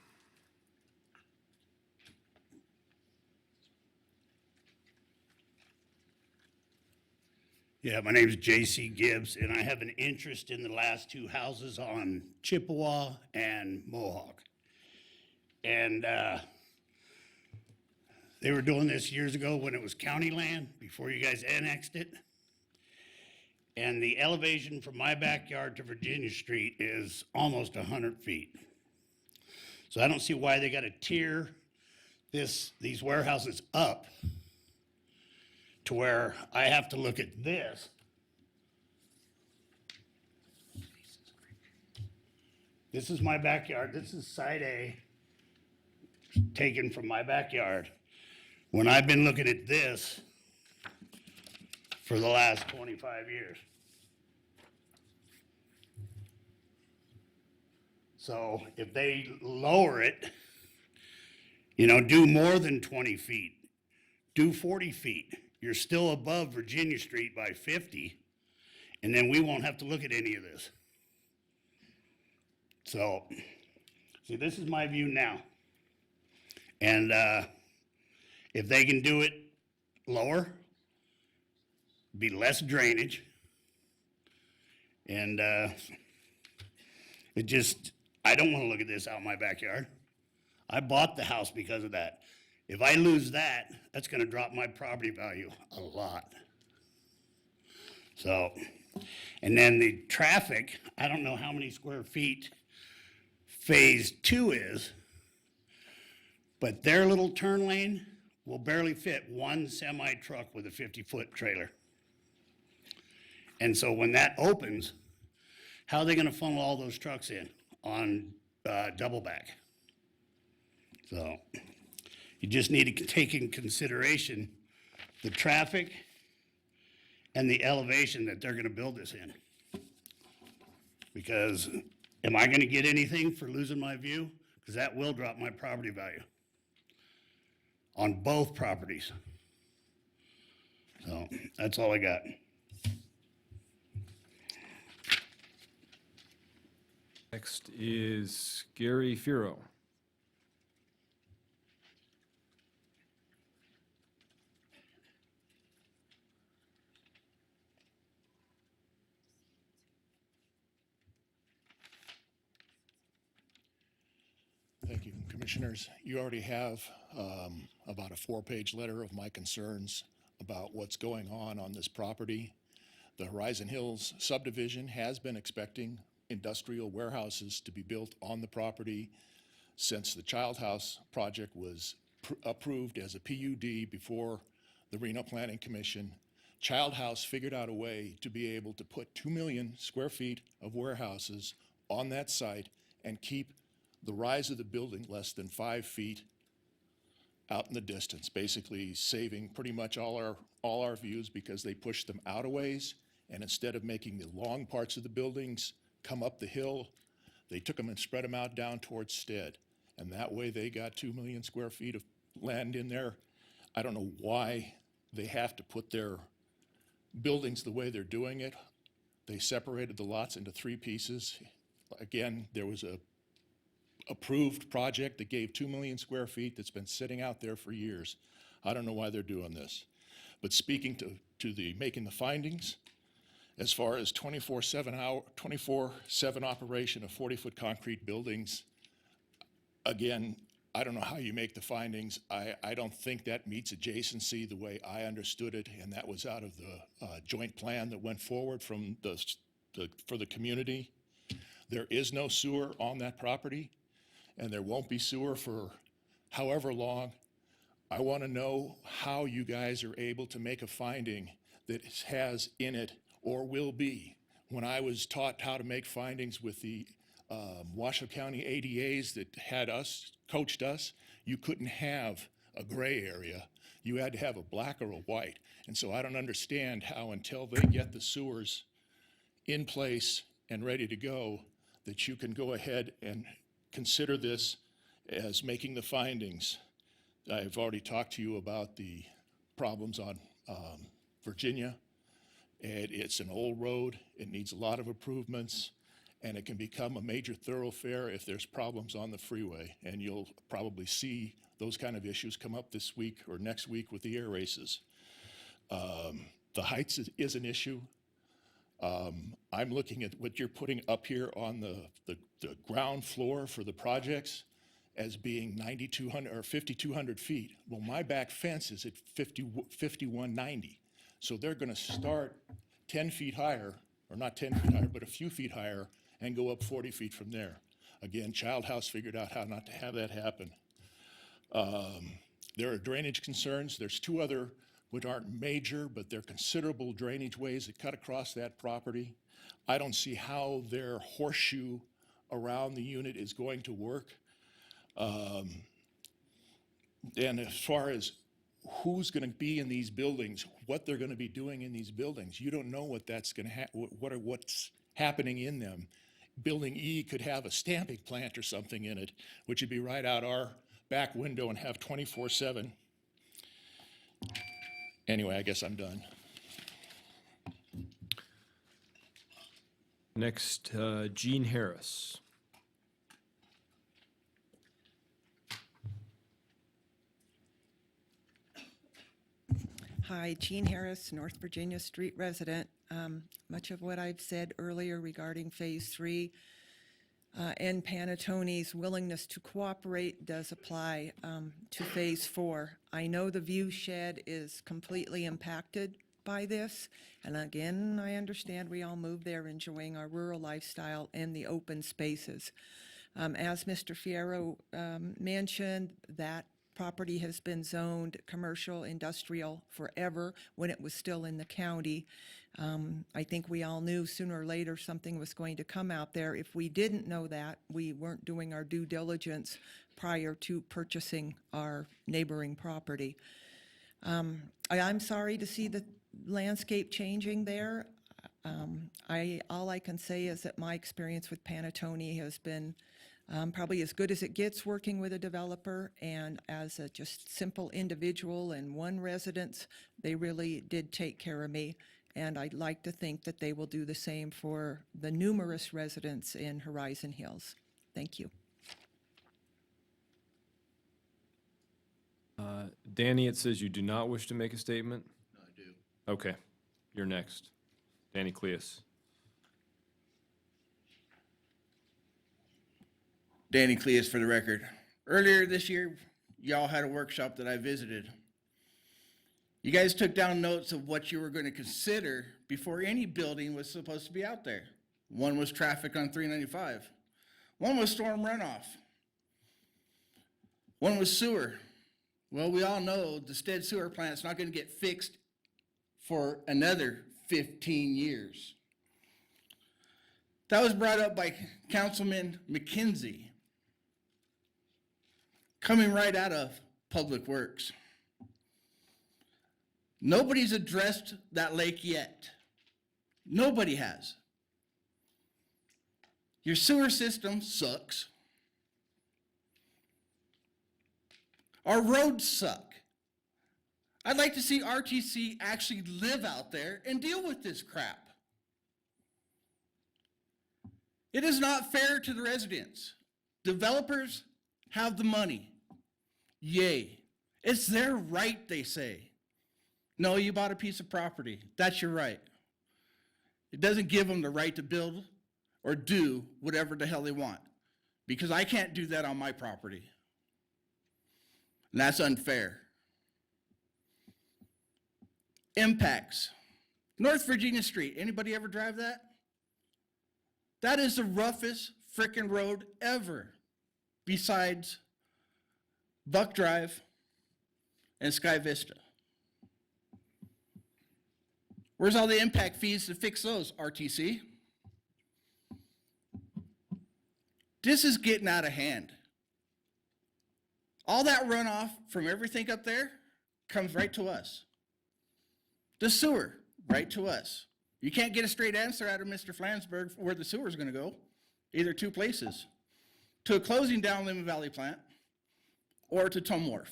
Yeah, my name is J.C. Gibbs, and I have an interest in the last two houses on Chippewa and Mohawk. And they were doing this years ago when it was county land, before you guys annexed it. And the elevation from my backyard to Virginia Street is almost 100 feet. So I don't see why they got to tier these warehouses up to where I have to look at this. This is my backyard. This is side A, taken from my backyard. When I've been looking at this for the last 25 years. So if they lower it, you know, do more than 20 feet, do 40 feet, you're still above Virginia Street by 50, and then we won't have to look at any of this. So, see, this is my view now. And if they can do it lower, be less drainage, and it just, I don't want to look at this out in my backyard. I bought the house because of that. If I lose that, that's going to drop my property value a lot. So, and then the traffic, I don't know how many square feet phase 2 is, but their little turn lane will barely fit one semi truck with a 50-foot trailer. And so when that opens, how are they going to funnel all those trucks in on double back? So you just need to take in consideration the traffic and the elevation that they're going to build this in. Because am I going to get anything for losing my view? Because that will drop my property value on both properties. So that's all I got. Next is Gary Firo. Thank you, Commissioners. You already have about a 4-page letter of my concerns about what's going on this property. The Horizon Hills subdivision has been expecting industrial warehouses to be built on the property since the Child House project was approved as a PUD before the Reno Planning Commission. Child House figured out a way to be able to put 2 million square feet of warehouses on that site and keep the rise of the building less than 5 feet out in the distance, basically saving pretty much all our views because they pushed them out a ways, and instead of making the long parts of the buildings come up the hill, they took them and spread them out down towards Stead. And that way they got 2 million square feet of land in there. I don't know why they have to put their buildings the way they're doing it. They separated the lots into 3 pieces. Again, there was a approved project that gave 2 million square feet that's been sitting out there for years. I don't know why they're doing this. But speaking to the making the findings, as far as 24/7 operation of 40-foot concrete buildings, again, I don't know how you make the findings. I don't think that meets adjacency the way I understood it, and that was out of the joint plan that went forward from for the community. There is no sewer on that property, and there won't be sewer for however long. I want to know how you guys are able to make a finding that has in it or will be. When I was taught how to make findings with the Washoe County ADAs that had coached us, you couldn't have a gray area. You had to have a black or a white. And so I don't understand how until they get the sewers in place and ready to go, that you can go ahead and consider this as making the findings. I've already talked to you about the problems on Virginia. And it's an old road, it needs a lot of improvements, and it can become a major thoroughfare if there's problems on the freeway. And you'll probably see those kind of issues come up this week or next week with the air races. The heights is an issue. I'm looking at what you're putting up here on the ground floor for the projects as being 9,200 or 5,200 feet. Well, my back fence is at 5,190. So they're going to start 10 feet higher, or not 10 feet higher, but a few feet higher, and go up 40 feet from there. Again, Child House figured out how not to have that happen. There are drainage concerns. There's two other, which aren't major, but they're considerable drainage ways that cut across that property. I don't see how their horseshoe around the unit is going to work. And as far as who's going to be in these buildings, what they're going to be doing in these buildings, you don't know what that's going to what's happening in them. Building E could have a stamping plant or something in it, which would be right out our back window and have 24/7. Anyway, I guess I'm done. Next, Gene Harris. Hi, Jean Harris, North Virginia Street resident. Much of what I've said earlier regarding Phase 3 and Panettone's willingness to cooperate does apply to Phase 4. I know the view shed is completely impacted by this, and again, I understand we all move there enjoying our rural lifestyle and the open spaces. As Mr. Fierro mentioned, that property has been zoned commercial, industrial forever when it was still in the county. I think we all knew sooner or later something was going to come out there. If we didn't know that, we weren't doing our due diligence prior to purchasing our neighboring property. I'm sorry to see the landscape changing there. All I can say is that my experience with Panettone has been probably as good as it gets working with a developer, and as a just simple individual and one residence, they really did take care of me, and I'd like to think that they will do the same for the numerous residents in Horizon Hills. Thank you. Danny, it says you do not wish to make a statement? No, I do. Okay, you're next. Danny Cleus. Danny Cleus for the record. Earlier this year, y'all had a workshop that I visited. You guys took down notes of what you were going to consider before any building was supposed to be out there. One was traffic on 395. One was storm runoff. One was sewer. Well, we all know the Stead sewer plant's not going to get fixed for another 15 years. That was brought up by Councilman McKenzie, coming right out of Public Works. Nobody's addressed that lake yet. Nobody has. Your sewer system sucks. Our roads suck. I'd like to see RTC actually live out there and deal with this crap. It is not fair to the residents. Developers have the money. Yay. It's their right, they say. No, you bought a piece of property. That's your right. It doesn't give them the right to build or do whatever the hell they want, because I can't do that on my property. And that's unfair. Impacts. North Virginia Street. Anybody ever drive that? That is the roughest frickin' road ever, besides Buck Drive and Sky Vista. Where's all the impact fees to fix those, RTC? This is getting out of hand. All that runoff from everything up there comes right to us. The sewer, right to us. You can't get a straight answer out of Mr. Flansburgh where the sewer's gonna go, either two places. To a closing down Lemon Valley plant or to Tom Wharf.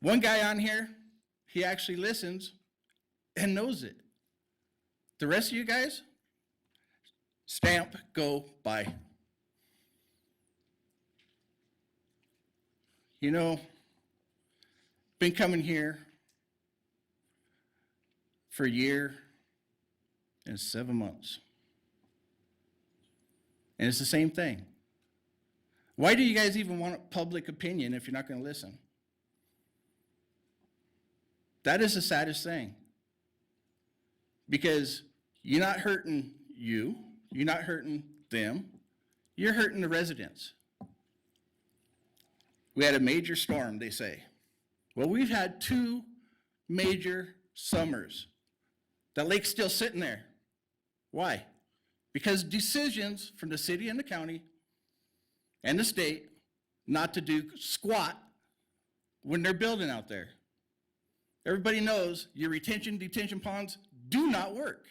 One guy on here, he actually listens and knows it. The rest of you guys, stamp, go, bye. You know, been coming here for a year and 7 months. And it's the same thing. Why do you guys even want public opinion if you're not going to listen? That is the saddest thing. Because you're not hurting you, you're not hurting them, you're hurting the residents. We had a major storm, they say. Well, we've had 2 major summers. That lake's still sitting there. Why? Because decisions from the city and the county and the state not to do squat when they're building out there. Everybody knows your detention ponds do not work.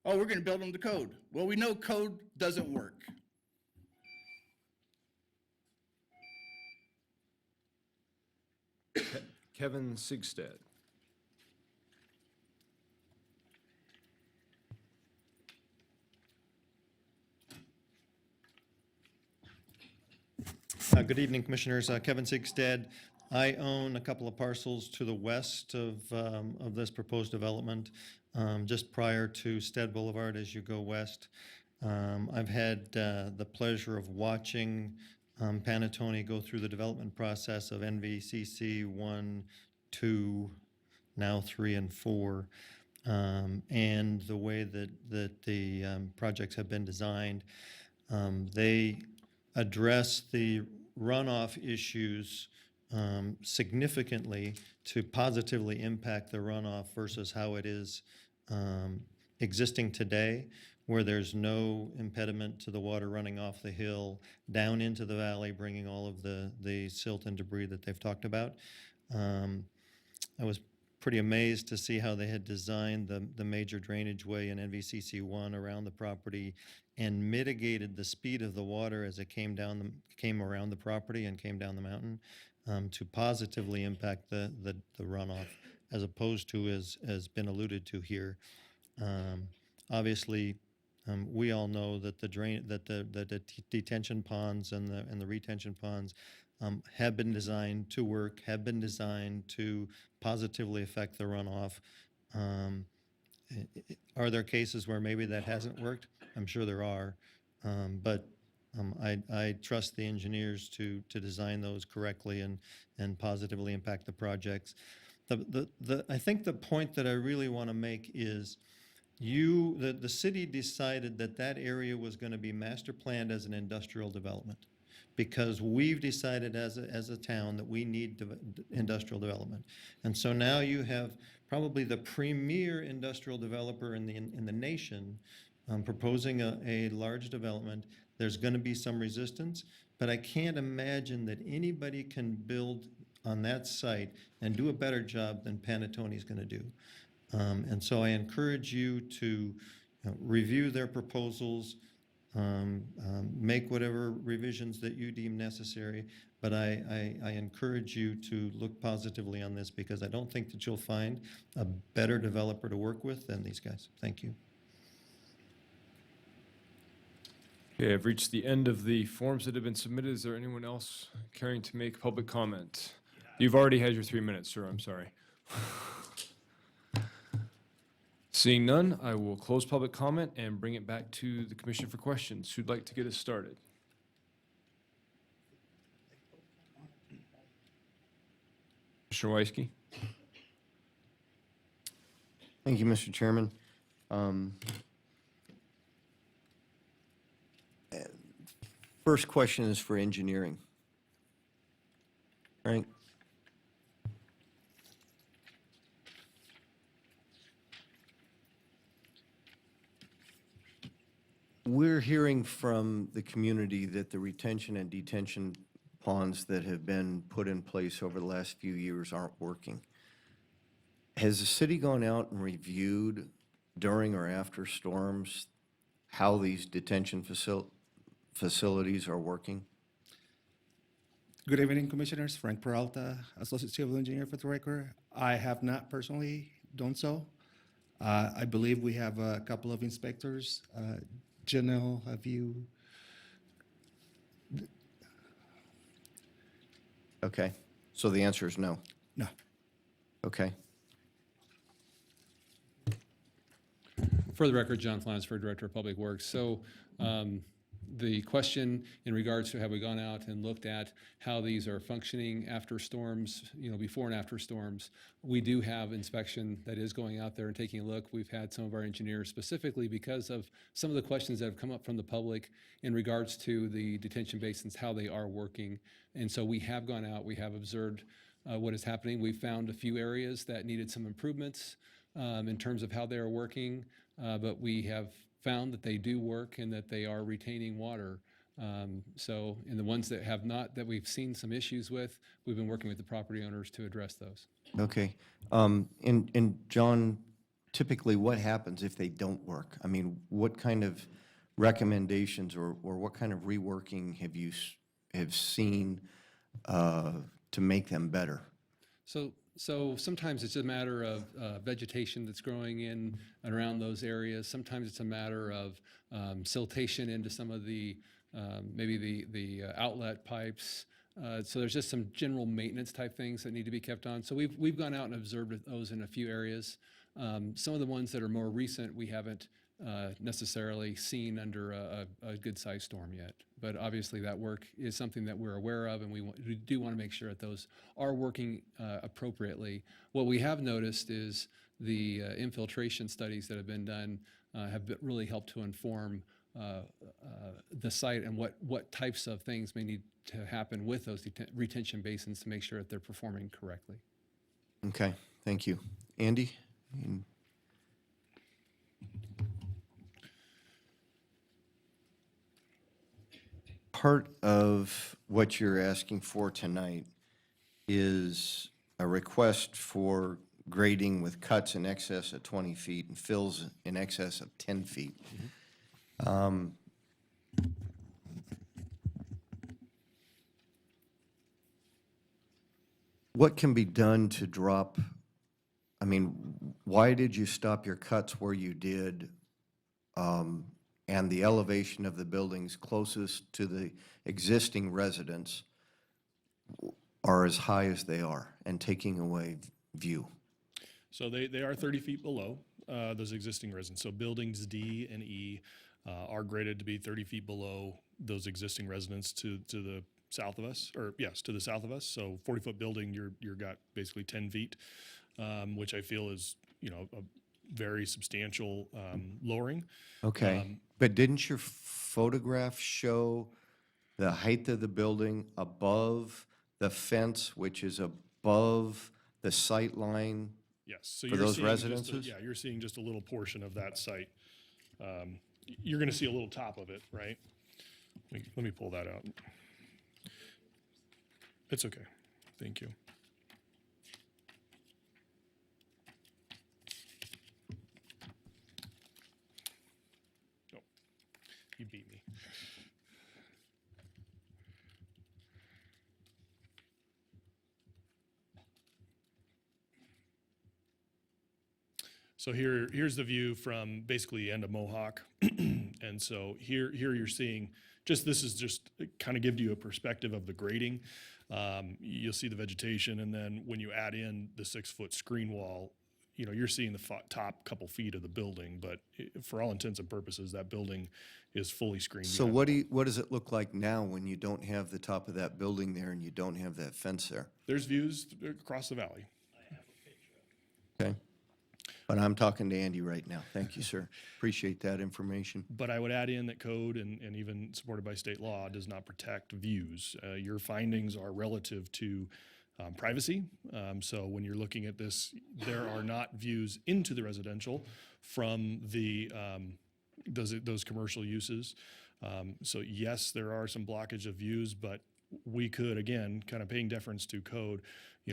Oh, we're going to build them to code. Well, we know code doesn't work. Kevin Sigstad. Good evening, Commissioners. Kevin Sigstad. I own a couple of parcels to the west of this proposed development, just prior to Stead Boulevard as you go west. I've had the pleasure of watching Panattoni go through the development process of NVCC 1, 2, now 3 and 4, and the way that the projects have been designed. They address the runoff issues significantly to positively impact the runoff versus how it is existing today, where there's no impediment to the water running off the hill down into the valley, bringing all of the silt and debris that they've talked about. I was pretty amazed to see how they had designed the major drainage way in NVCC 1 around the property and mitigated the speed of the water as it came around the property and came down the mountain to positively impact the runoff, as opposed to, as been alluded to here. Obviously, we all know that the detention ponds and the retention ponds have been designed to work, have been designed to positively affect the runoff. Are there cases where maybe that hasn't worked? I'm sure there are, but I trust the engineers to design those correctly and positively impact the projects. I think the point that I really want to make is the city decided that area was going to be master planned as an industrial development, because we've decided as a town that we need industrial development. And so now you have probably the premier industrial developer in the nation proposing a large development. There's going to be some resistance, but I can't imagine that anybody can build on that site and do a better job than Panattoni's going to do. And so I encourage you to review their proposals, make whatever revisions that you deem necessary, but I encourage you to look positively on this, because I don't think that you'll find a better developer to work with than these guys. Thank you. Okay, I've reached the end of the forms that have been submitted. Is there anyone else caring to make public comment? You've already had your 3 minutes, sir. I'm sorry. Seeing none, I will close public comment and bring it back to the commission for questions. Who'd like to get us started? Commissioner Weisky? Thank you, Mr. Chairman. First question is for engineering. Right? We're hearing from the community that the retention and detention ponds that have been put in place over the last few years aren't working. Has the city gone out and reviewed during or after storms how these detention facilities are working? Good evening, Commissioners. Frank Peralta, Associate Civil Engineer for the record. I have not personally done so. I believe we have a couple of inspectors. Janelle, have you? Okay, so the answer is no. No. Okay. For the record, John Flansford, Director of Public Works. So The question in regards to have we gone out and looked at how these are functioning after storms, before and after storms, we do have inspection that is going out there and taking a look. We've had some of our engineers specifically because of some of the questions that have come up from the public in regards to the detention basins, how they are working. And so we have gone out, we have observed what is happening. We found a few areas that needed some improvements in terms of how they are working, but we have found that they do work and that they are retaining water. So in the ones that have not, that we've seen some issues with, we've been working with the property owners to address those. Okay. And John, typically what happens if they don't work? I mean, what kind of recommendations or what kind of reworking have seen to make them better? So sometimes it's a matter of vegetation that's growing in and around those areas. Sometimes it's a matter of siltation into some of the, maybe the outlet pipes. So there's just some general maintenance type things that need to be kept on. So we've gone out and observed those in a few areas. Some of the ones that are more recent, we haven't necessarily seen under a good-sized storm yet. But obviously that work is something that we're aware of, and we do want to make sure that those are working appropriately. What we have noticed is the infiltration studies that have been done really helped to inform the site and what types of things may need to happen with those retention basins to make sure that they're performing correctly. Okay, thank you. Andy? Part of what you're asking for tonight is a request for grading with cuts in excess of 20 feet and fills in excess of 10 feet. What can be done to drop, I mean, why did you stop your cuts where you did? And the elevation of the buildings closest to the existing residents are as high as they are and taking away view. So they are 30 feet below those existing residents. So buildings D and E are graded to be 30 feet below those existing residents to the south of us, or yes, to the south of us. So 40-foot building, you're got basically 10 feet, which I feel is, a very substantial lowering. Okay, but didn't your photograph show the height of the building above the fence, which is above the sight line? Yes. So for you're those seeing residences? yeah, you're seeing just a little portion of that site. You're going to see a little top of it, right? Let me pull that out. It's okay. Thank you. Oh, you beat me. So here's the view from basically the end of Mohawk. And so here you're seeing, this is just kind of give you a perspective of the grading. You'll see the vegetation, and then when you add in the 6-foot screen wall, you're seeing the top couple feet of the building, but for all intents and purposes, that building is fully screened. So what does it look like now when you don't have the top of that building there and you don't have that fence there? There's views across the valley. Okay. But I'm talking to Andy right now. Thank you, sir. Appreciate that information. But I would add in that code and even supported by state law does not protect views. Your findings are relative to privacy. So when you're looking at this, there are not views into the residential from the those commercial uses. So yes, there are some blockage of views, but we could, again, kind of paying deference to code,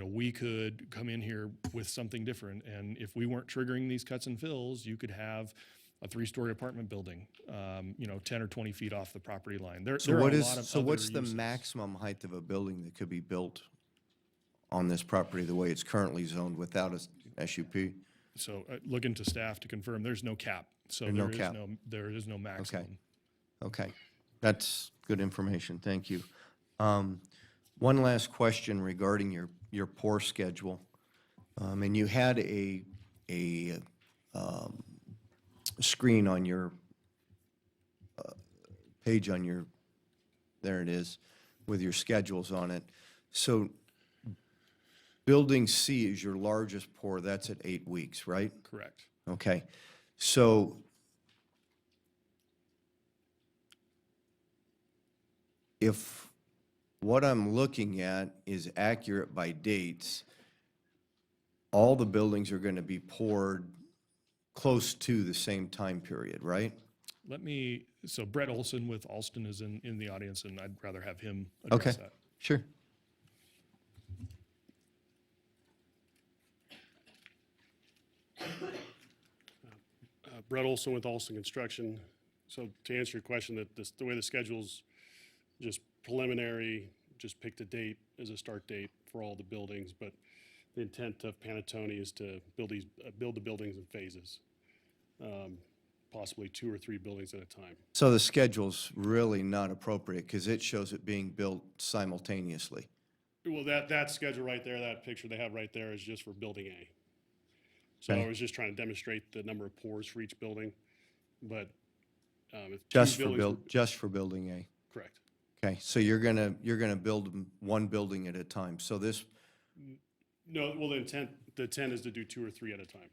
we could come in here with something different. And if we weren't triggering these cuts and fills, you could have a 3-story apartment building, 10 or 20 feet off the property line. So what's the maximum height of a building that could be built on this property the way it's currently zoned without a SUP? So looking to staff to confirm, there's no cap. So there is no maximum. Okay. That's good information. Thank you. One last question regarding your pour schedule. And you had a screen on your page on your, there it is, with your schedules on it. So Building C is your largest pour, that's at 8 weeks, right? Correct. Okay, so if what I'm looking at is accurate by dates, all the buildings are going to be poured close to the same time period, right? So Brett Olson with Alston is in the audience, and I'd rather have him address Okay, that. sure. Brett Olson with Alston Construction. So to answer your question, that the way the schedule's just preliminary, just picked a date as a start date for all the buildings, but the intent of Panattoni is to build the buildings in phases, possibly 2 or 3 buildings at a time. So the schedule's really not appropriate because it shows it being built simultaneously. Well, that schedule right there, that picture they have right there is just for Building A. So Okay. I was just trying to demonstrate the number of pours for each building, but if two Just for buildings just for Building A. correct. Okay, so you're gonna build one building at a time. So this, No, well, the intent is to do 2 or 3 at a time.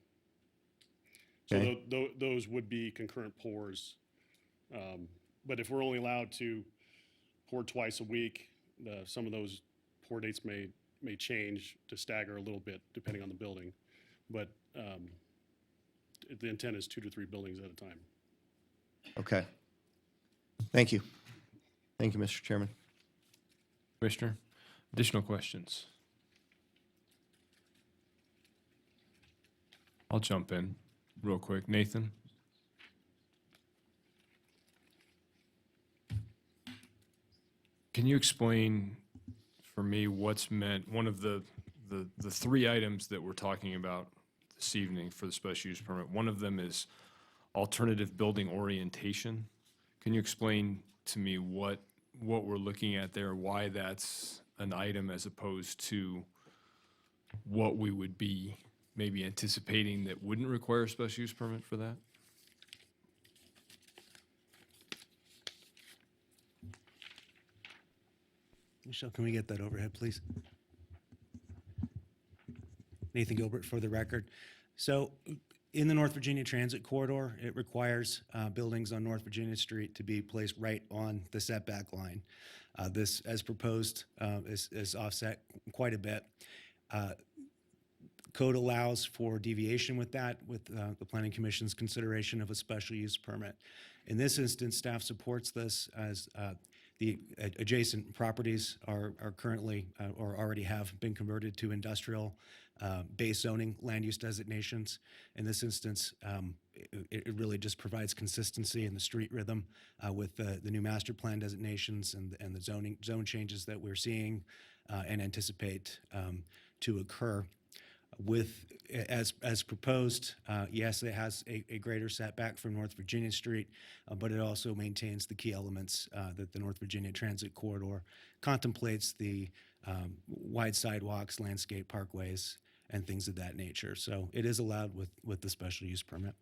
So Okay. those would be concurrent pours. But if we're only allowed to pour twice a week, some of those pour dates may change to stagger a little bit depending on the building. But the intent is 2 to 3 buildings at a time. okay. Thank you. Thank you, Mr. Chairman. Commissioner, additional questions? I'll jump in real quick. Nathan? Can you explain for me what's meant, one of the 3 items that we're talking about this evening for the special use permit, one of them is alternative building orientation. Can you explain to me what we're looking at there, why that's an item as opposed to what we would be maybe anticipating that wouldn't require a special use permit for that? Michelle, can we get that overhead, please? Nathan Gilbert for the record. So in the North Virginia Transit Corridor, it requires buildings on North Virginia Street to be placed right on the setback line. This, as proposed, is offset quite a bit. Code allows for deviation with that, with the Planning Commission's consideration of a special use permit. In this instance, staff supports this as the adjacent properties are currently or already have been converted to industrial base zoning land use designations. In this instance, it really just provides consistency in the street rhythm with the new master plan designations and the zone changes that we're seeing and anticipate to occur. As proposed, yes, it has a greater setback from North Virginia Street, but it also maintains the key elements that the North Virginia Transit Corridor contemplates, the wide sidewalks, landscape parkways, and things of that nature. So it is allowed with the special use permit.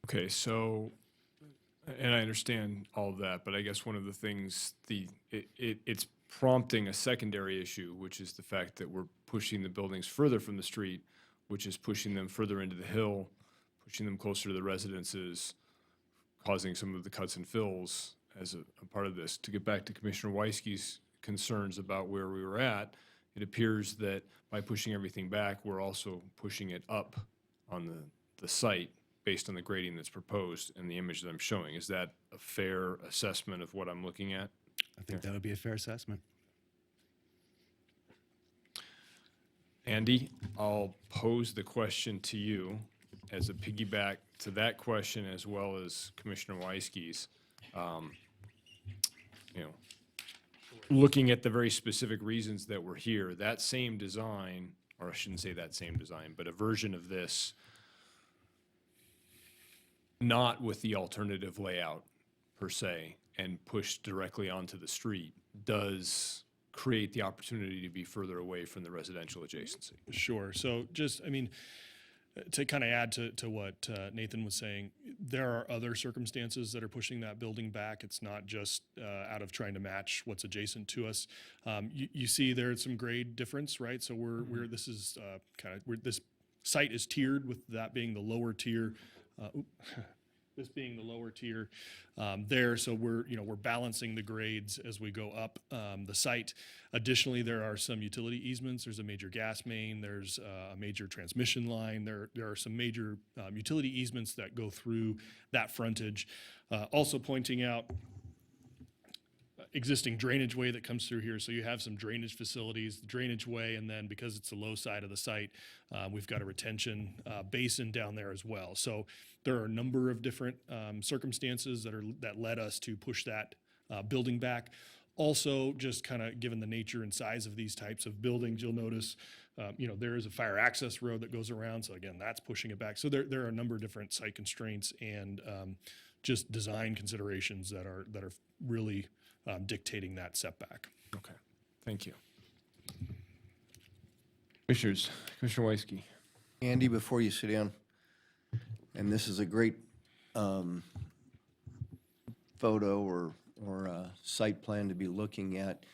Okay, so, and I understand all of that, but I guess one of the things, it's prompting a secondary issue, which is the fact that we're pushing the buildings further from the street, which is pushing them further into the hill, pushing them closer to the residences, causing some of the cuts and fills as a part of this. To get back to Commissioner Weiske's concerns about where we were at, it appears that by pushing everything back, we're also pushing it up on the site based on the grading that's proposed and the image that I'm showing. Is that a fair assessment of what I'm looking at? I think that would be a fair assessment. Andy, I'll pose the question to you as a piggyback to that question as well as Commissioner Weiske's. Looking at the very specific reasons that we're here, that same design, or I shouldn't say that same design, but a version of this, not with the alternative layout per se, and pushed directly onto the street, does create the opportunity to be further away from the residential adjacency. Sure. So just, I mean, to kind of add to what Nathan was saying, there are other circumstances that are pushing that building back. It's not just out of trying to match what's adjacent to us. You see there's some grade difference, right? So this is this site is tiered, with that being the lower tier. This being the lower tier there, so we're balancing the grades as we go up the site. Additionally, there are some utility easements. There's a major gas main. There's a major transmission line. There are some major utility easements that go through that frontage. Also pointing out existing drainage way that comes through here. So you have some drainage facilities, drainage way, and then because it's the low side of the site, we've got a retention basin down there as well. So there are a number of different circumstances that led us to push that building back. Also, just kind of given the nature and size of these types of buildings, you'll notice, there is a fire access road that goes around. So again, that's pushing it back. So there are a number of different site constraints and just design considerations that are really dictating that setback. Okay, thank you. Commissioners, Commissioner Weisky. Andy, before you sit down, and this is a great photo or site plan to be looking at.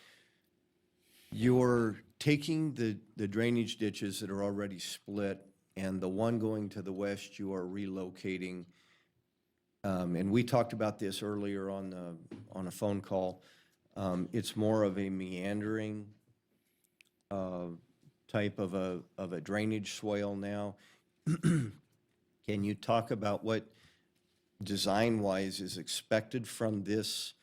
You're taking the drainage ditches that are already split, and the one going to the west you are relocating. And we talked about this earlier on a phone call. It's more of a meandering type of a drainage swale now. Can you talk about what design-wise is expected from this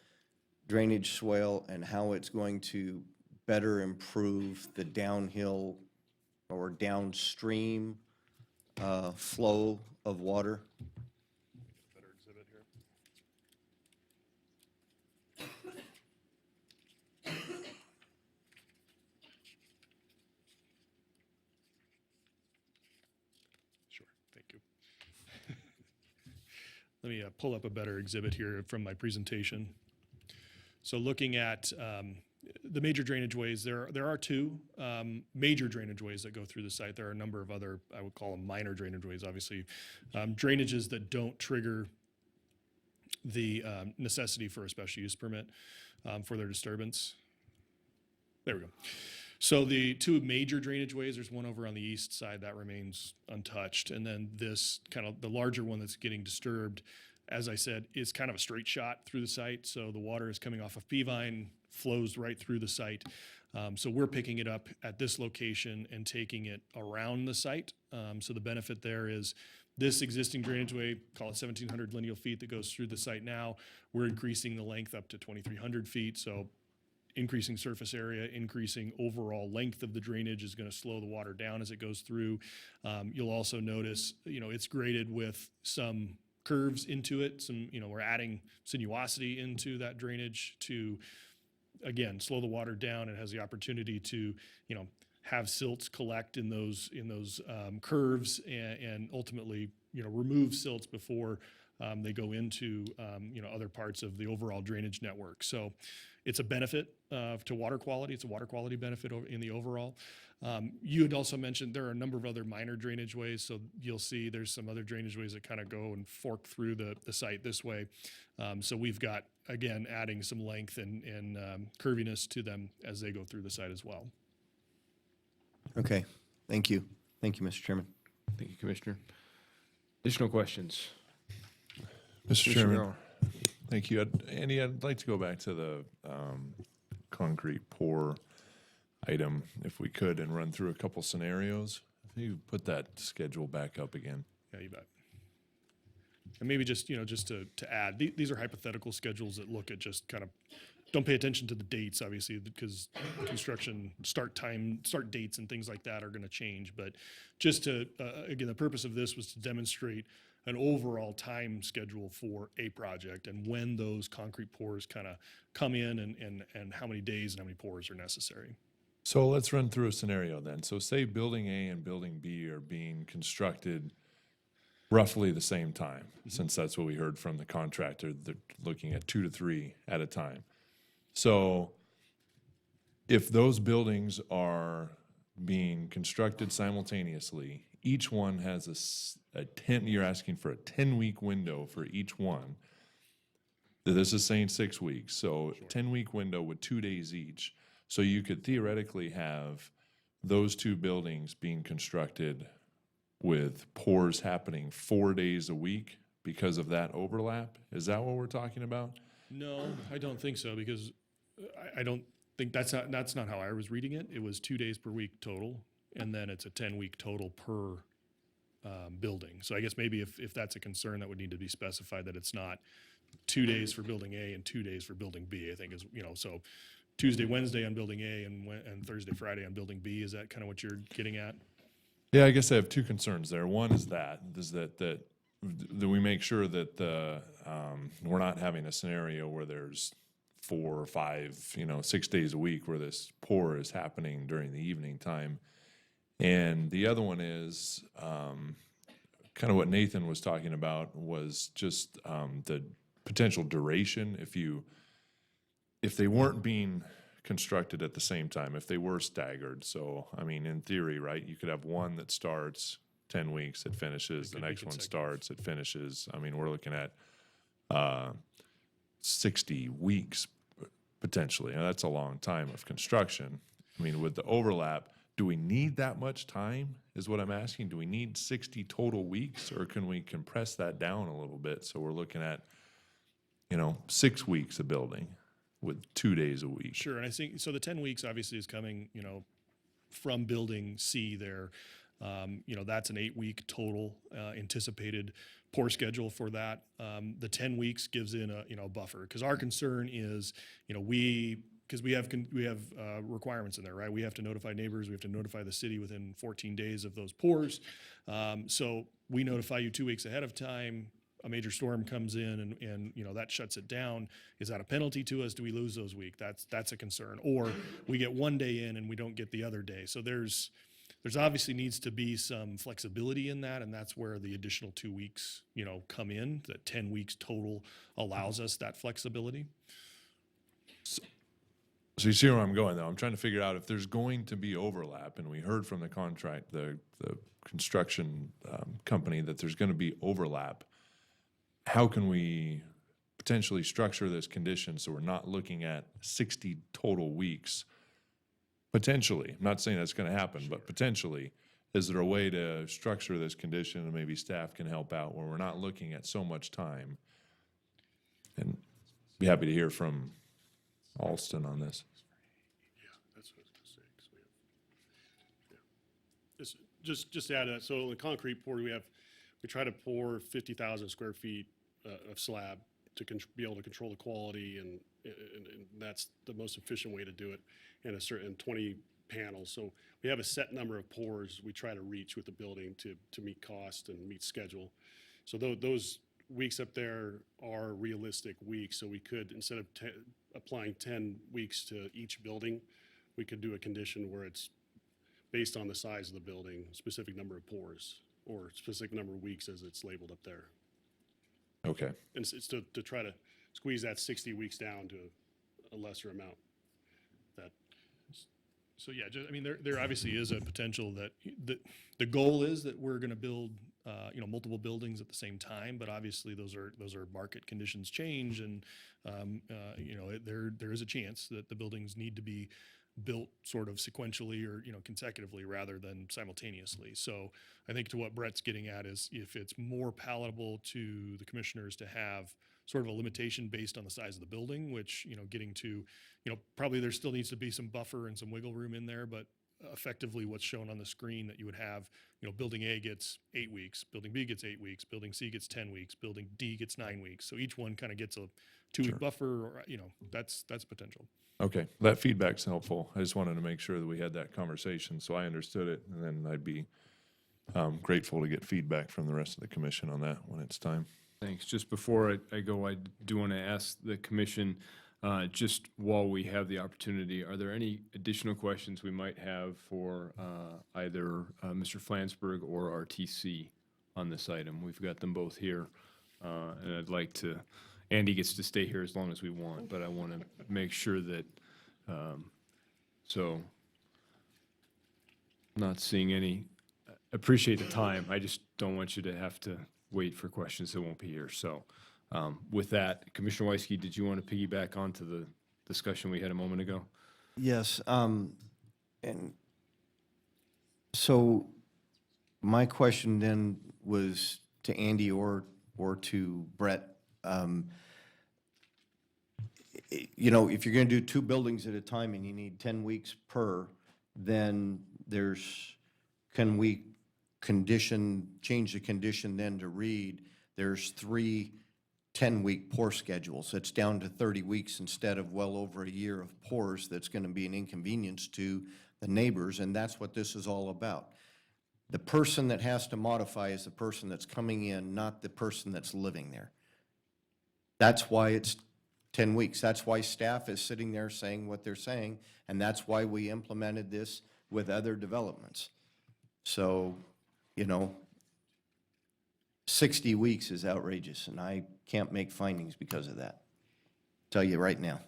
drainage swale and how it's going to better improve the downhill or downstream flow of water? Better exhibit here. Sure, thank you. Let me pull up a better exhibit here from my presentation. So looking at the major drainage ways, there are two major drainage ways that go through the site. There are a number of other, I would call them minor drainage ways, obviously. Drainages that don't trigger the necessity for a special use permit for their disturbance. There we go. So the two major drainage ways, there's one over on the east side that remains untouched. And then this kind of the larger one that's getting disturbed, as I said, is kind of a straight shot through the site. So the water is coming off of Peavine, flows right through the site. So we're picking it up at this location and taking it around the site. So the benefit there is this existing drainage way, call it 1,700 lineal feet that goes through the site now. We're increasing the length up to 2,300 feet. So increasing surface area, increasing overall length of the drainage is going to slow the water down as it goes through. You'll also notice, it's graded with some curves into it. We're adding sinuosity into that drainage to, again, slow the water down. It has the opportunity to, have silts collect in those curves and ultimately, remove silts before they go into, other parts of the overall drainage network. So it's a benefit to water quality. It's a water quality benefit in the overall. You had also mentioned there are a number of other minor drainage ways. So you'll see there's some other drainage ways that kind of go and fork through the site this way. So we've got, again, adding some length and curviness to them as they go through the site as well. Okay, thank you. Thank you, Mr. Chairman. Thank you, Commissioner. Additional questions? Mr. Commissioner Chairman, Miller. thank you. Andy, I'd like to go back to the concrete pour item, if we could, and run through a couple scenarios. If you put that schedule back up again. Yeah, you bet. And maybe just, just to add, these are hypothetical schedules that look at just kind of, don't pay attention to the dates, obviously, because construction start dates and things like that are going to change. But just to, again, the purpose of this was to demonstrate an overall time schedule for a project and when those concrete pours kind of come in and how many days and how many pours are necessary. So let's run through a scenario then. So say building A and building B are being constructed roughly the same time, since that's what we heard from the contractor. They're looking at 2 to 3 at a time. So if those buildings are being constructed simultaneously each one has a 10, you're asking for a 10-week window for each one. This is saying 6 weeks, so 10-week window with 2 days each. So you could theoretically have those two buildings being constructed with pours happening 4 days a week because of that overlap? Is that what we're talking about? No, I don't think so, because I don't think that's not how I was reading it. It was 2 days per week total, and then it's a 10-week total per building. So I guess maybe if that's a concern, that would need to be specified, that it's not 2 days for building A and 2 days for building B, I think is, so Tuesday, Wednesday on building A and Thursday, Friday on building B. Is that kind of what you're getting at? Yeah, I guess I have two concerns there. One is that we make sure that we're not having a scenario where there's 4 or 5, 6 days a week where this pour is happening during the evening time. And the other one is kind of what Nathan was talking about, was just the potential duration if they weren't being constructed at the same time, if they were staggered. So, I mean, in theory, right, you could have one that starts 10 weeks, it finishes, the next one starts, it finishes. I mean, we're looking at 60 weeks potentially. Now, that's a long time of construction. I mean, with the overlap, do we need that much time is what I'm asking. Do we need 60 total weeks, or can we compress that down a little bit? So we're looking at, 6 weeks of building with 2 days a week. Sure, and I think, so the 10 weeks obviously is coming, from building C there. That's an 8-week total anticipated pour schedule for that. The 10 weeks gives in a buffer, because our concern is, because we have requirements in there, right? We have to notify neighbors, we have to notify the city within 14 days of those pours. So we notify you 2 weeks ahead of time. A major storm comes in and that shuts it down. Is that a penalty to us? Do we lose those weeks? That's a concern. Or we get one day in and we don't get the other day. So there's obviously needs to be some flexibility in that, and that's where the additional 2 weeks, come in. That 10 weeks total allows us that flexibility. So you see where I'm going, though. I'm trying to figure out if there's going to be overlap, and we heard from the contract, the construction company, that there's going to be overlap. How can we potentially structure this condition so we're not looking at 60 total weeks? Potentially, I'm not saying that's going to happen, but potentially, is there a way to structure this condition, and maybe staff can help out, where we're not looking at so much time? And be happy to hear from Alston on this. Yeah, that's what I was going to say. 'Cause we have, just to add to that, so in the concrete pour, we try to pour 50,000 square feet of slab to be able to control the quality, and that's the most efficient way to do it, and 20 panels. So we have a set number of pours we try to reach with the building to meet cost and meet schedule. So those weeks up there are realistic weeks. So we could, instead of applying 10 weeks to each building, we could do a condition where it's based on the size of the building, specific number of pours, or specific number of weeks as it's labeled up there. Okay. And it's to try to squeeze that 60 weeks down to a lesser amount. So yeah, there obviously is a potential that the goal is that we're going to build, multiple buildings at the same time, but obviously those are market conditions change, and there is a chance that the buildings need to be built sort of sequentially or consecutively rather than simultaneously. So I think to what Brett's getting at is, if it's more palatable to the commissioners to have sort of a limitation based on the size of the building, which getting to probably there still needs to be some buffer and some wiggle room in there, but effectively what's shown on the screen, that you would have building A gets 8 weeks, building B gets 8 weeks, building C gets 10 weeks, building D gets 9 weeks. So each one kind of gets a 2-week buffer, or that's potential. Okay, that feedback's helpful. I just wanted to make sure that we had that conversation so I understood it, and then I'd be grateful to get feedback from the rest of the commission on that when it's time. Thanks. Just before I go, I do want to ask the commission, just while we have the opportunity, are there any additional questions we might have for either Mr. Flansburgh or RTC on this item? We've got them both here, and I'd like to, Andy gets to stay here as long as we want, but I want to make sure that, so not seeing appreciate the time. I just don't want you to have to wait for questions that won't be here. So with that, Commissioner Weisky, did you want to piggyback onto the discussion we had a moment ago? Yes, and so my question then was to Andy or to Brett. You know, if you're going to do 2 buildings at a time and you need 10 weeks per, then can we change the condition then to read, there's 3 10-week pour schedules. It's down to 30 weeks instead of well over a year of pours. That's going to be an inconvenience to the neighbors, and that's what this is all about. The person that has to modify is the person that's coming in, not the person that's living there. That's why it's 10 weeks. That's why staff is sitting there saying what they're saying, and that's why we implemented this with other developments. So, you know, 60 weeks is outrageous, and I can't make findings because of that. Tell you right now.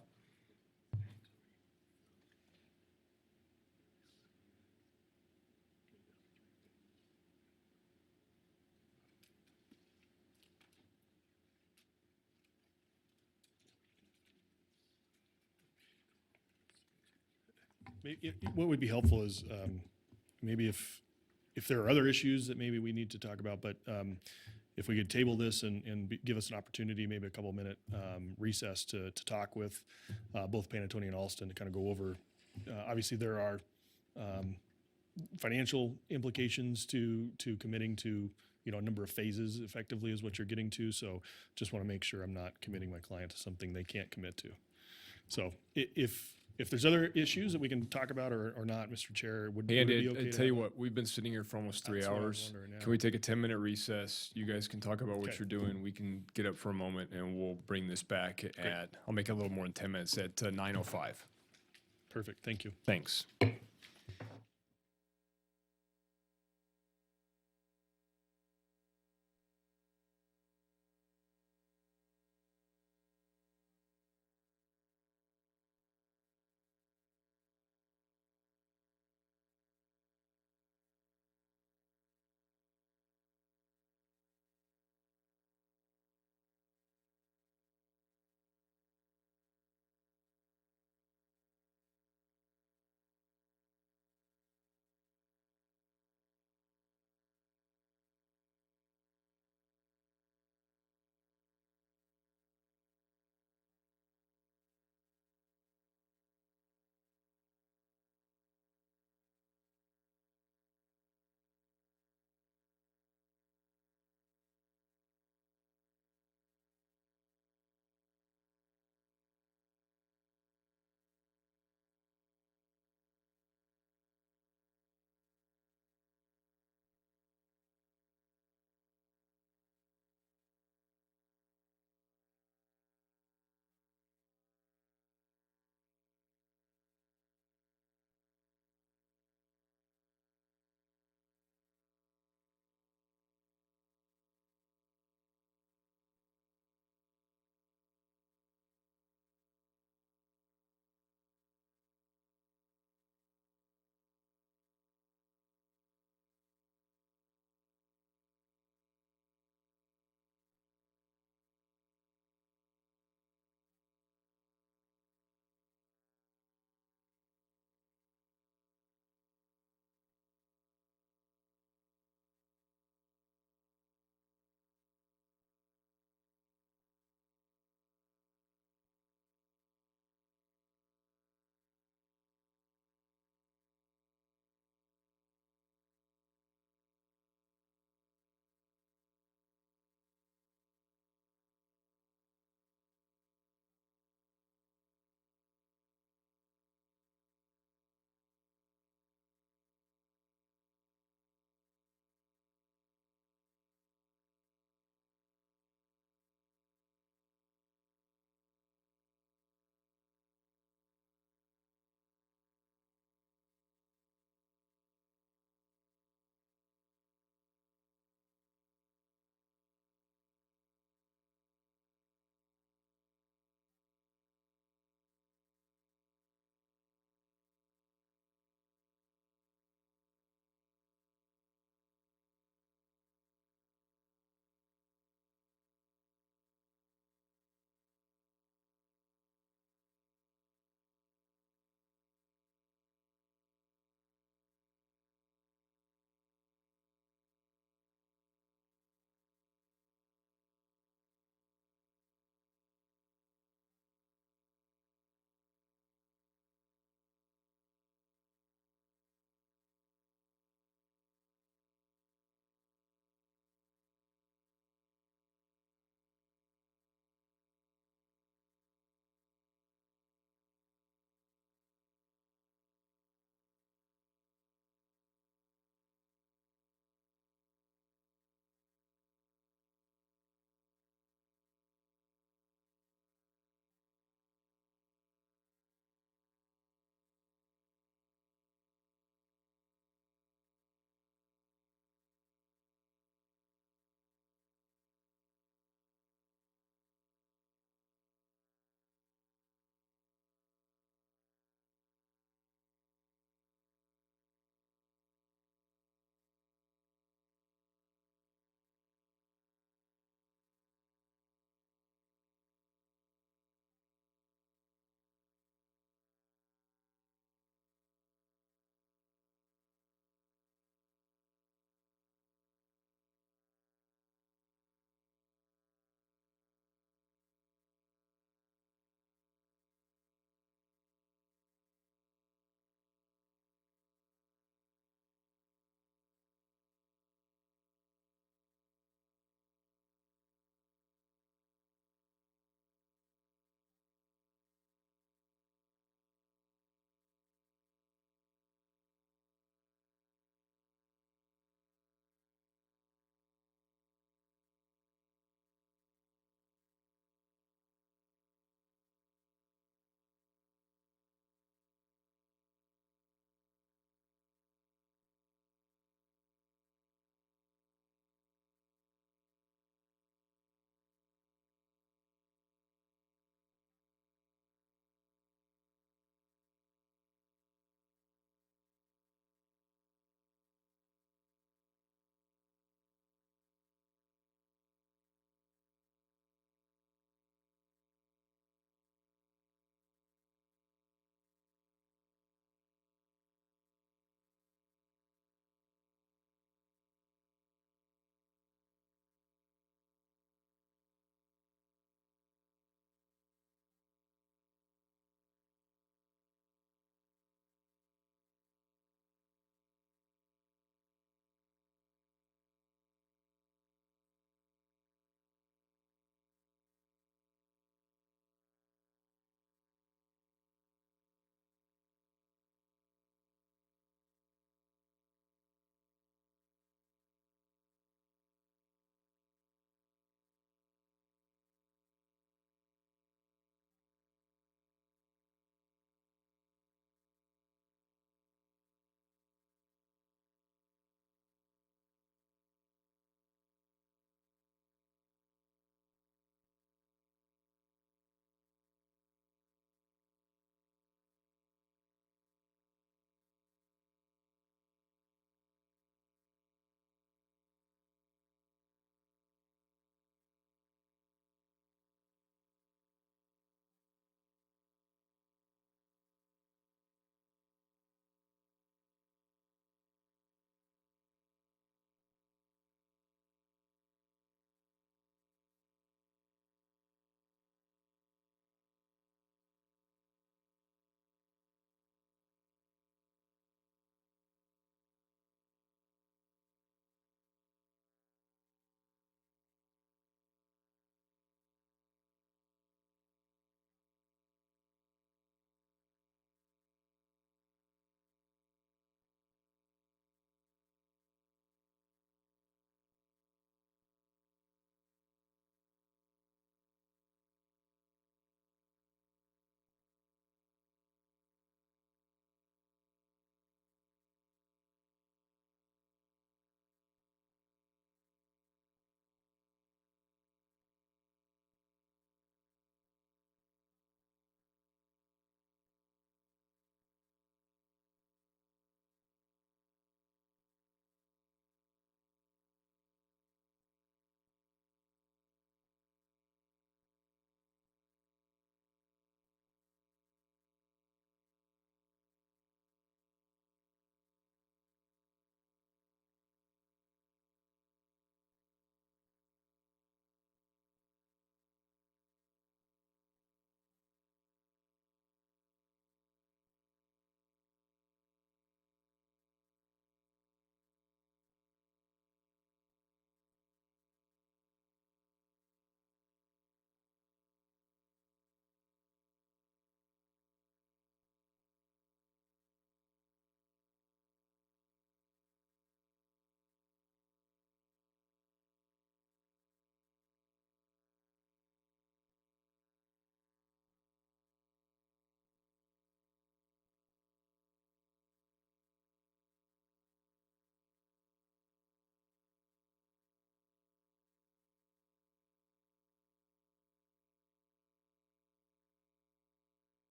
What would be helpful is maybe if there are other issues that maybe we need to talk about, but if we could table this and give us an opportunity, maybe a couple-minute recess to talk with both Panattoni and Alston to kind of go over. Obviously, there are financial implications to committing to, you know, a number of phases effectively is what you're getting to. So just want to make sure I'm not committing my client to something they can't commit to. So if there's other issues that we can talk about or not, Mr. Chair, would it be okay? I tell you what, we've been sitting here for almost 3 That's what I was hours. wondering, yeah. Can we take a 10-minute recess? You guys can talk about what Okay. you're doing. We can get up for a moment, and we'll bring this back I'll make it a little more than 10 minutes, at 9:05. Perfect, thank you. Thanks.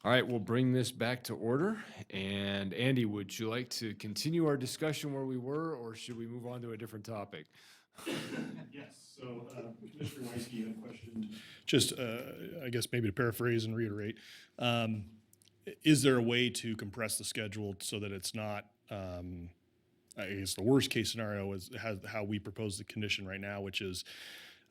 All right, we'll bring this back to order. And Andy, would you like to continue our discussion where we were, or should we move on to a different topic? Yes, so Commissioner Weisky had questioned, just I guess maybe to paraphrase and reiterate, is there a way to compress the schedule so that it's not, I guess the worst case scenario is how we propose the condition right now, which is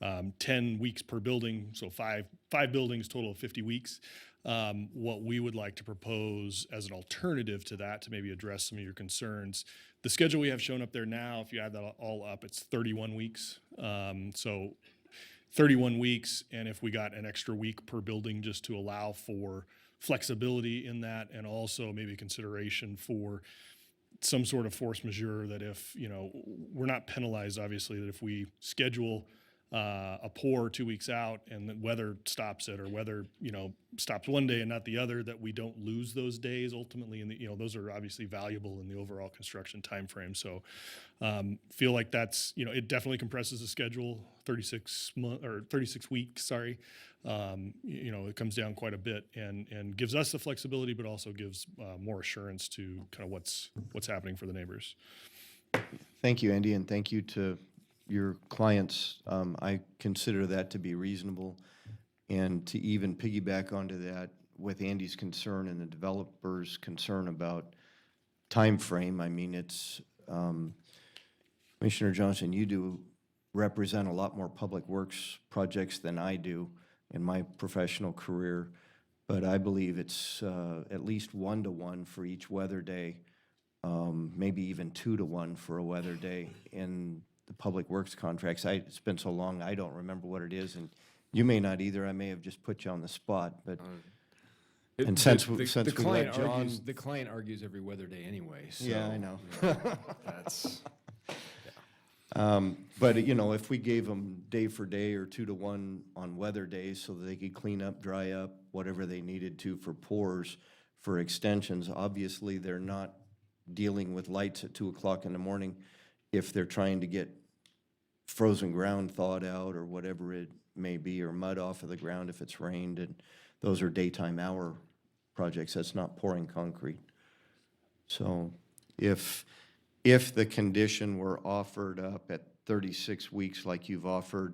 10 weeks per building, so five buildings, total of 50 weeks. What we would like to propose as an alternative to that, to maybe address some of your concerns, the schedule we have shown up there now, if you add that all up, it's 31 weeks. So 31 weeks, and if we got an extra week per building just to allow for flexibility in that, and also maybe consideration for some sort of force majeure, that if, we're not penalized, obviously, that if we schedule a pour 2 weeks out and the weather stops it, or weather, stops one day and not the other, that we don't lose those days ultimately. And, those are obviously valuable in the overall construction timeframe. So feel like that's, it definitely compresses the schedule, 36 weeks, sorry. It comes down quite a bit and gives us the flexibility, but also gives more assurance to kind of what's happening for the neighbors. Thank you, Andy, and thank you to your clients. I consider that to be reasonable. And to even piggyback onto that with Andy's concern and the developer's concern about time frame, I mean, it's, Commissioner Johnson, you do represent a lot more public works projects than I do in my professional career, but I believe it's at least 1-to-1 for each weather day, maybe even 2-to-1 for a weather day in the public works contracts. It's been so long, I don't remember what it is, and you may not either. I may have just put you on the spot, but and since we let John, the client argues every weather day anyway. So, yeah, I know. That's. But if we gave them day for day or 2-to-1 on weather days, so that they could clean up, dry up, whatever they needed to for pours, for extensions, obviously they're not dealing with lights at 2 o'clock in the morning if they're trying to get frozen ground thawed out or whatever it may be, or mud off of the ground if it's rained, and those are daytime hour projects. That's not pouring concrete. So if the condition were offered up at 36 weeks like you've offered,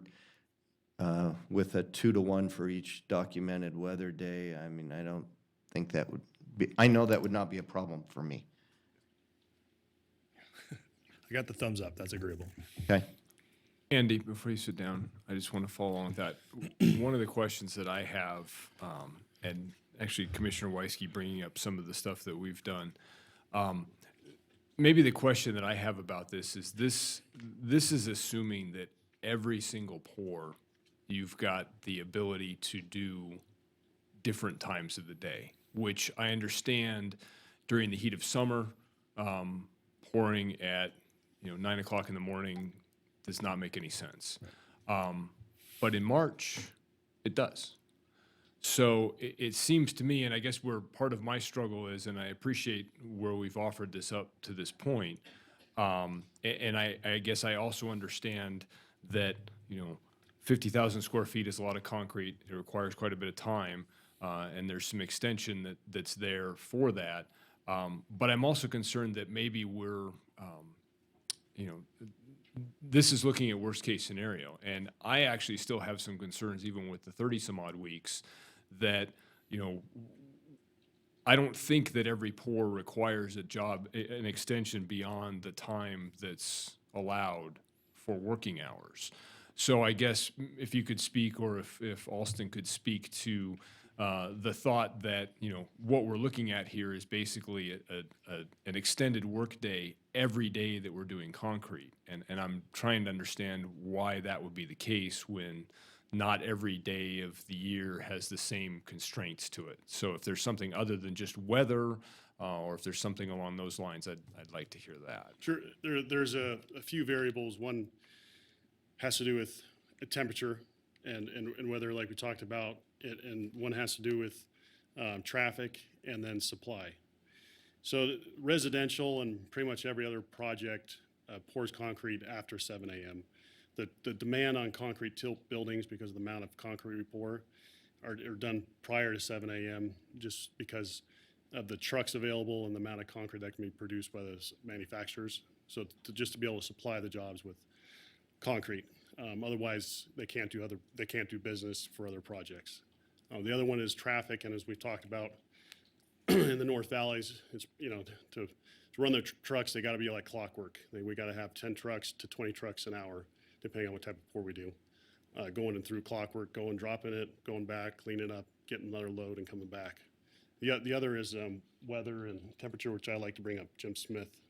with a 2-to-1 for each documented weather day, I mean, I don't think that would be, I know that would not be a problem for me. I got the thumbs up. That's agreeable. Okay. Andy, before you sit down, I just want to follow along with that. One of the questions that I have, and actually Commissioner Weisky bringing up some of the stuff that we've done, maybe the question that I have about this is assuming that every single pour, you've got the ability to do different times of the day, which I understand during the heat of summer, pouring at 9 o'clock in the morning does not make any sense. But in March, it does. So it seems to me, and I guess where part of my struggle is, and I appreciate where we've offered this up to this point, and I guess I also understand that 50,000 square feet is a lot of concrete. It requires quite a bit of time, and there's some extension that's there for that. But I'm also concerned that maybe we're, this is looking at worst case scenario. And I actually still have some concerns, even with the 30 some odd weeks, that, I don't think that every pour requires an extension beyond the time that's allowed for working hours. So I guess if you could speak, or if Alston could speak to the thought that, what we're looking at here is basically an extended workday every day that we're doing concrete. And I'm trying to understand why that would be the case when not every day of the year has the same constraints to it. So if there's something other than just weather, or if there's something along those lines, I'd like to hear that. Sure. There's a few variables. One has to do with temperature and weather, like we talked about, and one has to do with traffic and then supply. So residential and pretty much every other project pours concrete after 7 a.m. The demand on concrete tilt buildings, because of the amount of concrete we pour, are done prior to 7 a.m. just because of the trucks available and the amount of concrete that can be produced by those manufacturers. So just to be able to supply the jobs with concrete. Otherwise, they can't do business for other projects. The other one is traffic, and as we've talked about in the North Valleys, it's, to run their trucks, they got to be like clockwork. We got to have 10 trucks to 20 trucks an hour, depending on what type of pour we do. Going in through clockwork, going, dropping it, going back, cleaning up, getting another load, and coming back. The other is weather and temperature, which I like to bring up Jim Smith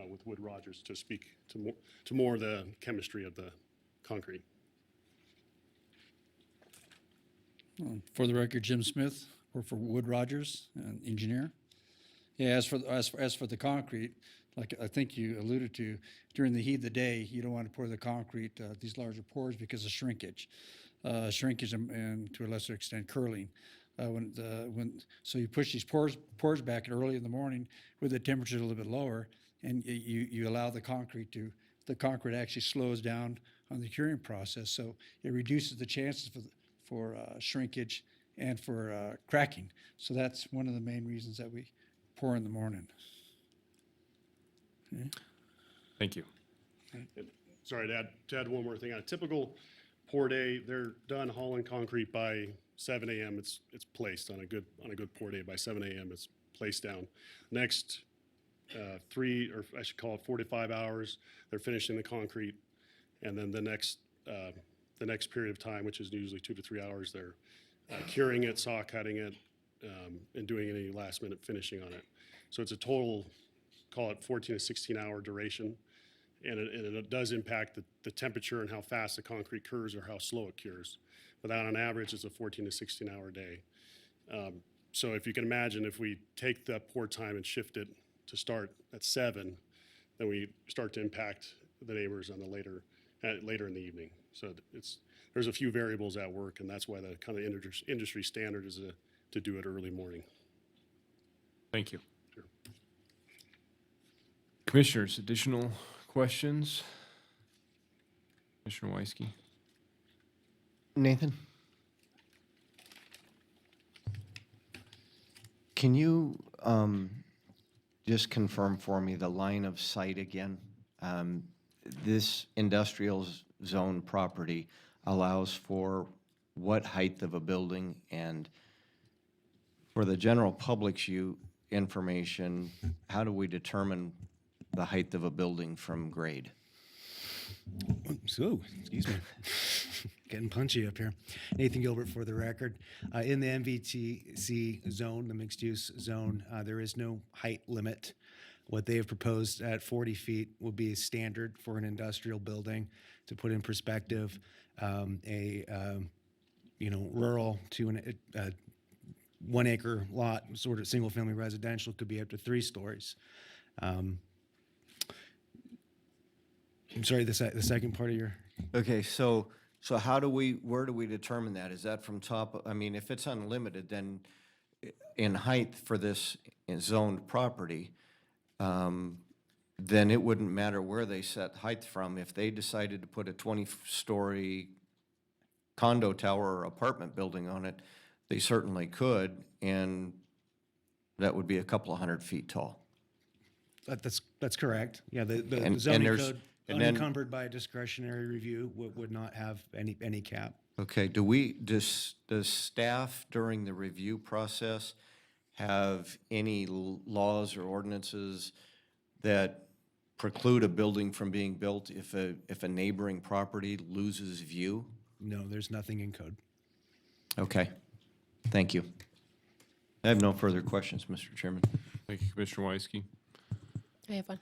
with Wood Rogers to speak to more of the chemistry of the concrete. For the record, Jim Smith, work for Wood Rogers, an engineer. Yeah, as for the concrete, like I think you alluded to, during the heat of the day, you don't want to pour the concrete, these larger pours, because of shrinkage. Shrinkage and to a lesser extent curling. So you push these pours back early in the morning with the temperature a little bit lower, and you allow the concrete actually slows down on the curing process. So it reduces the chances for shrinkage and for cracking. So that's one of the main reasons that we pour in the morning. Okay. Thank you. Sorry, to add one more thing. On a typical pour day, they're done hauling concrete by 7 a.m. It's placed on a good pour day. By 7 a.m. it's placed down. Next 4 to 5 hours, they're finishing the concrete, and then the next period of time, which is usually 2 to 3 hours, they're curing it, saw cutting it, and doing any last minute finishing on it. So it's a total, call it 14 to 16 hour duration, and it does impact the temperature and how fast the concrete cures or how slow it cures. But that on average is a 14 to 16 hour day. So if you can imagine, if we take the pour time and shift it to start at 7, then we start to impact the neighbors on the later in the evening. So there's a few variables at work, and that's why the kind of industry standard is to do it early morning. Thank you. Sure. Commissioners, additional questions? Commissioner Weisky. Nathan? Can you just confirm for me the line of sight again? This industrial zone property allows for what height of a building? And for the general public's information, how do we determine the height of a building from grade? So, excuse me, getting punchy up here. Nathan Gilbert for the record. In the MVTC zone, the mixed-use zone, there is no height limit. What they have proposed at 40 feet will be standard for an industrial building. To put in perspective, rural to a 1 acre lot, sort of single-family residential, could be up to 3 stories. I'm sorry, the second part of your... Okay, so where do we determine that? Is that from top? I mean, if it's unlimited, then in height for this zoned property, then it wouldn't matter where they set height from. If they decided to put a 20-story condo tower or apartment building on it, they certainly could, and that would be a couple of 100 feet tall. That's correct. Yeah, the And zoning there's- code, and then- unencumbered by a discretionary review, would not have any cap. Okay, does staff during the review process have any laws or ordinances that preclude a building from being built if a neighboring property loses view? No, there's nothing in code. Okay, thank you. I have no further questions, Mr. Chairman. Thank you, Commissioner Weisky. I have one.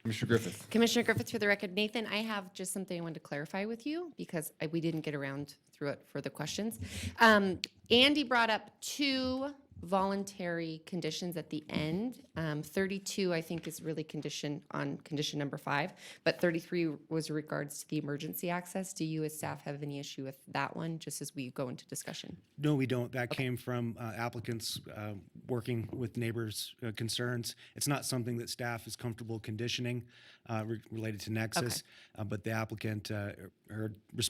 Commissioner Griffith. Commissioner Griffith, for the record. Nathan, I have just something I wanted to clarify with you because we didn't get around through it for the questions. Andy brought up 2 voluntary conditions at the end. 32, I think, is really condition on condition number 5, but 33 was regards to the emergency access. Do you as staff have any issue with that one, just as we go into discussion? No, we don't. That came from applicants working with neighbors' concerns. It's not something that staff is comfortable conditioning related to Nexus, but the applicant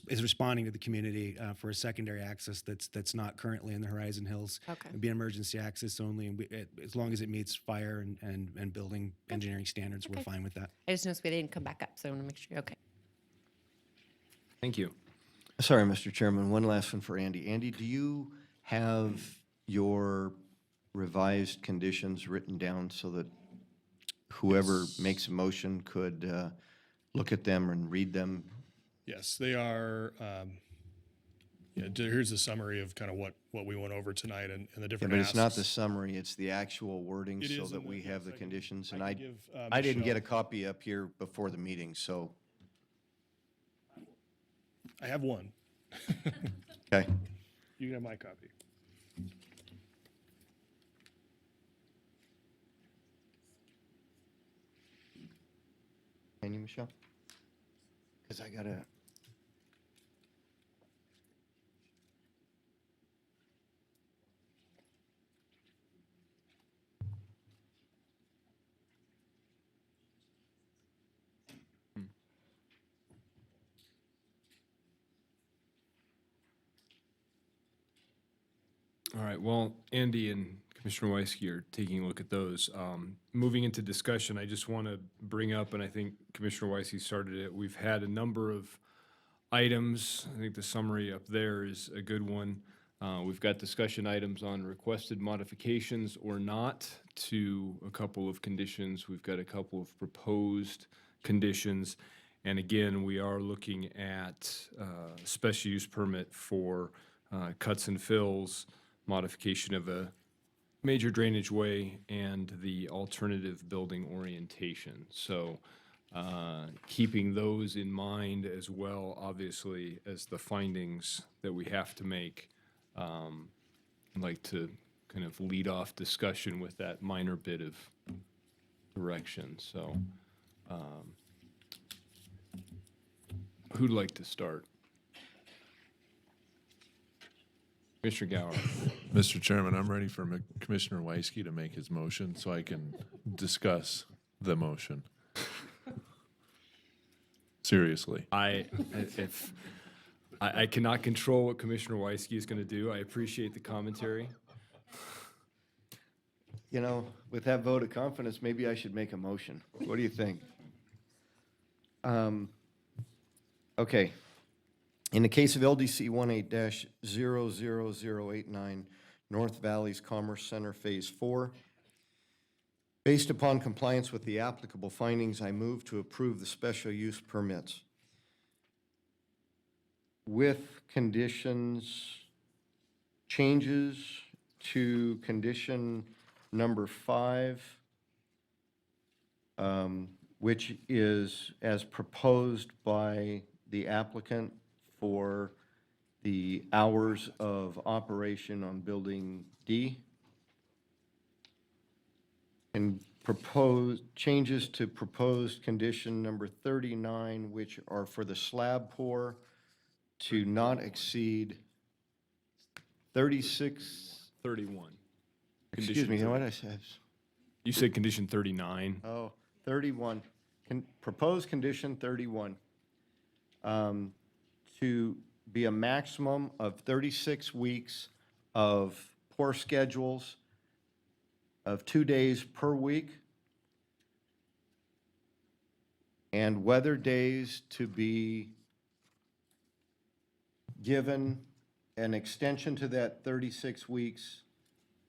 is responding to the community for a secondary access that's not currently in the Horizon Hills. It'd be emergency access only, and as long as it meets fire and building engineering standards, we're fine with that. I just noticed we didn't come back up, so I want to make sure you're okay. Thank you. Sorry, Mr. Chairman, one last one for Andy. Andy, do you have your revised conditions written down so that whoever makes a motion could look at them and read them? Yes, they are, here's a summary of kind of what we went over tonight and the Yeah, different but it's not asks. the summary, it's the actual wording It so is that in the- we have the yes, conditions. I And can I give, I didn't get a Michelle- copy up here before the meeting, so, I have one. okay. You can have my copy. Can you, Michelle? Because I gotta. All right, well, Andy and Commissioner Weisky are taking a look at those. Moving into discussion, I just want to bring up, and I think Commissioner Weisky started it, we've had a number of items. I think the summary up there is a good one. We've got discussion items on requested modifications or not to a couple of conditions. We've got a couple of proposed conditions. And again, we are looking at special use permit for cuts and fills, modification of a major drainage way, and the alternative building orientation. So keeping those in mind as well, obviously, as the findings that we have to make. I'd like to kind of lead off discussion with that minor bit of direction. So who'd like to start? Commissioner Gower. Mr. Chairman, I'm ready for Commissioner Weisky to make his motion so I can discuss the motion. Seriously. I cannot control what Commissioner Weisky is going to do. I appreciate the commentary. You know, with that vote of confidence, maybe I should make a motion. What do you think? Okay. In the case of LDC 18-00089, North Valley's Commerce Center Phase 4, based upon compliance with the applicable findings, I move to approve the special use permits with conditions, changes to condition number 5, which is as proposed by the applicant for the hours of operation on Building D. And propose changes to proposed condition number 39, which are for the slab pour to not exceed 36. 31. Excuse me, what I said? You said condition 39. Oh, 31. Proposed condition 31. To be a maximum of 36 weeks of pour schedules of 2 days per week, and weather days to be given an extension to that 36 weeks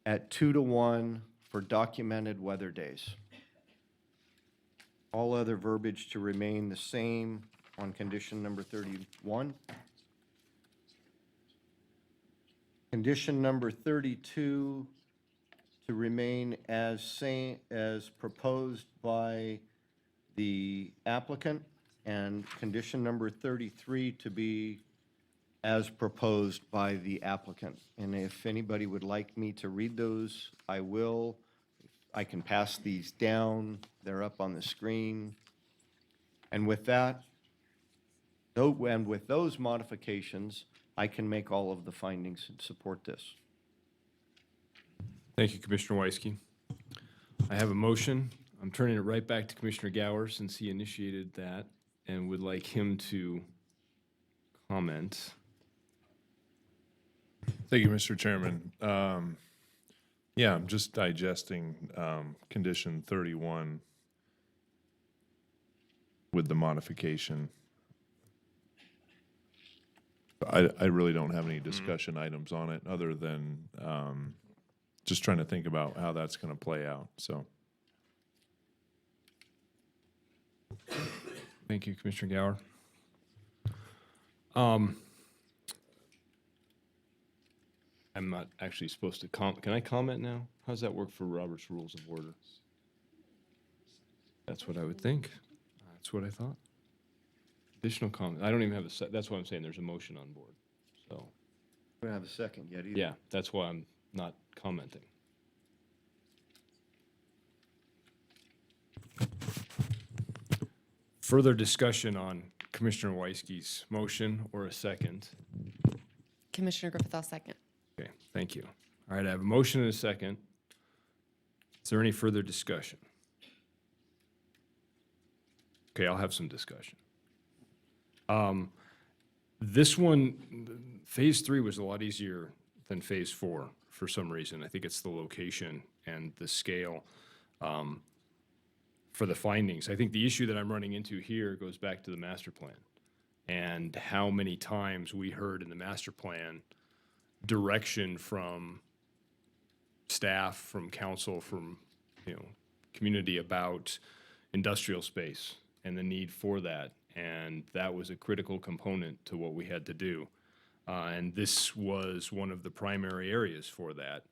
at 2-to-1 for documented weather days. All other verbiage to remain the same on condition number 31. Condition number 32 to remain as same as proposed by the applicant, and condition number 33 to be as proposed by the applicant. And if anybody would like me to read those, I will. I can pass these down. They're up on the screen. And with that, and with those modifications, I can make all of the findings and support this. Thank you, Commissioner Weisky. I have a motion. I'm turning it right back to Commissioner Gower since he initiated that and would like him to comment. Thank you, Mr. Chairman. Yeah, I'm just digesting condition 31 with the modification. I really don't have any discussion items on it other than just trying to think about how that's going to play out, so. Thank you, Commissioner Gower. I'm not actually supposed to can I comment now? How does that work for Robert's Rules of Order? That's what I would think. That's what I thought. Additional comment. I don't even have that's why I'm saying there's a motion on board, so. We don't have a second yet either. Yeah, that's why I'm not commenting. Further discussion on Commissioner Weisky's motion or a second? Commissioner Griffith, I'll second. Okay, thank you. All right, I have a motion and a second. Is there any further discussion? Okay, I'll have some discussion. This one, phase 3 was a lot easier than phase 4 for some reason. I think it's the location and the scale for the findings. I think the issue that I'm running into here goes back to the master plan and how many times we heard in the master plan direction from staff, from council, from, community about industrial space and the need for that. And that was a critical component to what we had to do. And this was one of the primary areas for that.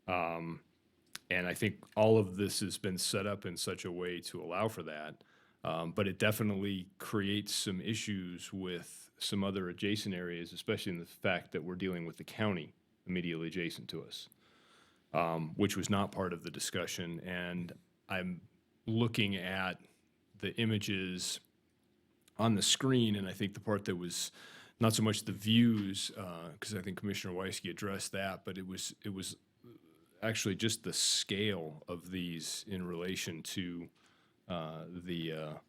And I think all of this has been set up in such a way to allow for that. But it definitely creates some issues with some other adjacent areas, especially in the fact that we're dealing with the county immediately adjacent to us, which was not part of the discussion. And I'm looking at the images on the screen, and I think the part that was not so much the views, because I think Commissioner Weisky addressed that, but it was actually just the scale of these in relation to the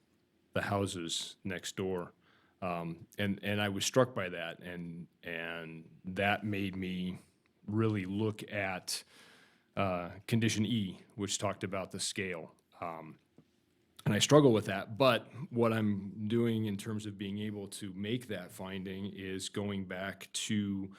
houses next door. And I was struck by that, and that made me really look at condition E, which talked about the scale. And I struggle with that, but what I'm doing in terms of being able to make that finding is going back to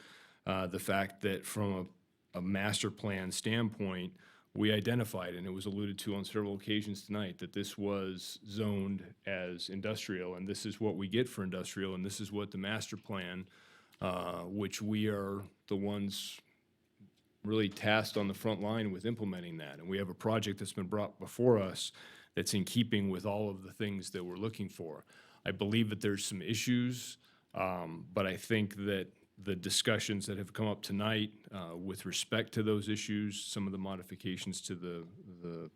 the fact that from a master plan standpoint, we identified, and it was alluded to on several occasions tonight, that this was zoned as industrial, and this is what we get for industrial, and this is what the master plan, which we are the ones really tasked on the front line with implementing that. And we have a project that's been brought before us that's in keeping with all of the things that we're looking for. I believe that there's some issues, but I think that the discussions that have come up tonight with respect to those issues, some of the modifications to the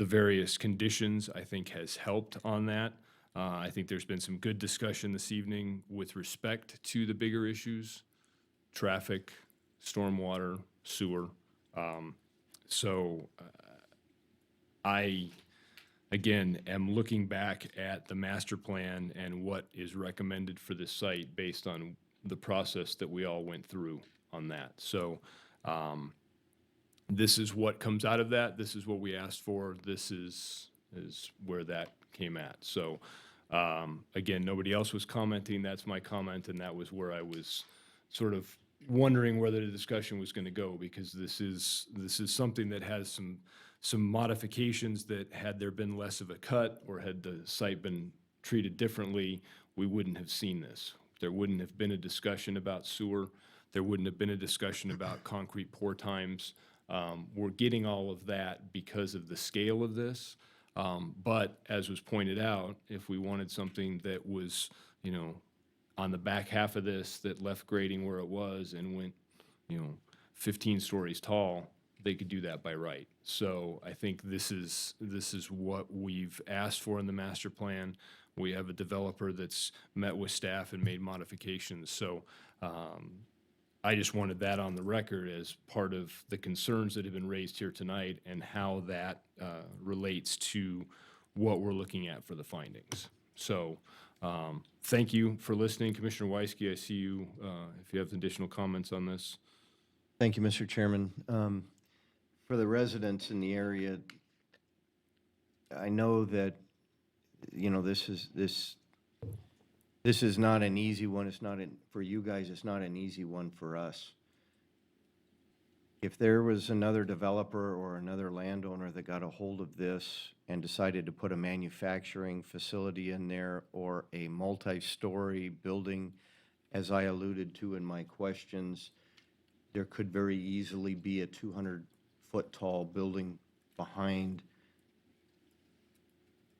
various conditions, I think has helped on that. I think there's been some good discussion this evening with respect to the bigger issues, traffic, stormwater, sewer. I, again, am looking back at the master plan and what is recommended for this site based on the process that we all went through on that. So this is what comes out of that. This is what we asked for. This is where that came at. So again, nobody else was commenting. That's my comment, and that was where I was sort of wondering whether the discussion was going to go, because this is something that has some modifications that had there been less of a cut or had the site been treated differently, we wouldn't have seen this. There wouldn't have been a discussion about sewer. There wouldn't have been a discussion about concrete pour times. We're getting all of that because of the scale of this. But as was pointed out, if we wanted something that was, on the back half of this that left grading where it was and went, 15 stories tall, they could do that by right. So I think this is what we've asked for in the master plan. We have a developer that's met with staff and made modifications. So I just wanted that on the record as part of the concerns that have been raised here tonight and how that relates to what we're looking at for the findings. So thank you for listening. Commissioner Weisky, I see you, if you have additional comments on this. Thank you, Mr. Chairman. For the residents in the area, I know that, this is not an easy one. It's not for you guys. It's not an easy one for us. If there was another developer or another landowner that got a hold of this and decided to put a manufacturing facility in there or a multi-story building, as I alluded to in my questions, there could very easily be a 200-foot tall building behind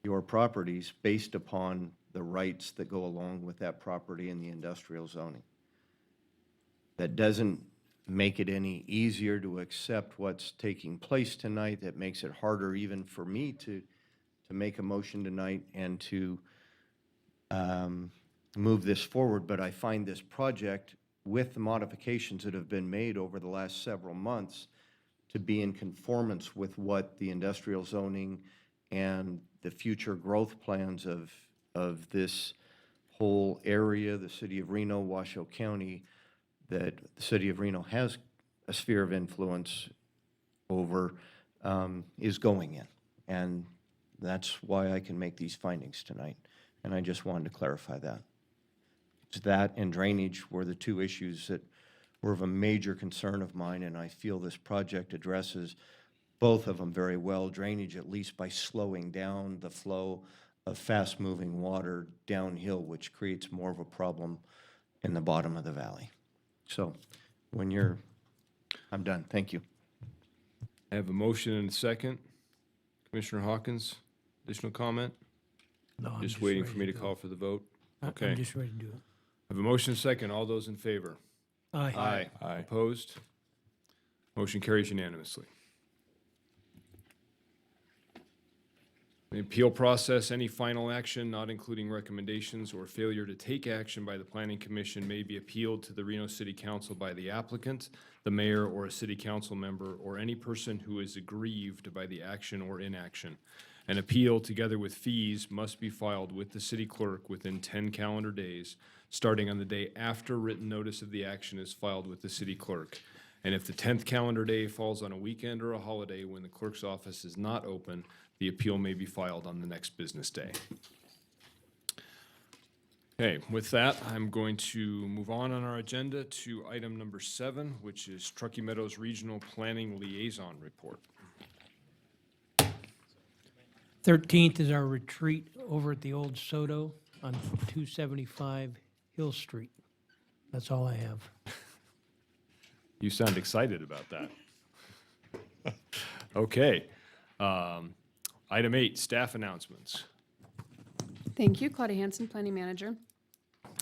your properties based upon the rights that go along with that property in the industrial zoning. That doesn't make it any easier to accept what's taking place tonight. That makes it harder even for me to make a motion tonight and to move this forward. But I find this project, with the modifications that have been made over the last several months, to be in conformance with what the industrial zoning and the future growth plans of this whole area, the city of Reno, Washoe County, that the city of Reno has a sphere of influence over, is going in. And that's why I can make these findings tonight. And I just wanted to clarify that. That and drainage were the two issues that were of a major concern of mine, and I feel this project addresses both of them very well. Drainage, at least by slowing down the flow of fast-moving water downhill, which creates more of a problem in the bottom of the valley. So I'm done. Thank you. I have a motion and a second. Commissioner Hawkins, additional comment? No, I'm Just waiting ready for me to go. call for the vote? I'm Okay. just ready to do it. I have a motion and a second. All those in favor? Aye. Aye. Opposed? Motion carries unanimously. The appeal process, any final action, not including recommendations or failure to take action by the Planning Commission, may be appealed to the Reno City Council by the applicant, the mayor, or a city council member, or any person who is aggrieved by the action or inaction. An appeal, together with fees, must be filed with the city clerk within 10 calendar days, starting on the day after written notice of the action is filed with the city clerk. And if the 10th calendar day falls on a weekend or a holiday when the clerk's office is not open, the appeal may be filed on the next business day. Okay, with that, I'm going to move on our agenda to item number 7, which is Truckee Meadows Regional Planning Liaison Report. 13th is our retreat over at the old Soto on 275 Hill Street. That's all I have. You sound excited about that. Okay. Item 8, staff announcements. Thank you. Claudia Hanson, Planning Manager.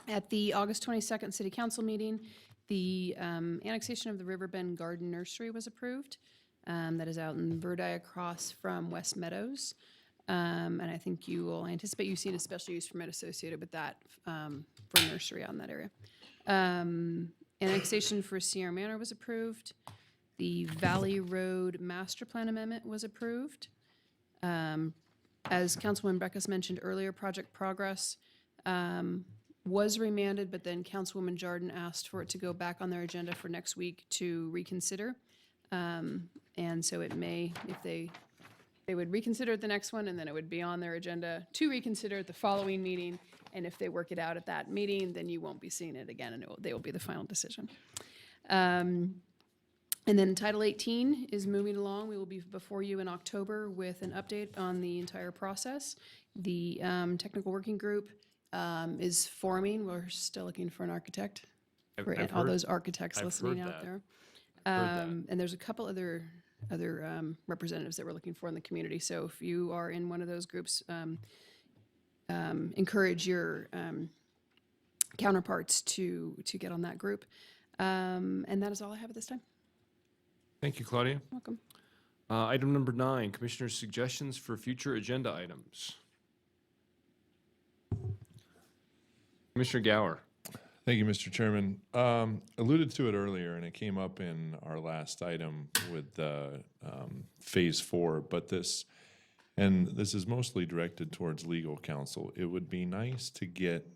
At the August 22nd City Council meeting, the annexation of the Riverbend Garden Nursery was approved. That is out in Verdi across from West Meadows. And I think I anticipate you've seen a special use permit associated with that for nursery out in that area. Annexation for Sierra Manor was approved. The Valley Road Master Plan Amendment was approved. As Councilwoman Breckus mentioned earlier, Project Progress was remanded, but then Councilwoman Jordan asked for it to go back on their agenda for next week to reconsider. And so it may, if they would reconsider at the next one, and then it would be on their agenda to reconsider at the following meeting. And if they work it out at that meeting, then you won't be seeing it again, and they will be the final decision. And then Title 18 is moving along. We will be before you in October with an update on the entire process. The technical working group is forming. We're still looking for an architect. For I've all heard- those architects I've listening heard out that. there. Heard that. And there's a couple other representatives that we're looking for in the community. So if you are in one of those groups, encourage your counterparts to get on that group. And that is all I have at this time. Thank you, Claudia. Welcome. Item number 9, Commissioner's suggestions for future agenda items. Commissioner Gower. Thank you, Mr. Chairman. Alluded to it earlier, and it came up in our last item with Phase 4, but this is mostly directed towards legal counsel. It would be nice to get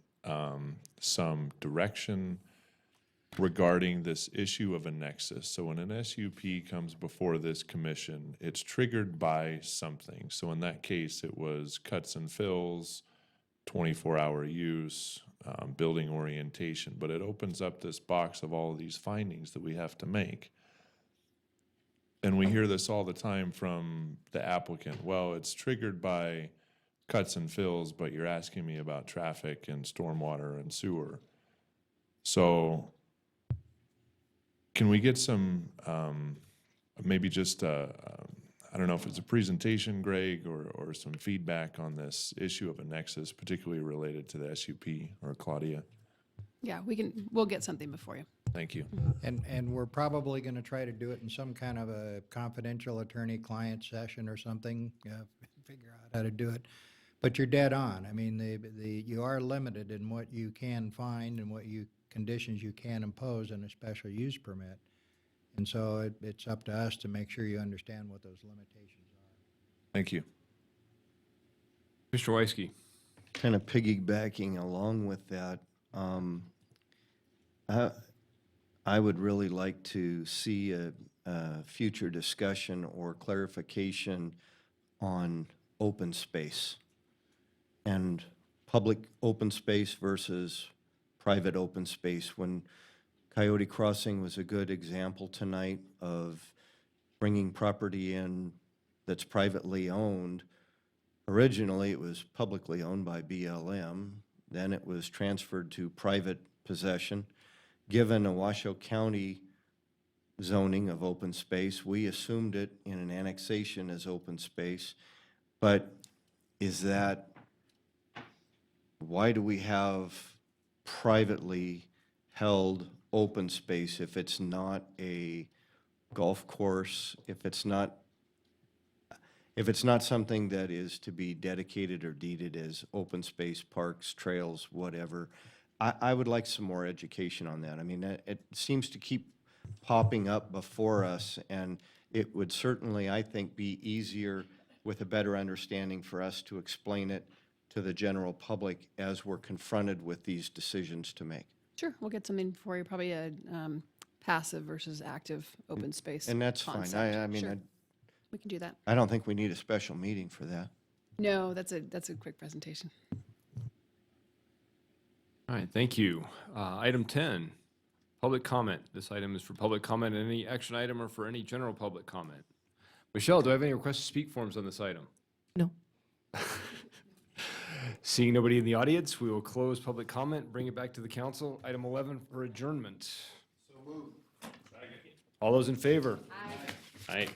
some direction regarding this issue of a nexus. So when an SUP comes before this commission, it's triggered by something. So in that case, it was cuts and fills, 24-hour use, building orientation, but it opens up this box of all of these findings that we have to make. And we hear this all the time from the applicant. Well, it's triggered by cuts and fills, but you're asking me about traffic and stormwater and sewer. So can we get some, maybe just, I don't know if it's a presentation, Greg, or some feedback on this issue of a nexus, particularly related to the SUP, or Claudia? Yeah, we'll get something before you. Thank you. And we're probably going to try to do it in some kind of a confidential attorney-client session or something, figure out how to do it. But you're dead on. I mean, you are limited in what you can find and what conditions you can impose in a special use permit. And so it's up to us to make sure you understand what those limitations are. Thank you. Mr. Weisky. Kind of piggybacking along with that, I would really like to see a future discussion or clarification on open space and public open space versus private open space. When Coyote Crossing was a good example tonight of bringing property in that's privately owned. Originally, it was publicly owned by BLM. Then it was transferred to private possession. Given a Washoe County zoning of open space, we assumed it in an annexation as open space. But why do we have privately held open space if it's not a golf course, if it's not something that is to be dedicated or deeded as open space, parks, trails, whatever? I would like some more education on that. I mean, it seems to keep popping up before us, and it would certainly, I think, be easier with a better understanding for us to explain it to the general public as we're confronted with these decisions to make. Sure, we'll get something for you, probably a passive versus active open space And that's fine. concept. I mean, Sure. We can do that. I don't think we need a special meeting for that. No, that's a quick presentation. All right, thank you. Item 10, public comment. This item is for public comment on any action item or for any general public comment. Michelle, do I have any requests to speak forms on this item? No. Seeing nobody in the audience, we will close public comment, bring it back to the council. Item 11 for adjournment. So moved. All those in favor? Aye. Aye.